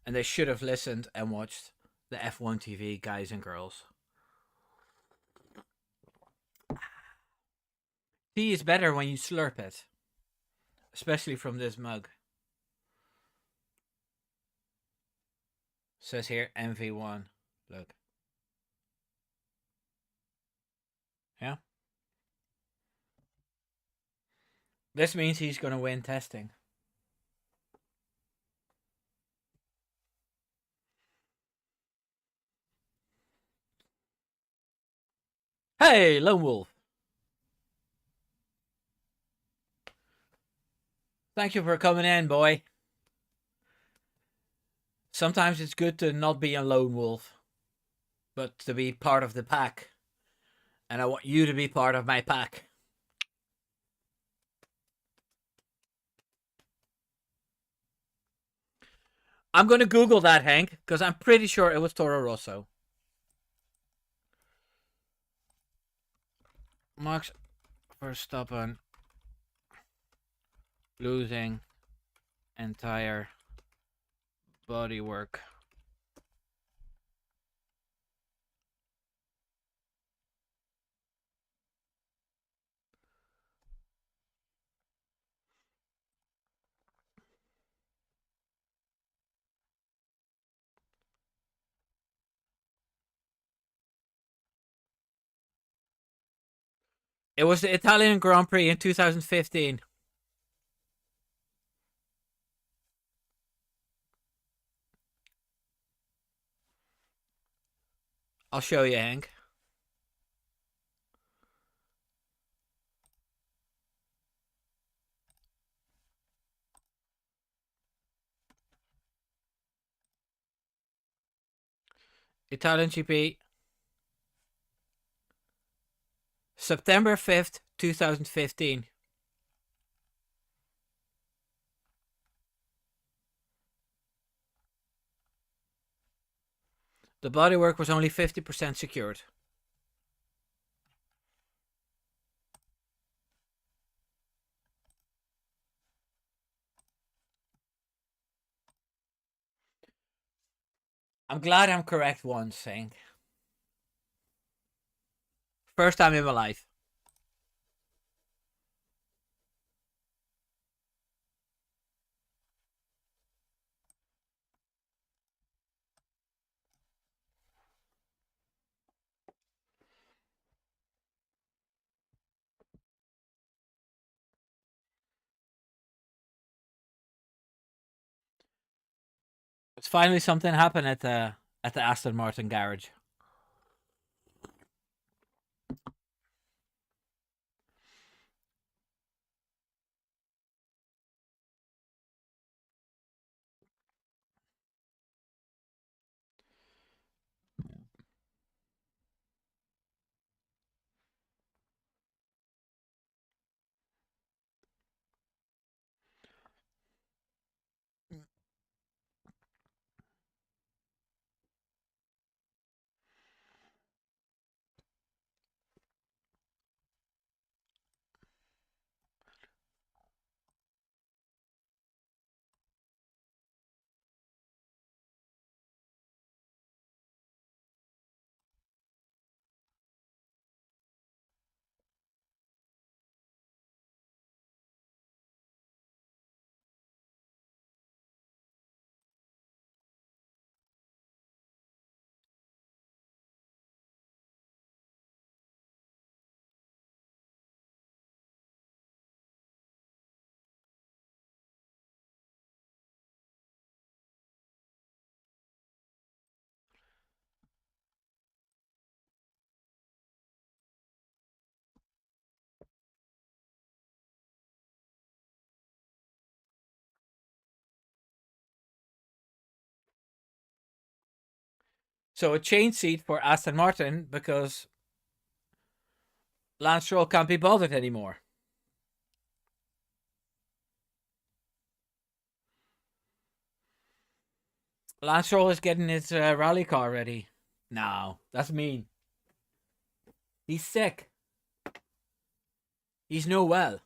and they should have listened and watched the F1 TV guys and girls. Tea is better when you slurp it, especially from this mug. Says here MV1. Look. Yeah. This means he's going to win testing. Hey, Lone Wolf. Thank you for coming in, boy. Sometimes it's good to not be a lone wolf, but to be part of the pack. And I want you to be part of my pack. I'm going to Google that, Hank, because I'm pretty sure it was Toro Rosso. Max Verstappen losing entire bodywork. It was the Italian Grand Prix in 2015. I'll show you, Hank. Italian GP. September 5th, 2015. The bodywork was only 50% secured. I'm glad I'm correct once, Hank. First time in my life. It's finally something happened at the Aston Martin garage. So a change seat for Aston Martin because Lance Stroll can't be bothered anymore. Lance Stroll is getting his rally car ready. No, that's mean. He's sick. He's no well.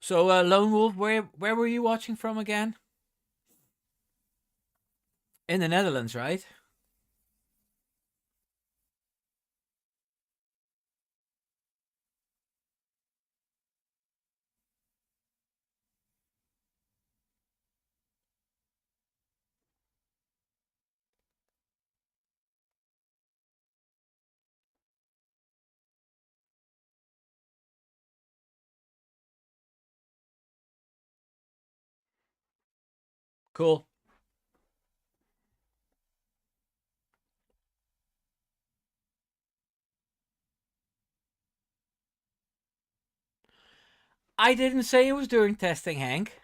So, Lone Wolf, where were you watching from again? In the Netherlands, right? Cool. I didn't say it was during testing, Hank.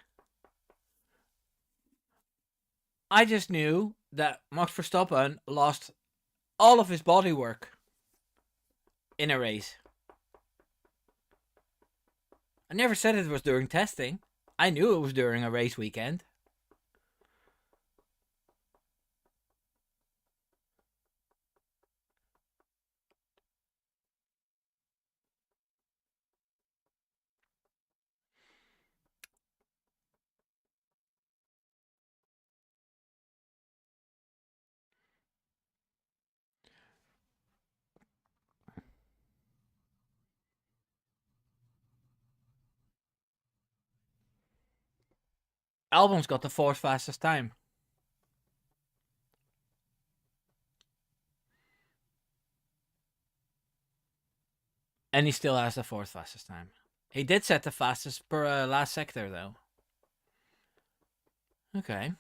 I just knew that Max Verstappen lost all of his bodywork in a race. I never said it was during testing. I knew it was during a race weekend. Albon's got the fourth fastest time. And he still has the fourth fastest time. He did set the fastest per last sector, though. Okay.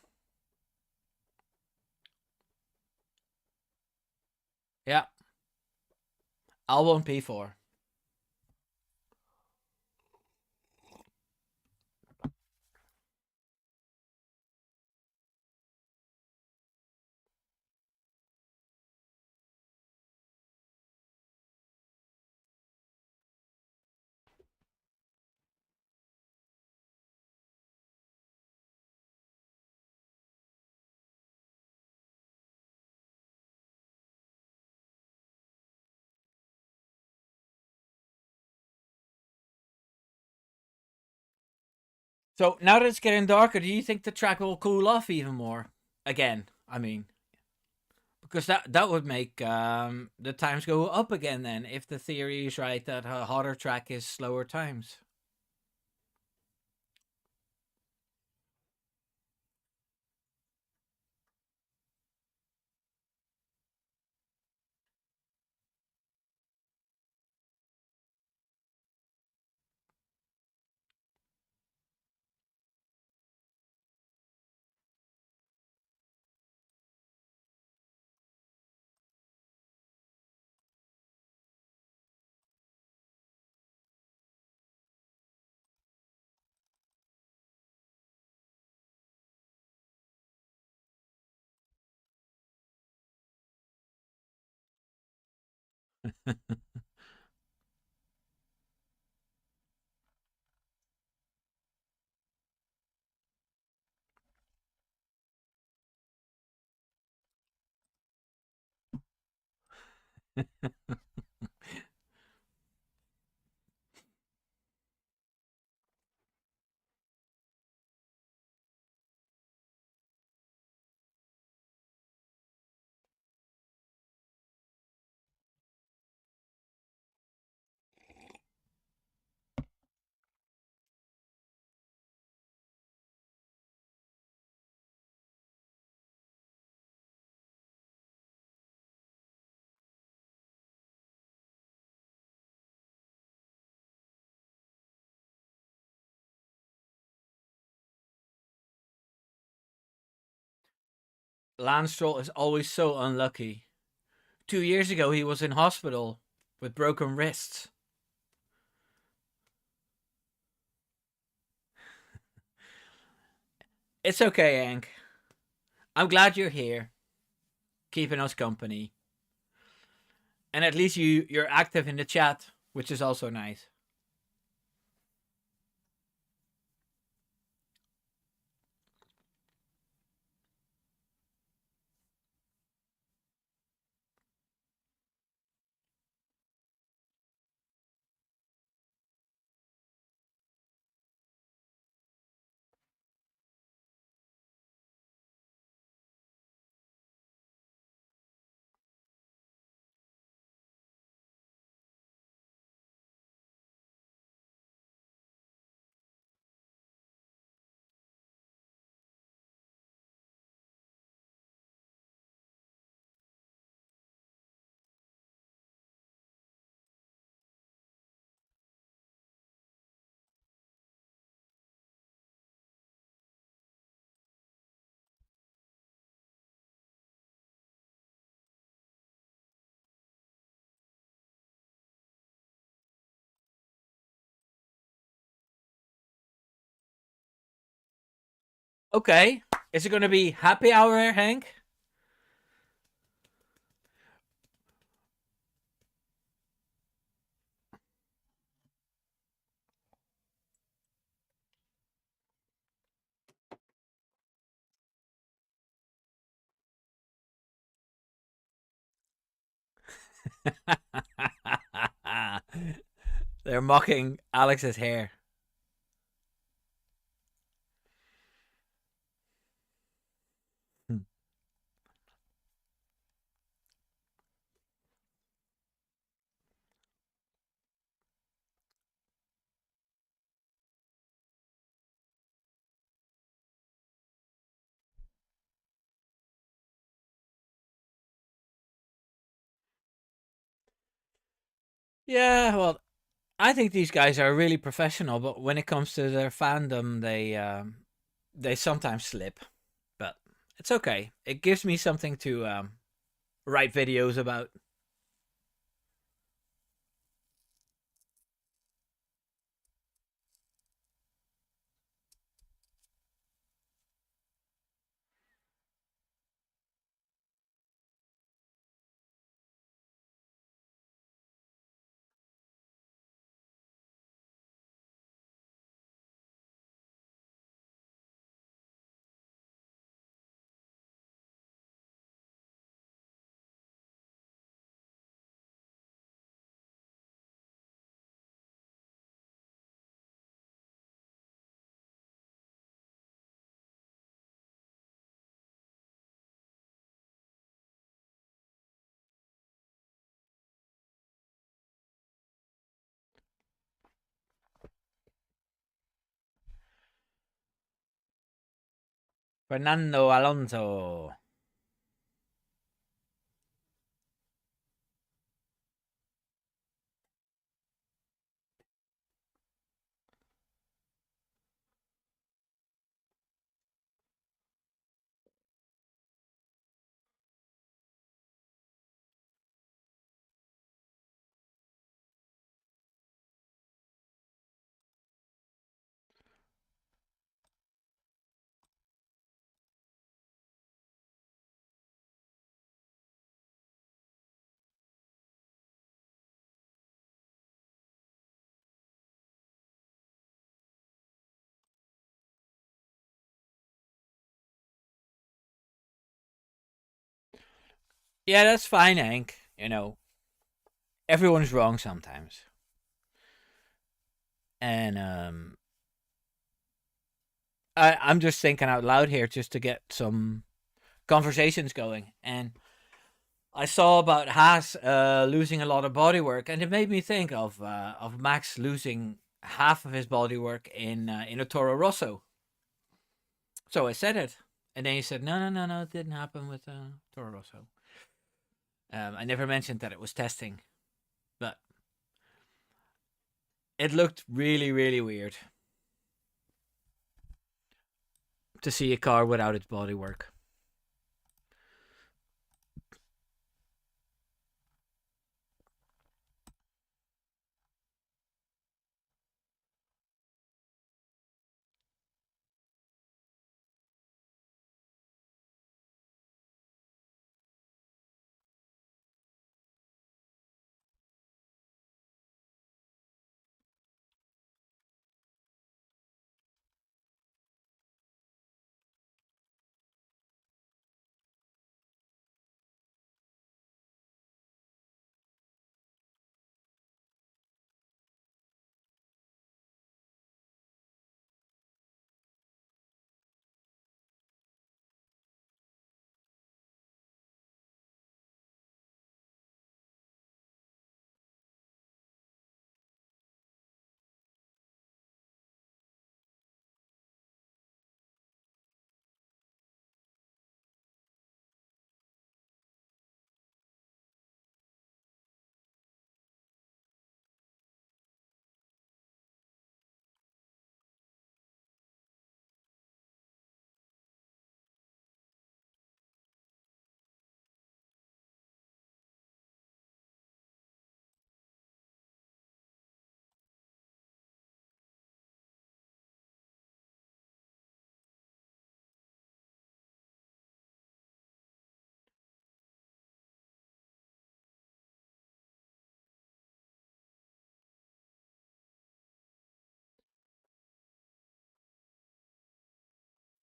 Yeah. Albon P4. So now that it's getting darker, do you think the track will cool off even more? Again, I mean, because that would make the times go up again. Then, if the theory is right that a hotter track is slower times. Lance Stroll is always so unlucky. 2 years ago, he was in hospital with broken wrists. It's okay, Hank. I'm glad you're here, keeping us company. And at least you're active in the chat, which is also nice. Okay, is it going to be happy hour, Hank? They're mocking Alex's hair. Yeah, well, I think these guys are really professional, but when it comes to their fandom, they sometimes slip. But it's okay. It gives me something to write videos about. Fernando Alonso. Yeah, that's fine, Hank. You know, everyone's wrong sometimes. And I'm just thinking out loud here just to get some conversations going. And I saw about Haas losing a lot of bodywork, and it made me think of Max losing half of his bodywork in a Toro Rosso. So I said it, and then he said, "No, no, no, no, it didn't happen with Toro Rosso." I never mentioned that it was testing, but it looked really, really weird to see a car without its bodywork.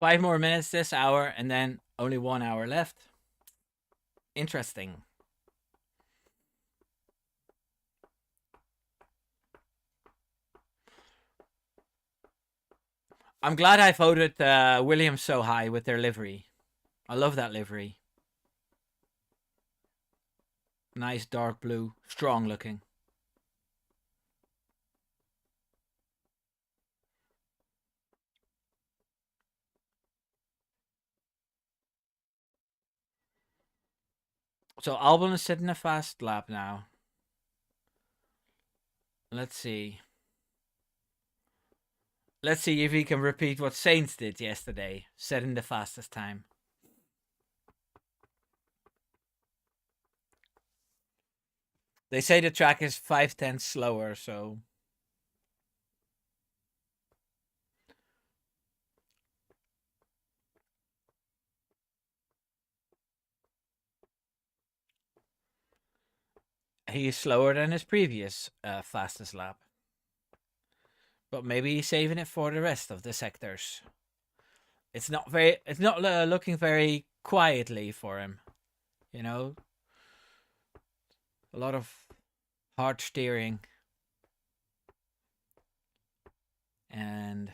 5 more minutes this hour, and then only 1 hour left. Interesting. I'm glad I voted Williams so high with their livery. I love that livery. Nice dark blue, strong looking. So Albon is sitting a fast lap now. Let's see. Let's see if he can repeat what Saints did yesterday, setting the fastest time. They say the track is 5/10 slower, so he is slower than his previous fastest lap. But maybe he's saving it for the rest of the sectors. It's not very. It's not looking very quietly for him. You know, a lot of hard steering and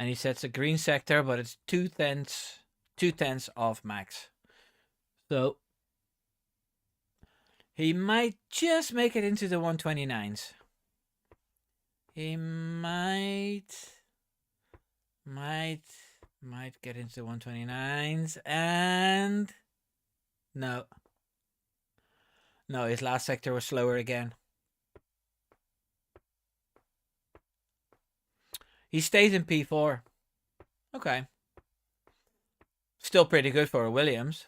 he sets a green sector, but it's 2/10 off Max. So he might just make it into the 129s. He might get into the 129s, and no, his last sector was slower again. He stays in P4. Okay. Still pretty good for a Williams.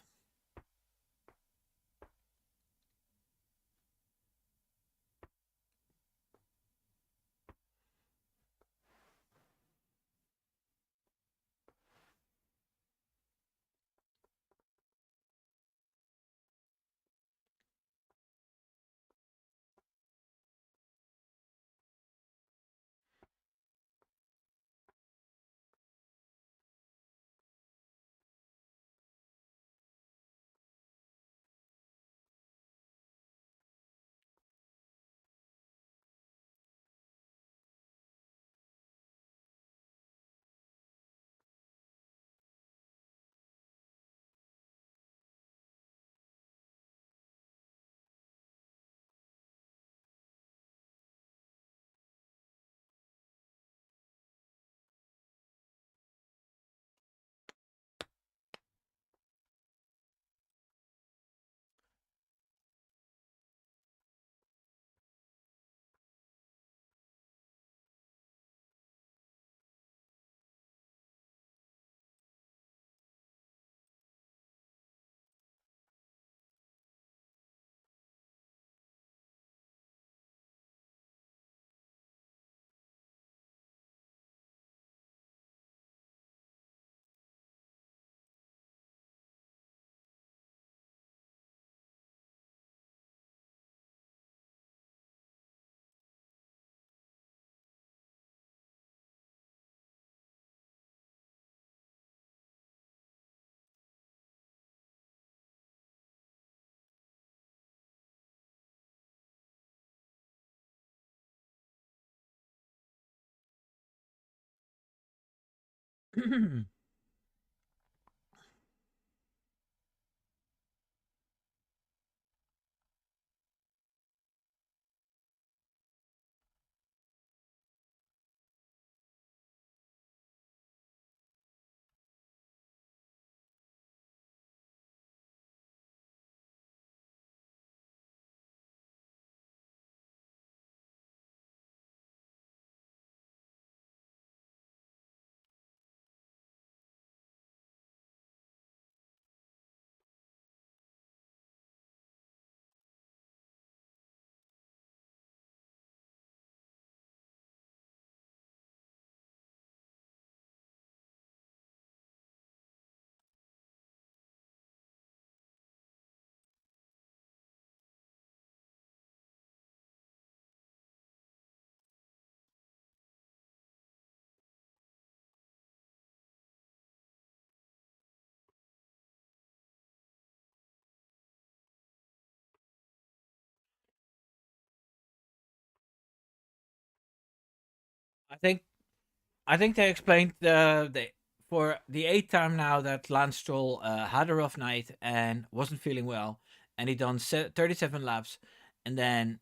I think they explained for the eighth time now that Lance Stroll had a rough night and wasn't feeling well, and he done 37 laps, and then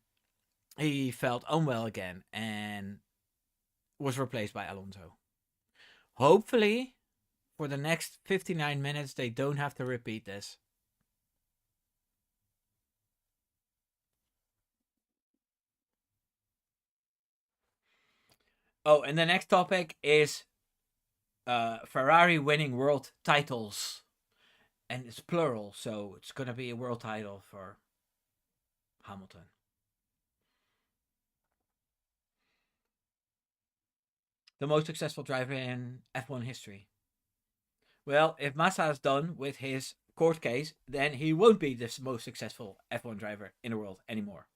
he felt unwell again and was replaced by Alonso. Hopefully, for the next 59 minutes, they don't have to repeat this. Oh, and the next topic is Ferrari winning world titles. And it's plural, so it's going to be a world title for Hamilton. The most successful driver in F1 history. Well, if Massa is done with his court case, then he won't be the most successful F1 driver in the world anymore.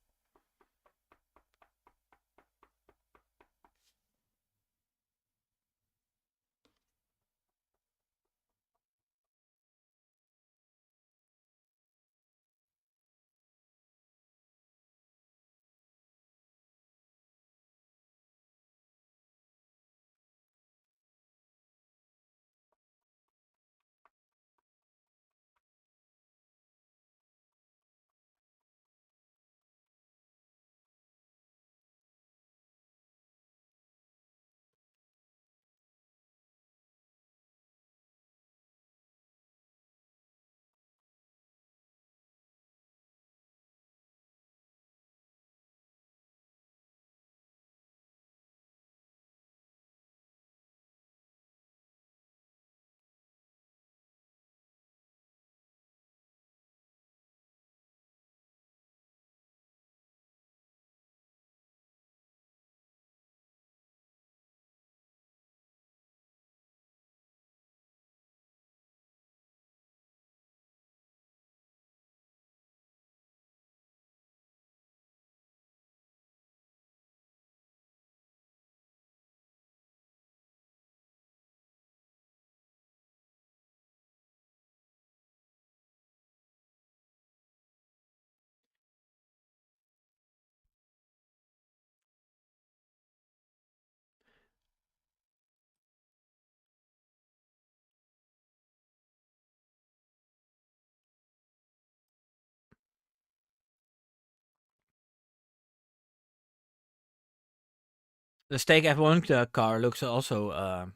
The Stake F1 car looks also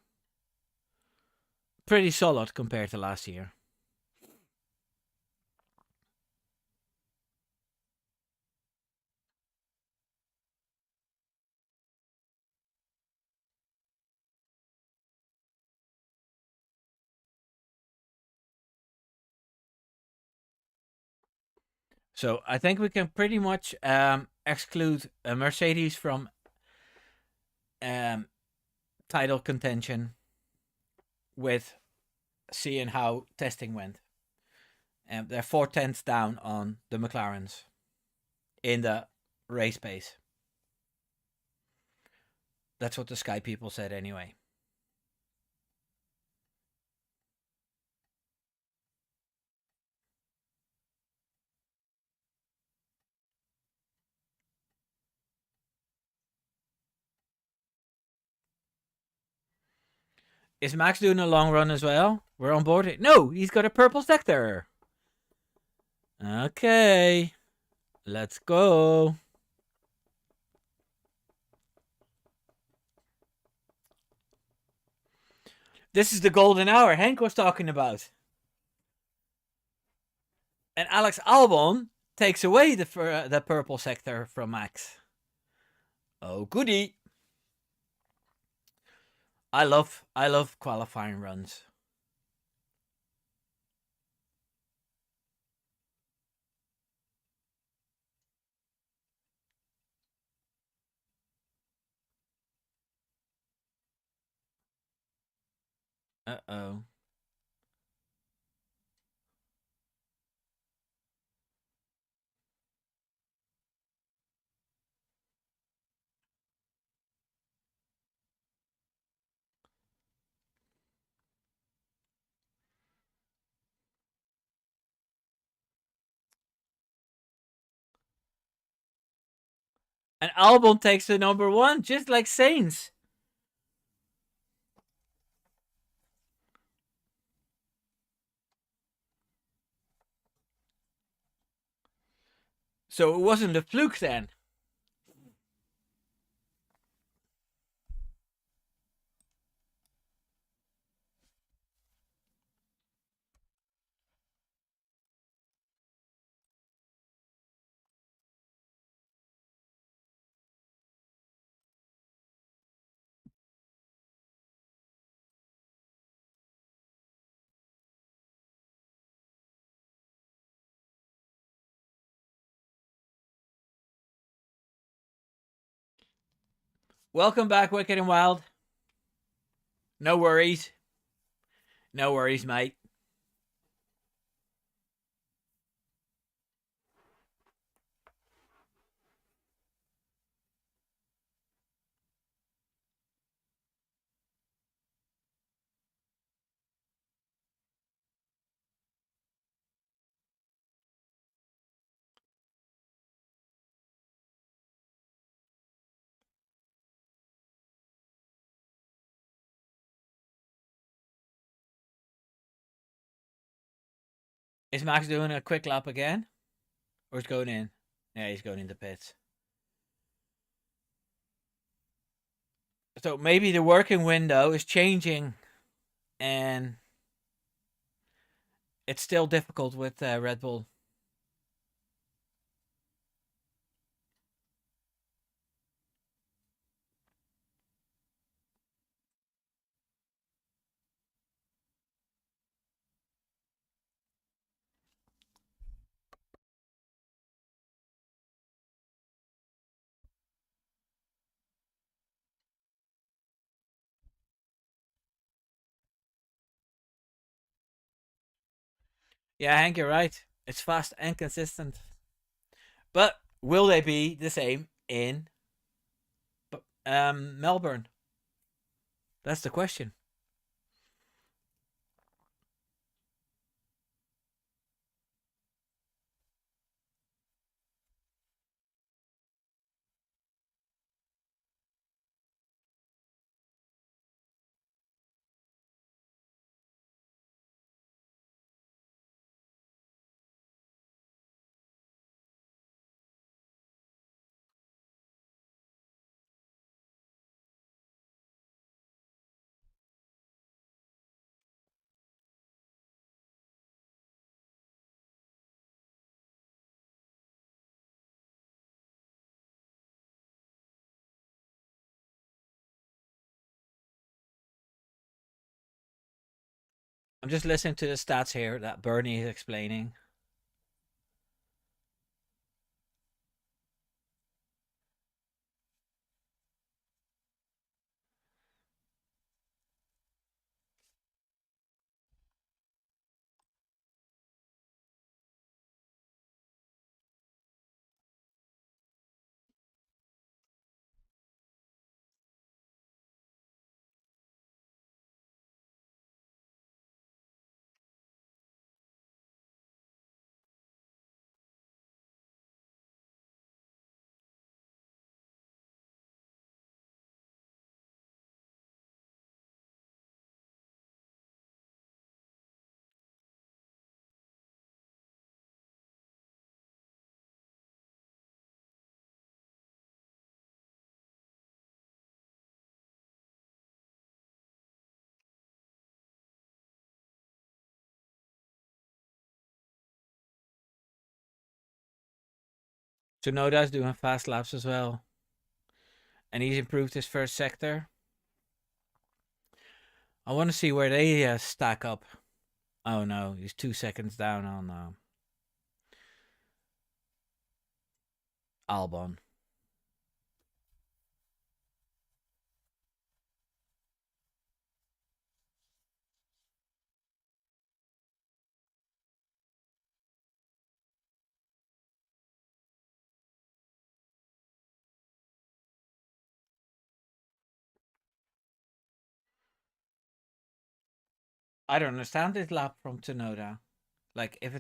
pretty solid compared to last year. So I think we can pretty much exclude Mercedes from title contention with seeing how testing went. They're 4/10 down on the McLarens in the race pace. That's what the Sky people said anyway. Is Max doing a long run as well? We're on board. No, he's got a purple sector. Okay, let's go. This is the golden hour Hank was talking about. And Alex Albon takes away the purple sector from Max. Oh, goody. I love qualifying runs. Uh-oh. And Albon takes the number one, just like Sainz. So it wasn't a fluke then. Welcome back, Wicked and Wild. No worries. No worries, mate. Is Max doing a quick lap again? Or is going in? Yeah, he's going into pits. So maybe the working window is changing and it's still difficult with Red Bull. Yeah, Hank, you're right. It's fast and consistent. But will they be the same in Melbourne? That's the question. I'm just listening to the stats here that Bernie is explaining. Tsunoda's doing fast laps as well. And he's improved his first sector. I want to see where they stack up. Oh no, he's 2 seconds down on Albon. I don't understand this lap from Tsunoda. Like if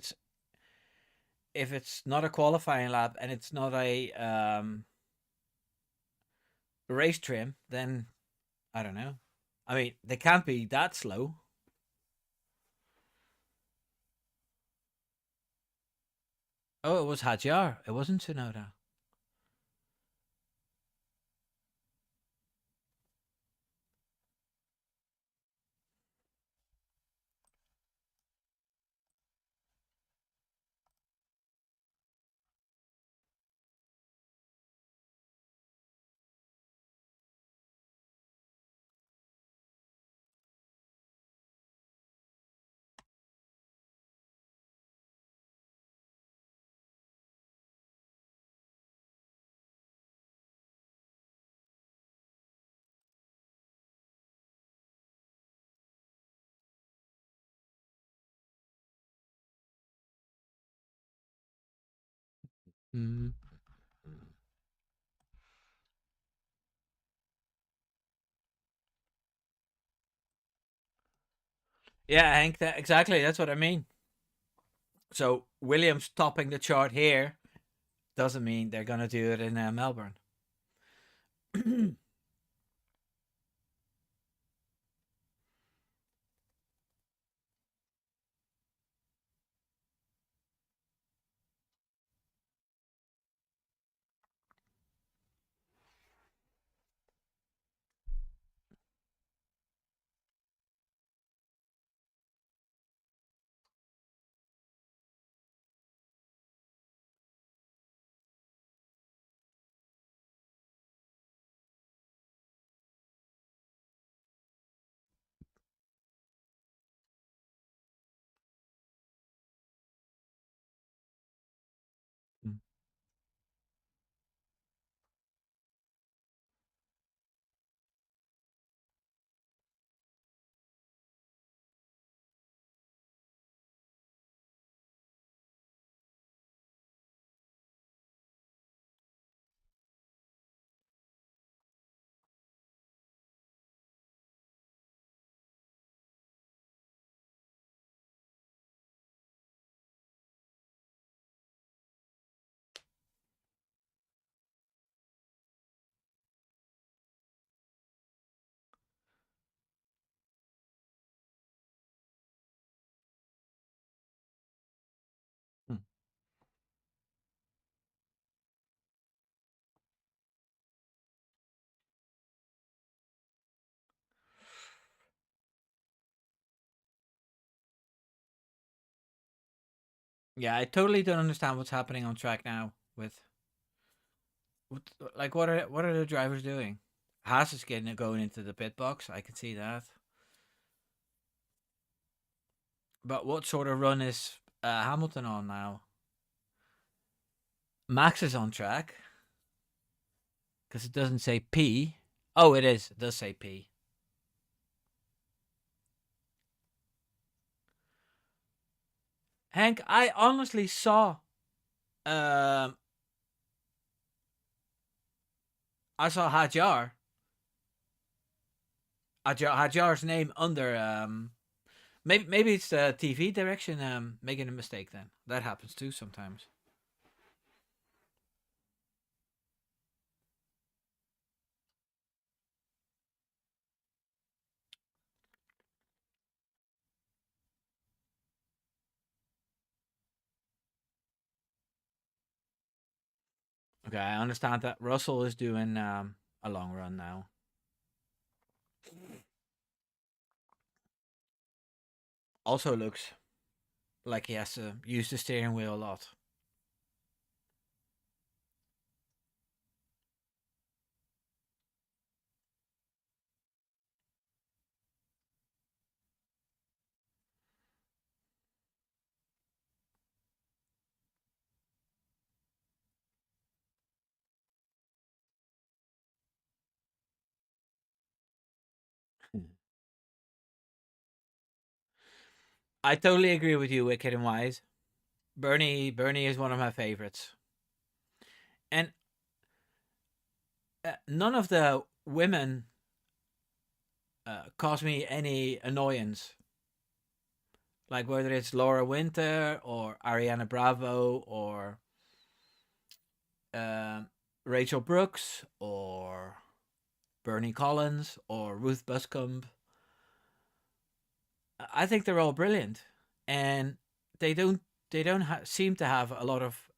it's not a qualifying lap and it's not a race trim, then I don't know. I mean, they can't be that slow. Oh, it was Hadjar. It wasn't Tsunoda. Mm. Yeah, Hank. Exactly. That's what I mean. So Williams topping the chart here doesn't mean they're gonna do it in Melbourne. Mm. Mm. Yeah, I totally don't understand what's happening on track now. With like, what are the drivers doing? Haas is getting going into the pit box. I can see that. But what sort of run is Hamilton on now? Max is on track because it doesn't say P. Oh, it is. It does say P. Hank, I honestly saw. Um, I saw Hajar's name under. Maybe it's the TV direction making a mistake. Then that happens too sometimes. Okay, I understand that Russell is doing a long run now. Also looks like he has to use the steering wheel a lot. I totally agree with you, Wicked and Wise. Bernie is one of my favorites, and none of the women cause me any annoyance. Like whether it's Laura Winter or Ariana Bravo or uh, Rachel Brooks or Bernie Collins or Ruth Buscombe. I think they're all brilliant, and they don't seem to have a lot of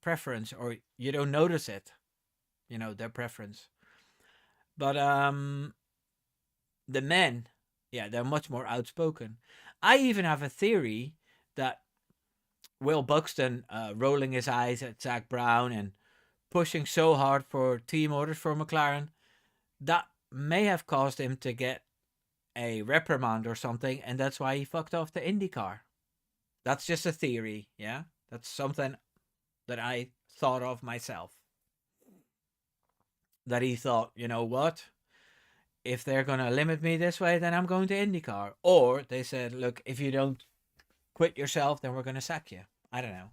preference, or you don't notice it. You know their preference, but the men, yeah, they're much more outspoken. I even have a theory that Will Buxton rolling his eyes at Zach Brown and pushing so hard for team orders for McLaren, that may have caused him to get a reprimand or something, and that's why he fucked off the IndyCar. That's just a theory, yeah? That's something that I thought of myself. That he thought, you know what? If they're going to limit me this way, then I'm going to IndyCar. Or they said, look, if you don't quit yourself, then we're going to sack you. I don't know.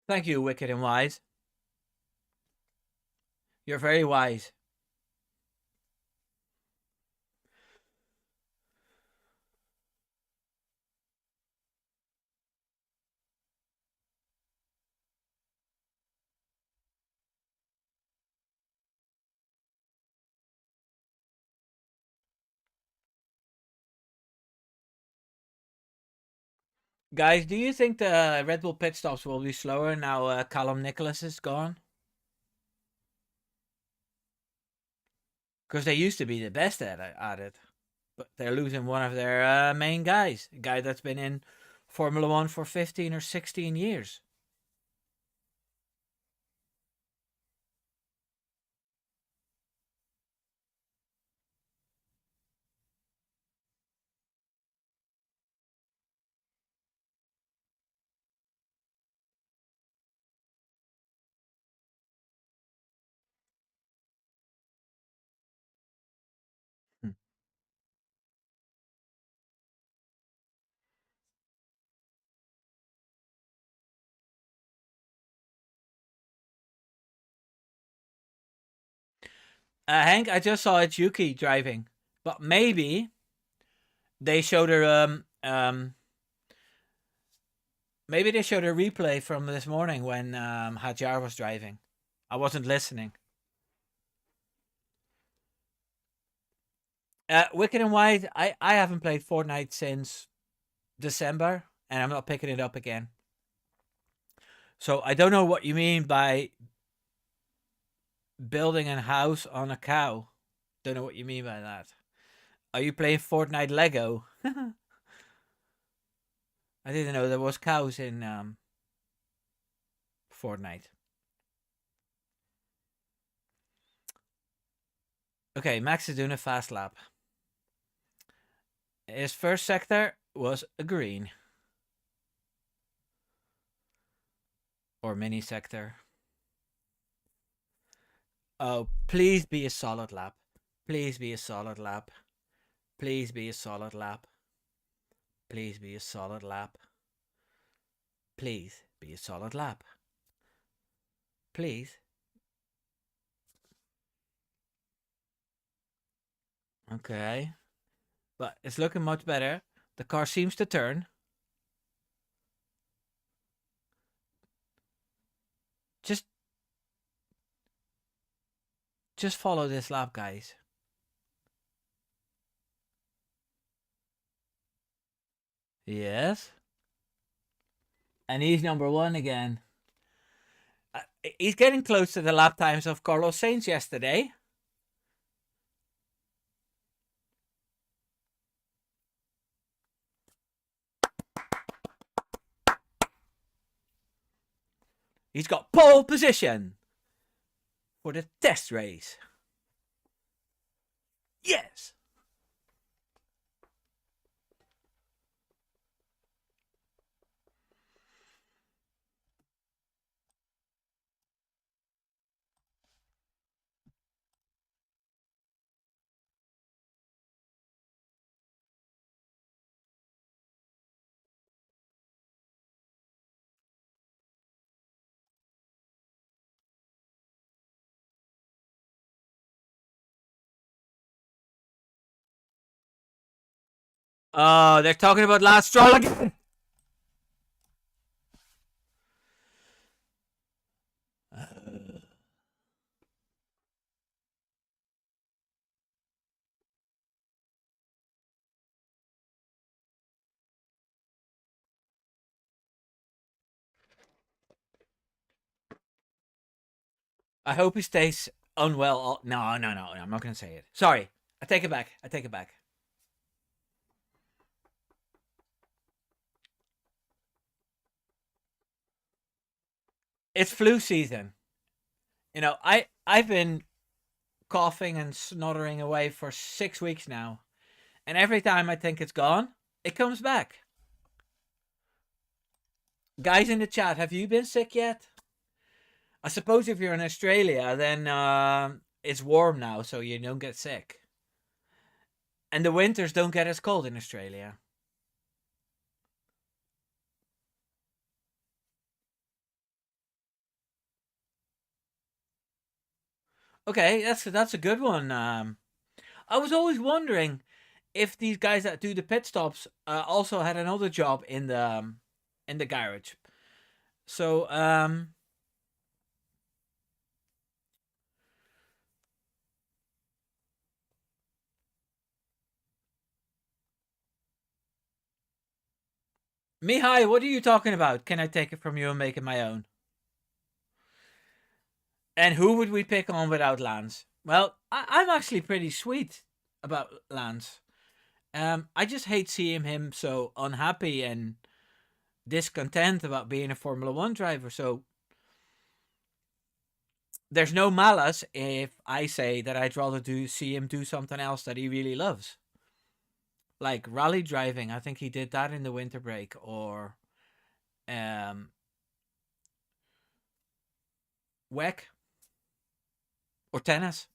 Thank you, Wicked and Wise. You're very wise. Guys, do you think the Red Bull pit stops will be slower now Callum Nicholas is gone? Because they used to be the best at it. But they're losing one of their main guys. A guy that's been in Formula 1 for 15 or 16 years. Hmm. Hank, I just saw it's Yuki driving. But maybe they showed her maybe they showed a replay from this morning when Hajar was driving. I wasn't listening. Wicked and Wide, I haven't played Fortnite since December, and I'm not picking it up again. So I don't know what you mean by building a house on a cow. Don't know what you mean by that. Are you playing Fortnite Lego? I didn't know there was cows in Fortnite. Okay, Max is doing a fast lap. His first sector was a green. Or mini sector. Oh, please be a solid lap. Please be a solid lap. Please be a solid lap. Please be a solid lap. Please be a solid lap. Please. Okay. But it's looking much better. The car seems to turn. Just follow this lap, guys. Yes. And he's number one again. He's getting close to the lap times of Carlos Sainz yesterday. He's got pole position for the test race. Yes. Oh, they're talking about Lance Stroll again. I hope he stays unwell. No, I'm not going to say it. Sorry. I take it back. It's flu season. You know, I've been coughing and snottering away for 6 weeks now. And every time I think it's gone, it comes back. Guys in the chat, have you been sick yet? I suppose if you're in Australia, then it's warm now, so you don't get sick. And the winters don't get as cold in Australia. Okay, that's a good one. I was always wondering if these guys that do the pit stops also had another job in the garage. So Mihai, what are you talking about? Can I take it from you and make it my own? And who would we pick on without Lance? Well, I'm actually pretty sweet about Lance. I just hate seeing him so unhappy and discontent about being a Formula One driver. So there's no malice if I say that I'd rather see him do something else that he really loves, like rally driving. I think he did that in the winter break, or um, WEC or tennis.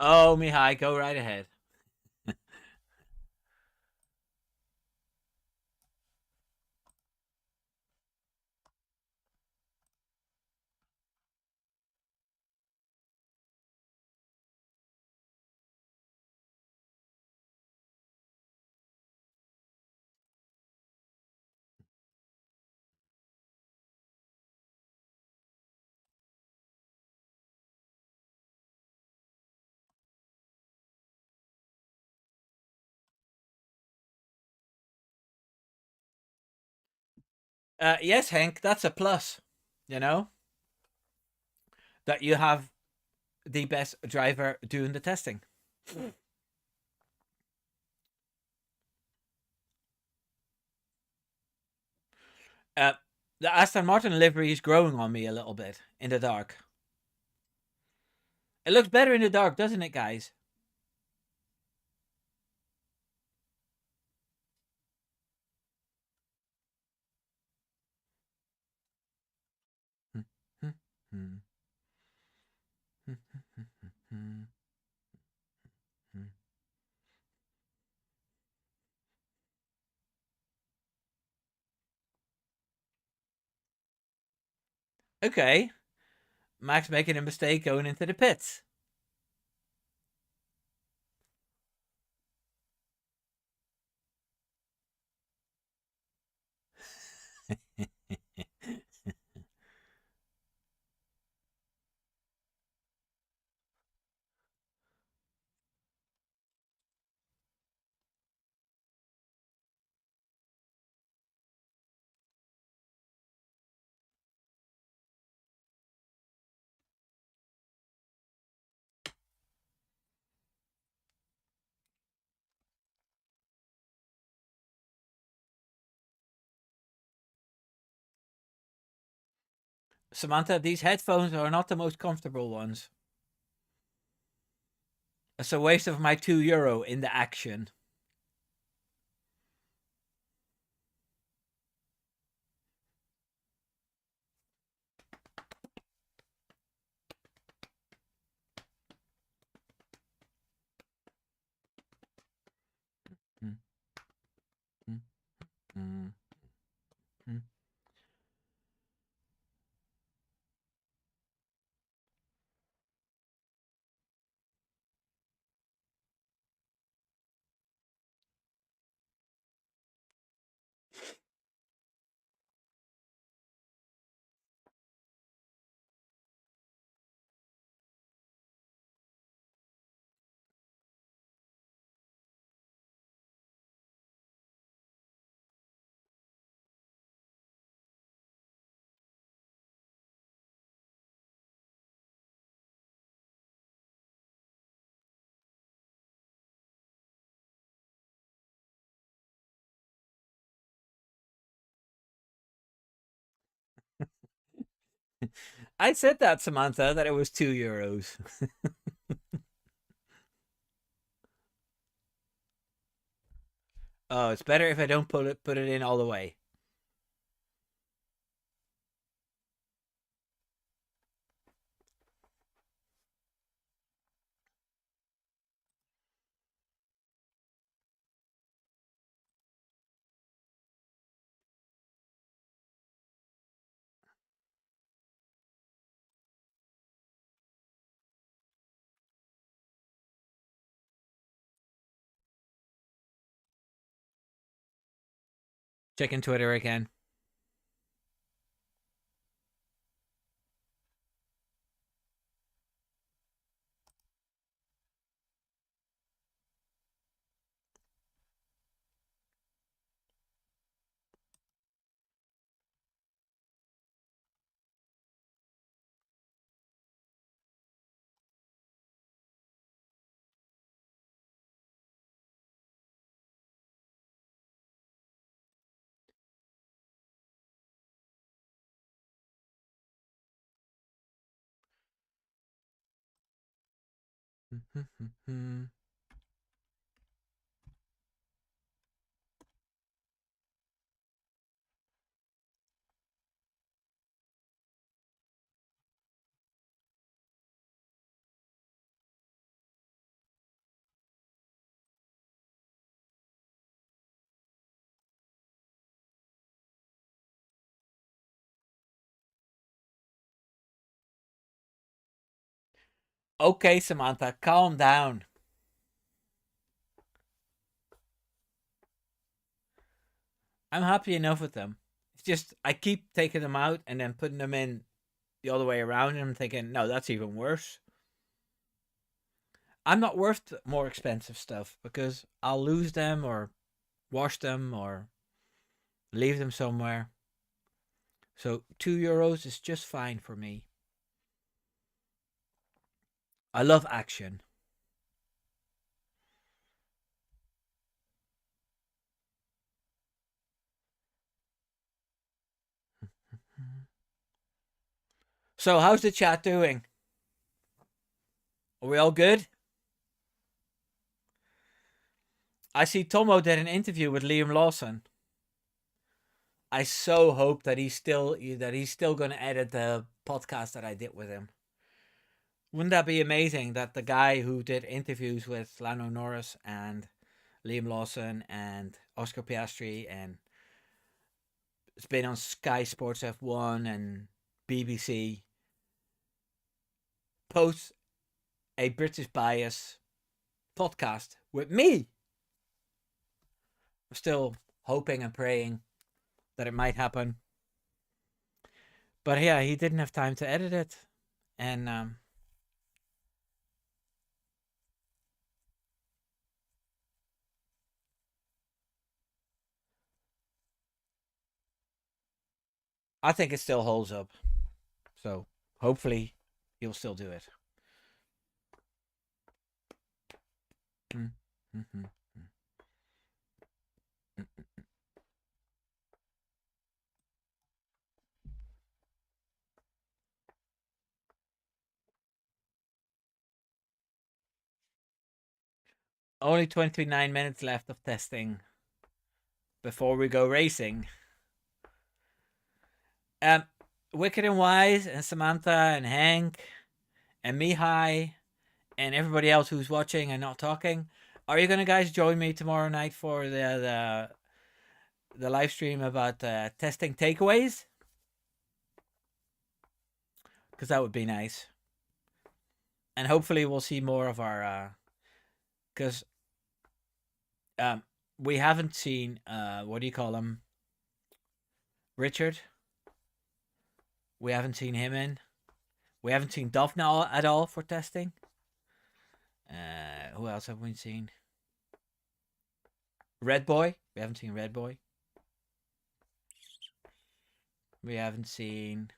Oh, Mihai, go right ahead. Yes, Hank, that's a plus. You know that you have the best driver doing the testing. Uh, the Aston Martin livery is growing on me a little bit in the dark. It looks better in the dark, doesn't it, guys? Okay, Max making a mistake going into the pits. Samantha, these headphones are not the most comfortable ones. It's a waste of my €2 in the action. I said that, Samantha, that it was €2. Oh, it's better if I don't put it in all the way. Checking Twitter again. Okay, Samantha, calm down. I'm happy enough with them. It's just I keep taking them out and then putting them in the other way around, and I'm thinking, no, that's even worse. I'm not worth more expensive stuff because I'll lose them or wash them or leave them somewhere. So €2 is just fine for me. I love action. So how's the chat doing? Are we all good? I see Tomo did an interview with Liam Lawson. I so hope that he's still going to edit the podcast that I did with him. Wouldn't that be amazing that the guy who did interviews with Lando Norris and Liam Lawson and Oscar Piastri and it's been on Sky Sports F1 and BBC posts a British bias podcast with me? I'm still hoping and praying that it might happen. But yeah, he didn't have time to edit it. And I think it still holds up. So hopefully he'll still do it. Mm-hmm. Only 29 minutes left of testing before we go racing. Wicked and Wise and Samantha and Hank and Mihai and everybody else who's watching and not talking. Are you gonna guys join me tomorrow night for the live stream about testing takeaways? Because that would be nice. And hopefully we'll see more of our because we haven't seen what do you call him? Richard. We haven't seen him in. We haven't seen Duffna at all for testing. Who else have we seen? Red Boy. We haven't seen Red Boy. We haven't seen.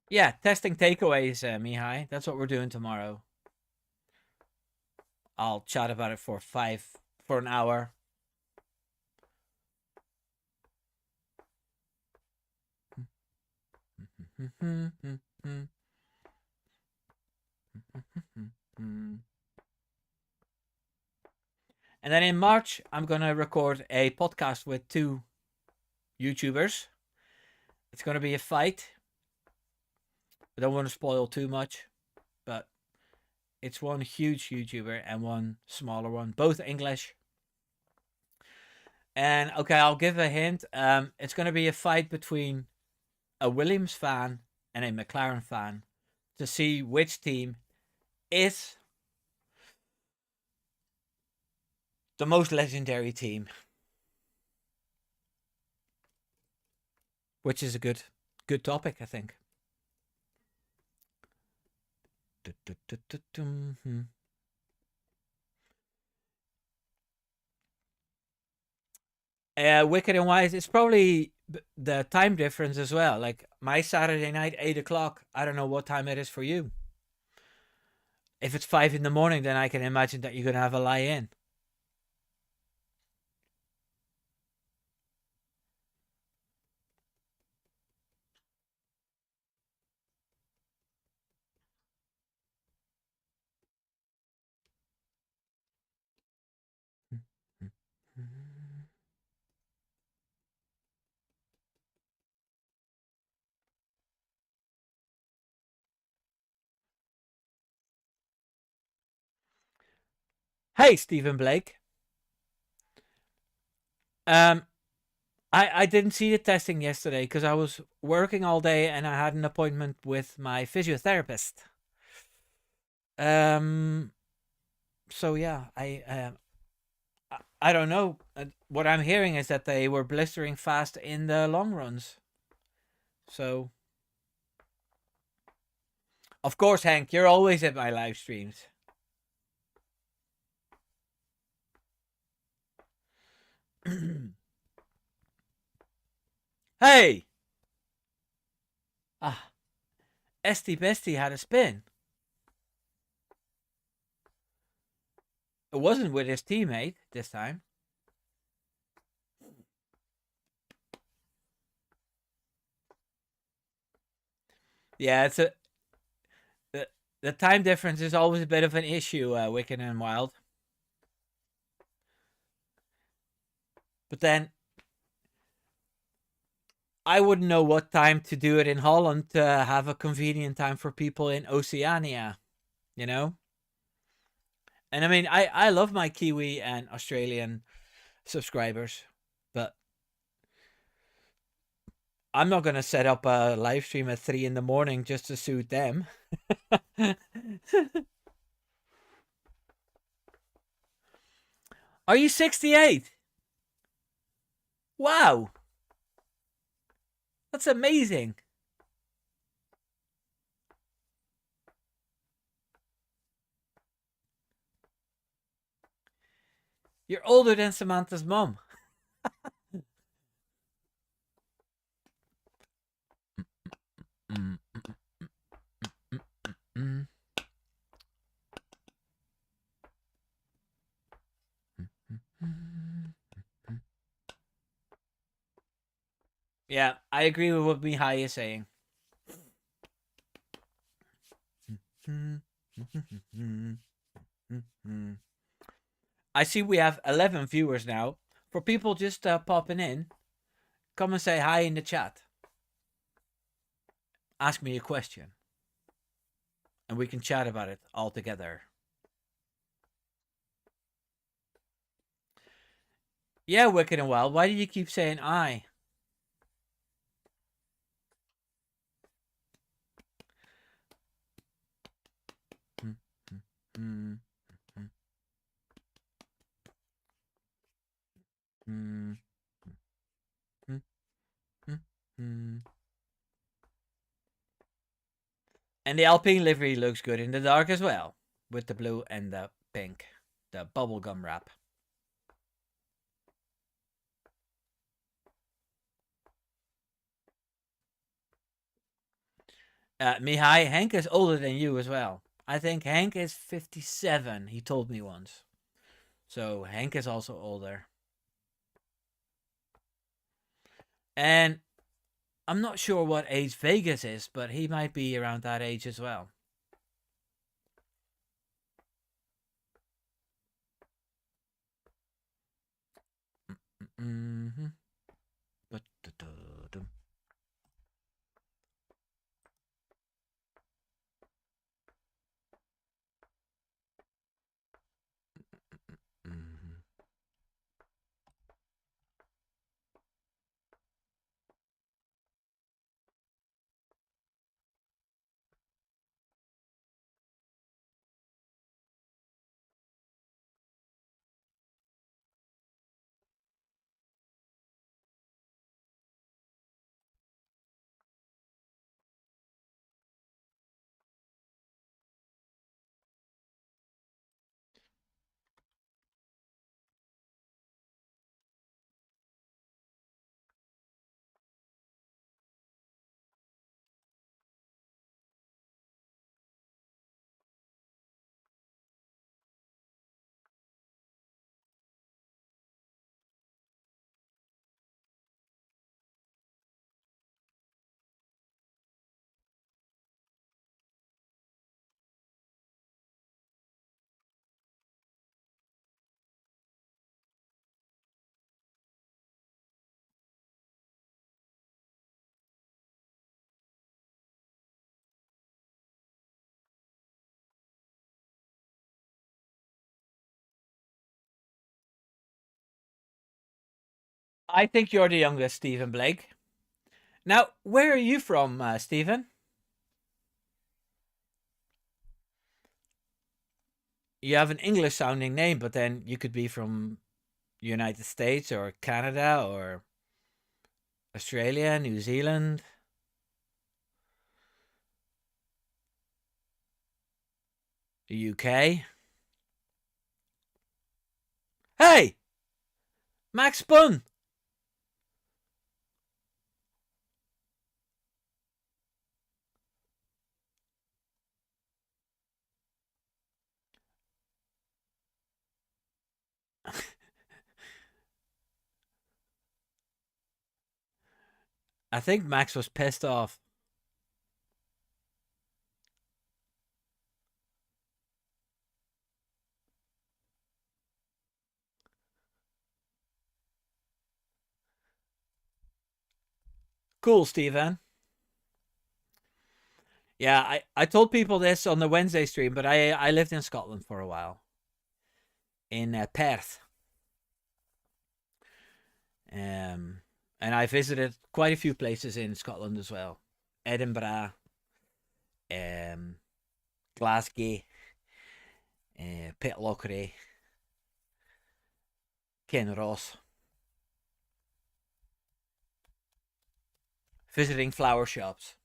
Yeah, testing takeaways, Mihai. That's what we're doing tomorrow. I'll chat about it for an hour. And then in March, I'm going to record a podcast with 2 YouTubers. It's going to be a fight. I don't want to spoil too much, but It's one huge YouTuber and one smaller one, both English. And okay, I'll give a hint. It's going to be a fight between a Williams fan and a McLaren fan to see which team is the most legendary team, which is a good topic, I think. Wicked and Wise, it's probably the time difference as well. Like my Saturday night, 8 o'clock. I don't know what time it is for you. If it's 5 in the morning, then I can imagine that you're gonna have a lie in. Hey, Stephen Blake. Um, I didn't see the testing yesterday because I was working all day and I had an appointment with my physiotherapist. So yeah, I don't know. What I'm hearing is that they were blistering fast in the long runs. So, of course, Hank, you're always at my live streams. Hey! Ah, Esty Bestie had a spin. It wasn't with his teammate this time. Yeah, it's the time difference is always a bit of an issue, Wicked and Wild. But then I wouldn't know what time to do it in Holland to have a convenient time for people in Oceania, you know? And I mean, I love my Kiwi and Australian subscribers, but I'm not going to set up a live stream at 3 in the morning just to suit them. Are you 68? Wow. That's amazing. You're older than Samantha's mom. Yeah, I agree with what Mihai is saying. I see we have 11 viewers now. For people just popping in, come and say hi in the chat. Ask me a question. And we can chat about it all together. Yeah, Wicked and Wild, why do you keep saying I? And the Alpine livery looks good in the dark as well, with the blue and the pink, the bubblegum wrap. Mihai, Hank is older than you as well. I think Hank is 57, he told me once. So Hank is also older. And I'm not sure what age Vegas is, but he might be around that age as well. Mm-hmm. I think you're the youngest, Stephen Blake. Now, where are you from, Stephen? You have an English sounding name, but then you could be from United States or Canada or Australia, New Zealand, the UK. Hey, Max spun. I think Max was pissed off. Cool, Stephen. Yeah, I told people this on the Wednesday stream, but I lived in Scotland for a while, in Perth. And I visited quite a few places in Scotland as well. Edinburgh, um, Glasgow, Pitlochry, Kinross. Visiting flower shops.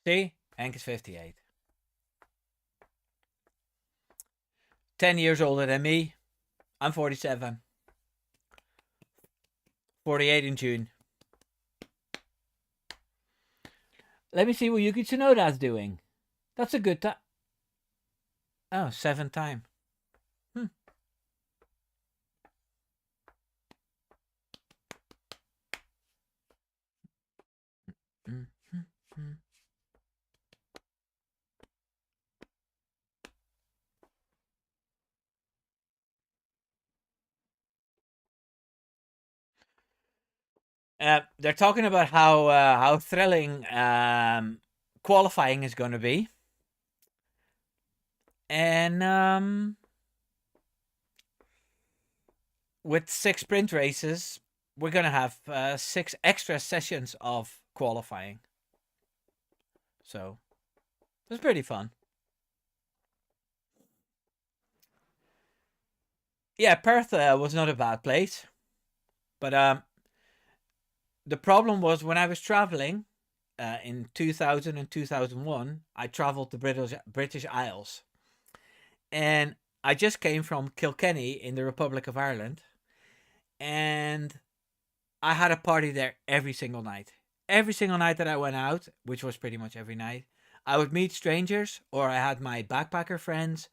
See? Hank is 58. 10 years older than me. I'm 47. 48 in June. Let me see what Yuki Tsunoda's doing. That's a good time. Oh, 7th time. Hmm. They're talking about how thrilling qualifying is going to be, and with 6 sprint races, we're going to have 6 extra sessions of qualifying. So it's pretty fun. Yeah, Perth was not a bad place, but the problem was when I was traveling in 2000 and 2001, I traveled the British Isles, and I just came from Kilkenny in the Republic of Ireland, and I had a party there every single night. Every single night that I went out, which was pretty much every night, I would meet strangers or I had my backpacker friends,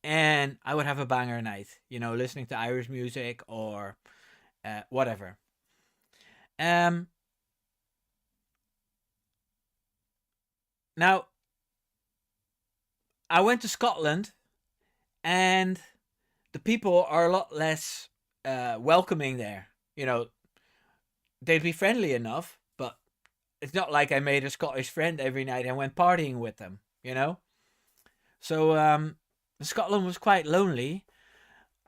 and I would have a banger night, listening to Irish music or whatever. Um, Now, I went to Scotland, and the people are a lot less welcoming there. They'd be friendly enough, but it's not like I made a Scottish friend every night and went partying with them. So Scotland was quite lonely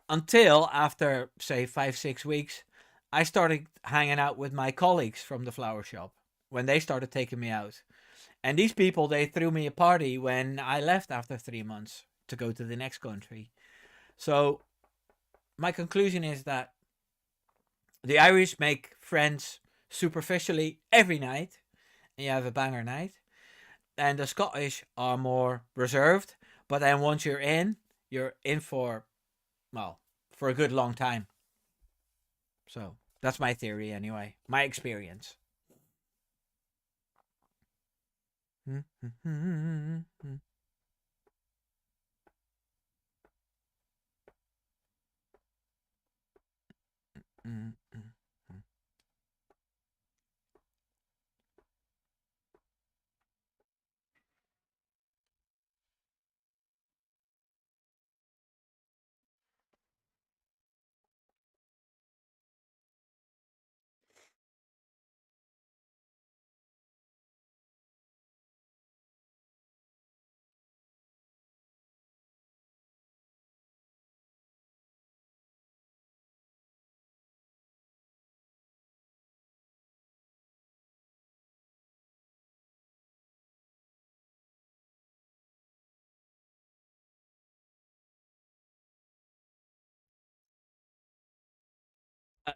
until after, say, 5-6 weeks, I started hanging out with my colleagues from the flower shop when they started taking me out. And these people, they threw me a party when I left after 3 months to go to the next country. So my conclusion is that the Irish make friends superficially every night, and you have a banger night. And the Scottish are more reserved, but then once you're in for, well, for a good long time. So that's my theory anyway, my experience.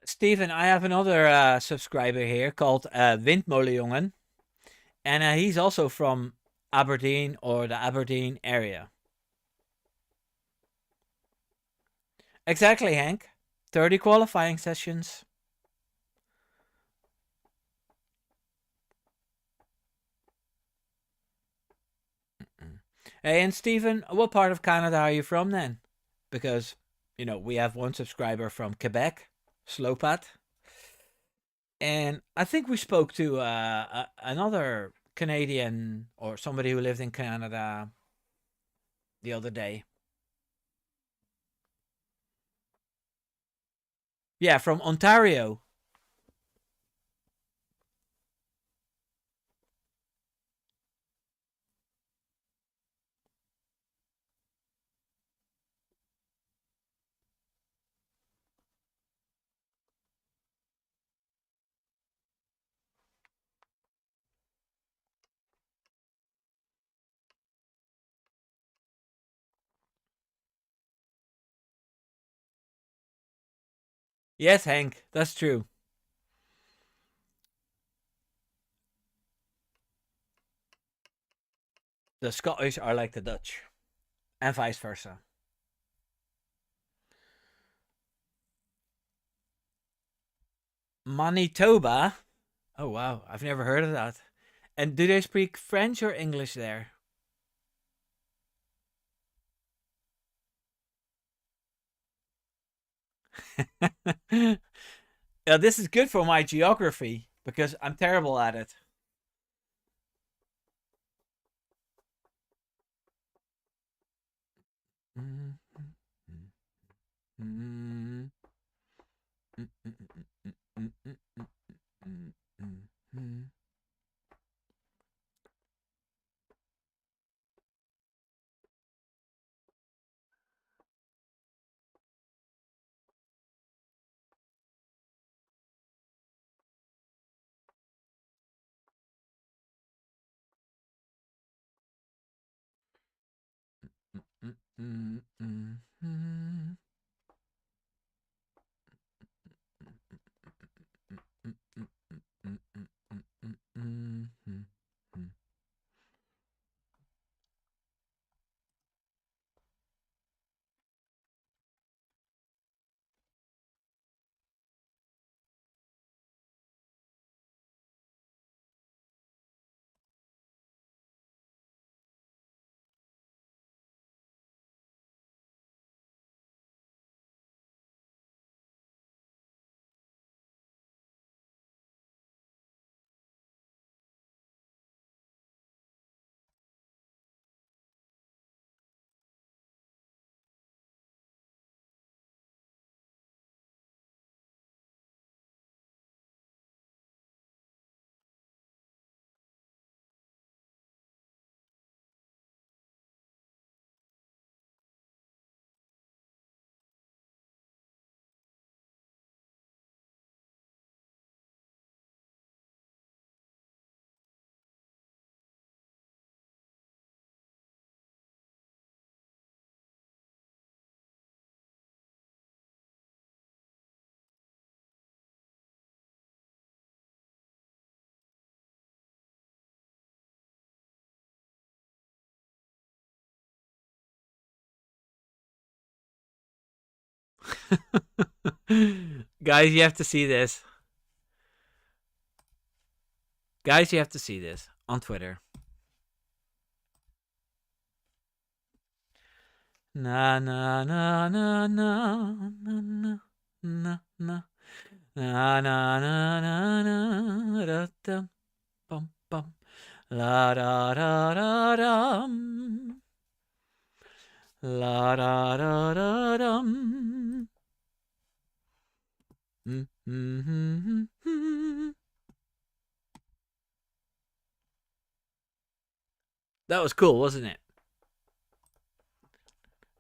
Stephen, I have another subscriber here called Windmolenjongen, and he's also from Aberdeen or the Aberdeen area. Exactly, Hank. 30 qualifying sessions. Hey, and Stephen, what part of Canada are you from then? Because, we have one subscriber from Quebec, Slopat. And I think we spoke to another Canadian or somebody who lived in Canada the other day. Yeah, from Ontario. Yes, Hank, that's true. The Scottish are like the Dutch, and vice versa. Manitoba? Oh, wow, I've never heard of that. And do they speak French or English there? Yeah, this is good for my geography because I'm terrible at it. Guys, you have to see this. Guys, you have to see this on Twitter. Na na na na na na na na na na na na na da dum bum bum la da da da dum la da da da dum. That was cool, wasn't it?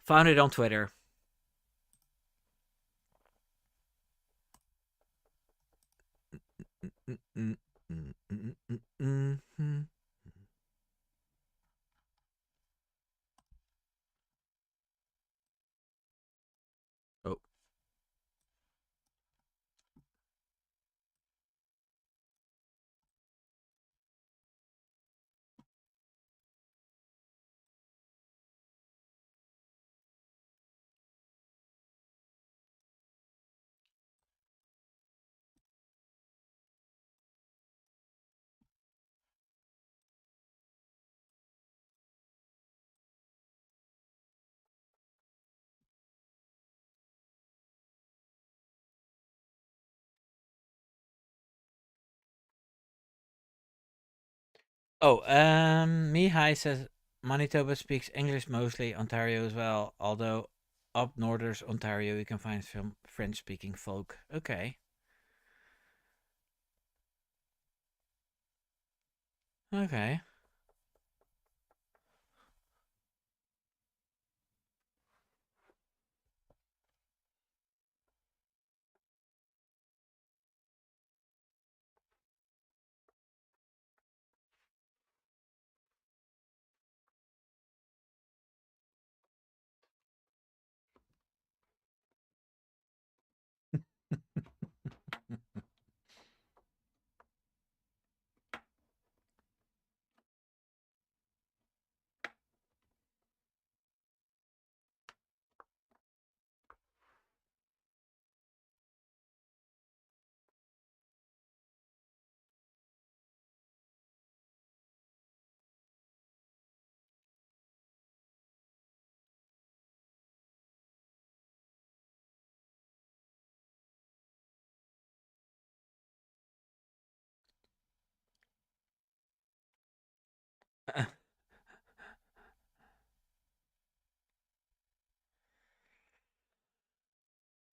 Found it on Twitter. Oh. Oh, Mihai says Manitoba speaks English mostly, Ontario as well. Although up northern Ontario, you can find some French-speaking folk. Okay, okay.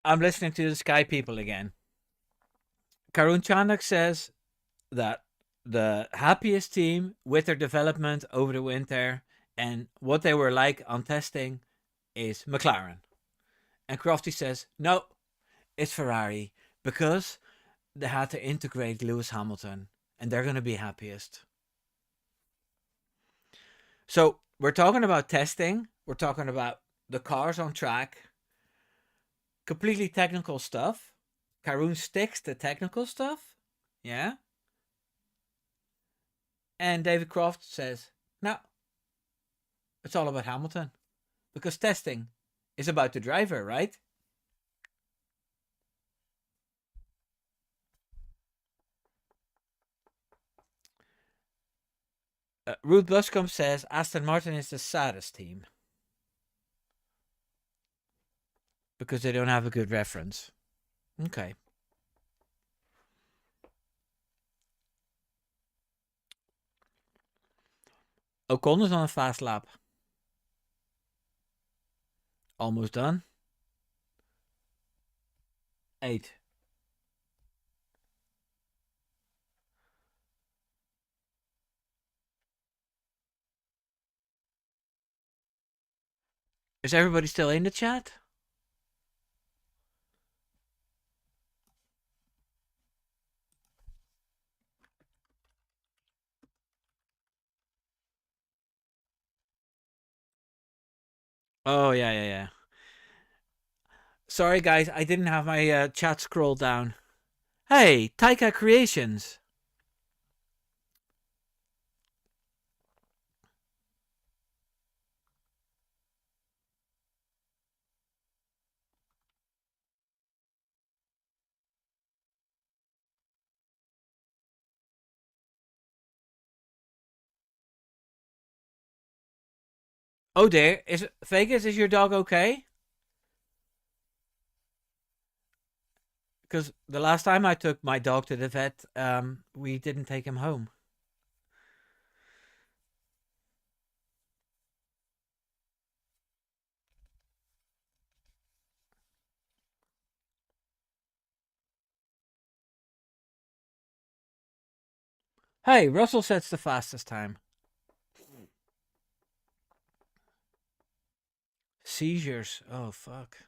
I'm listening to the Sky People again. Karun Chandak says that the happiest team with their development over the winter and what they were like on testing is McLaren. And Crofty says, no, it's Ferrari because they had to integrate Lewis Hamilton and they're going to be happiest. So we're talking about testing. We're talking about the cars on track. Completely technical stuff. Karun sticks to technical stuff. Yeah. And David Croft says, no, it's all about Hamilton. Because testing is about the driver, right? Ruth Buscombe says Aston Martin is the saddest team. Because they don't have a good reference. Okay. Ocon is on a fast lap. Almost done. 8. Is everybody still in the chat? Oh, yeah. Sorry, guys, I didn't have my chat scroll down. Hey, Taika Creations. Oh dear, is Vegas? Is your dog okay? Because the last time I took my dog to the vet, we didn't take him home. Hey, Russell sets the fastest time. Seizures. Oh fuck.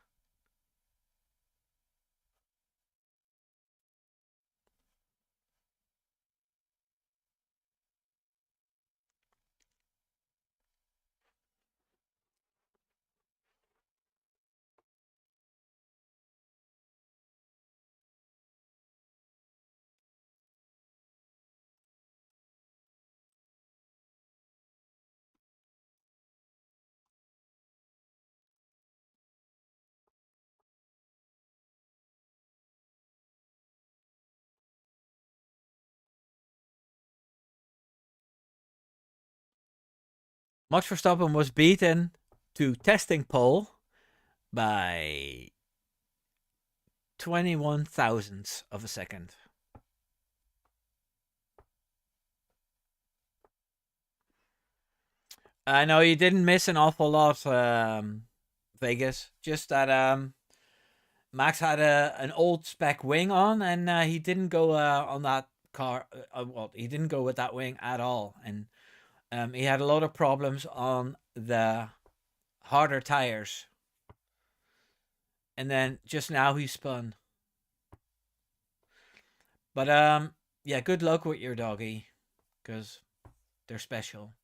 Max Verstappen was beaten to testing pole by 21 thousandths of a second. I know you didn't miss an awful lot, Vegas. Just that Max had an old spec wing on, and he didn't go on that car. Well, he didn't go with that wing at all, and he had a lot of problems on the harder tires. And then just now he spun. But yeah, good luck with your doggy, because they're special.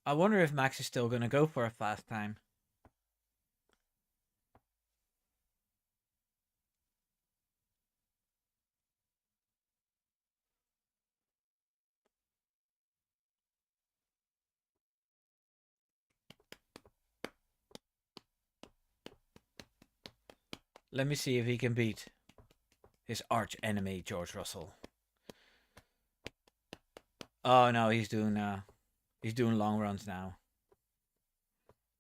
I wonder if Max is still gonna go for a fast time. Let me see if he can beat his arch enemy, George Russell. Oh no, he's doing long runs now.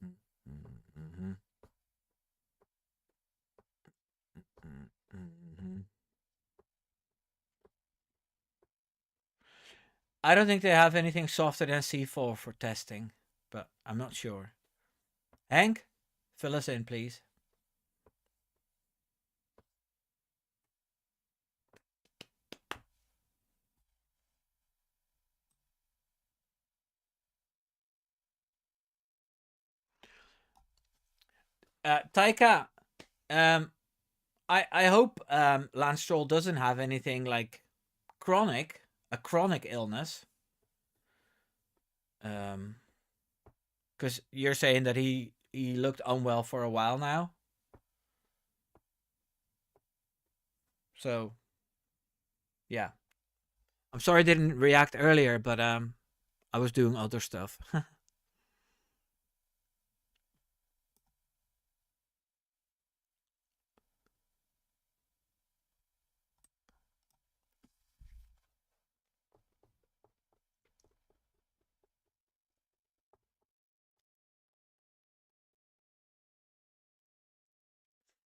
Mm-hmm. Mm-hmm. I don't think they have anything softer than C4 for testing, but I'm not sure. Hank, fill us in, please. Taika, um, I hope Lance Stroll doesn't have anything like a chronic illness. Because you're saying that he looked unwell for a while now. So, yeah. I'm sorry I didn't react earlier, but I was doing other stuff.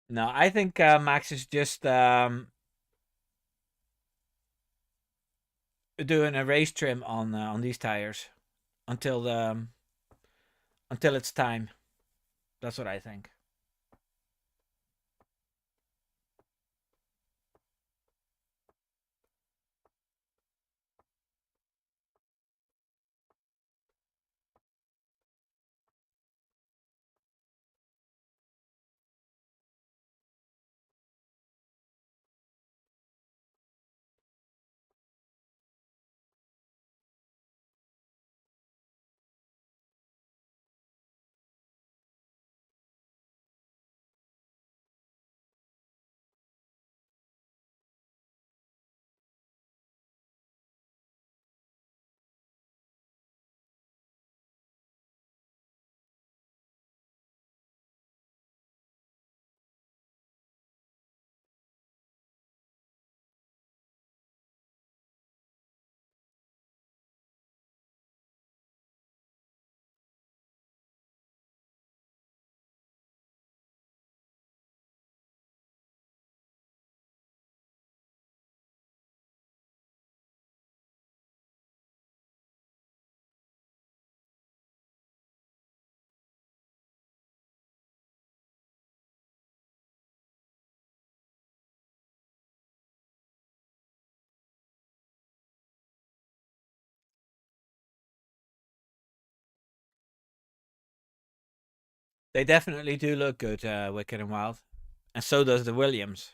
No, I think Max is just doing a race trim on these tires until the until it's time. That's what I think. They definitely do look good, Wicked and Wild, and so does the Williams.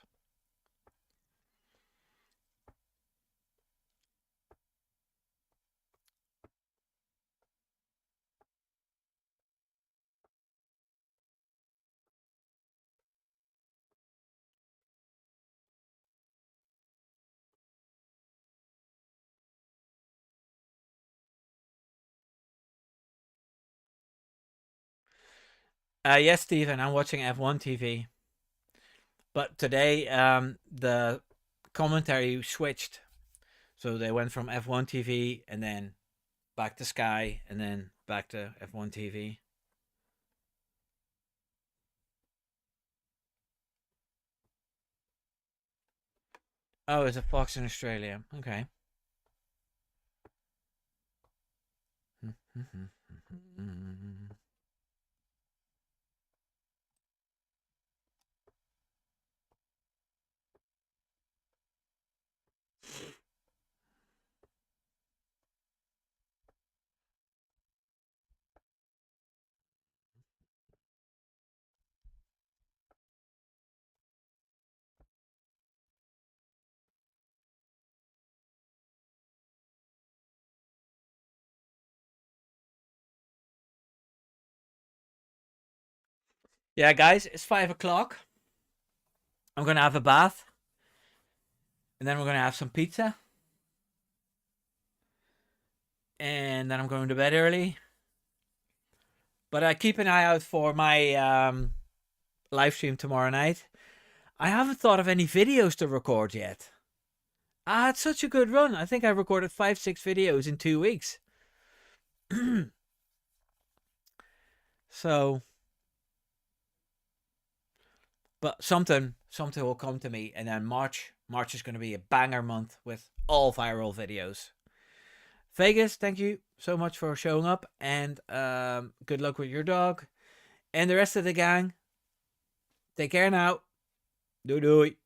Yes, Stephen, I'm watching F1 TV, but today the commentary switched, so they went from F1 TV and then back to Sky and then back to F1 TV. Oh, it's a Fox in Australia. Okay. Yeah, guys, it's 5 o'clock. I'm gonna have a bath, and then we're gonna have some pizza, and then I'm going to bed early. But keep an eye out for my live stream tomorrow night. I haven't thought of any videos to record yet. I had such a good run. I think I recorded 5-6 videos in 2 weeks. So, but something will come to me, and then March is going to be a banger month with all viral videos. Vegas, thank you so much for showing up, and good luck with your dog, and the rest of the gang. Take care now. Doei doei.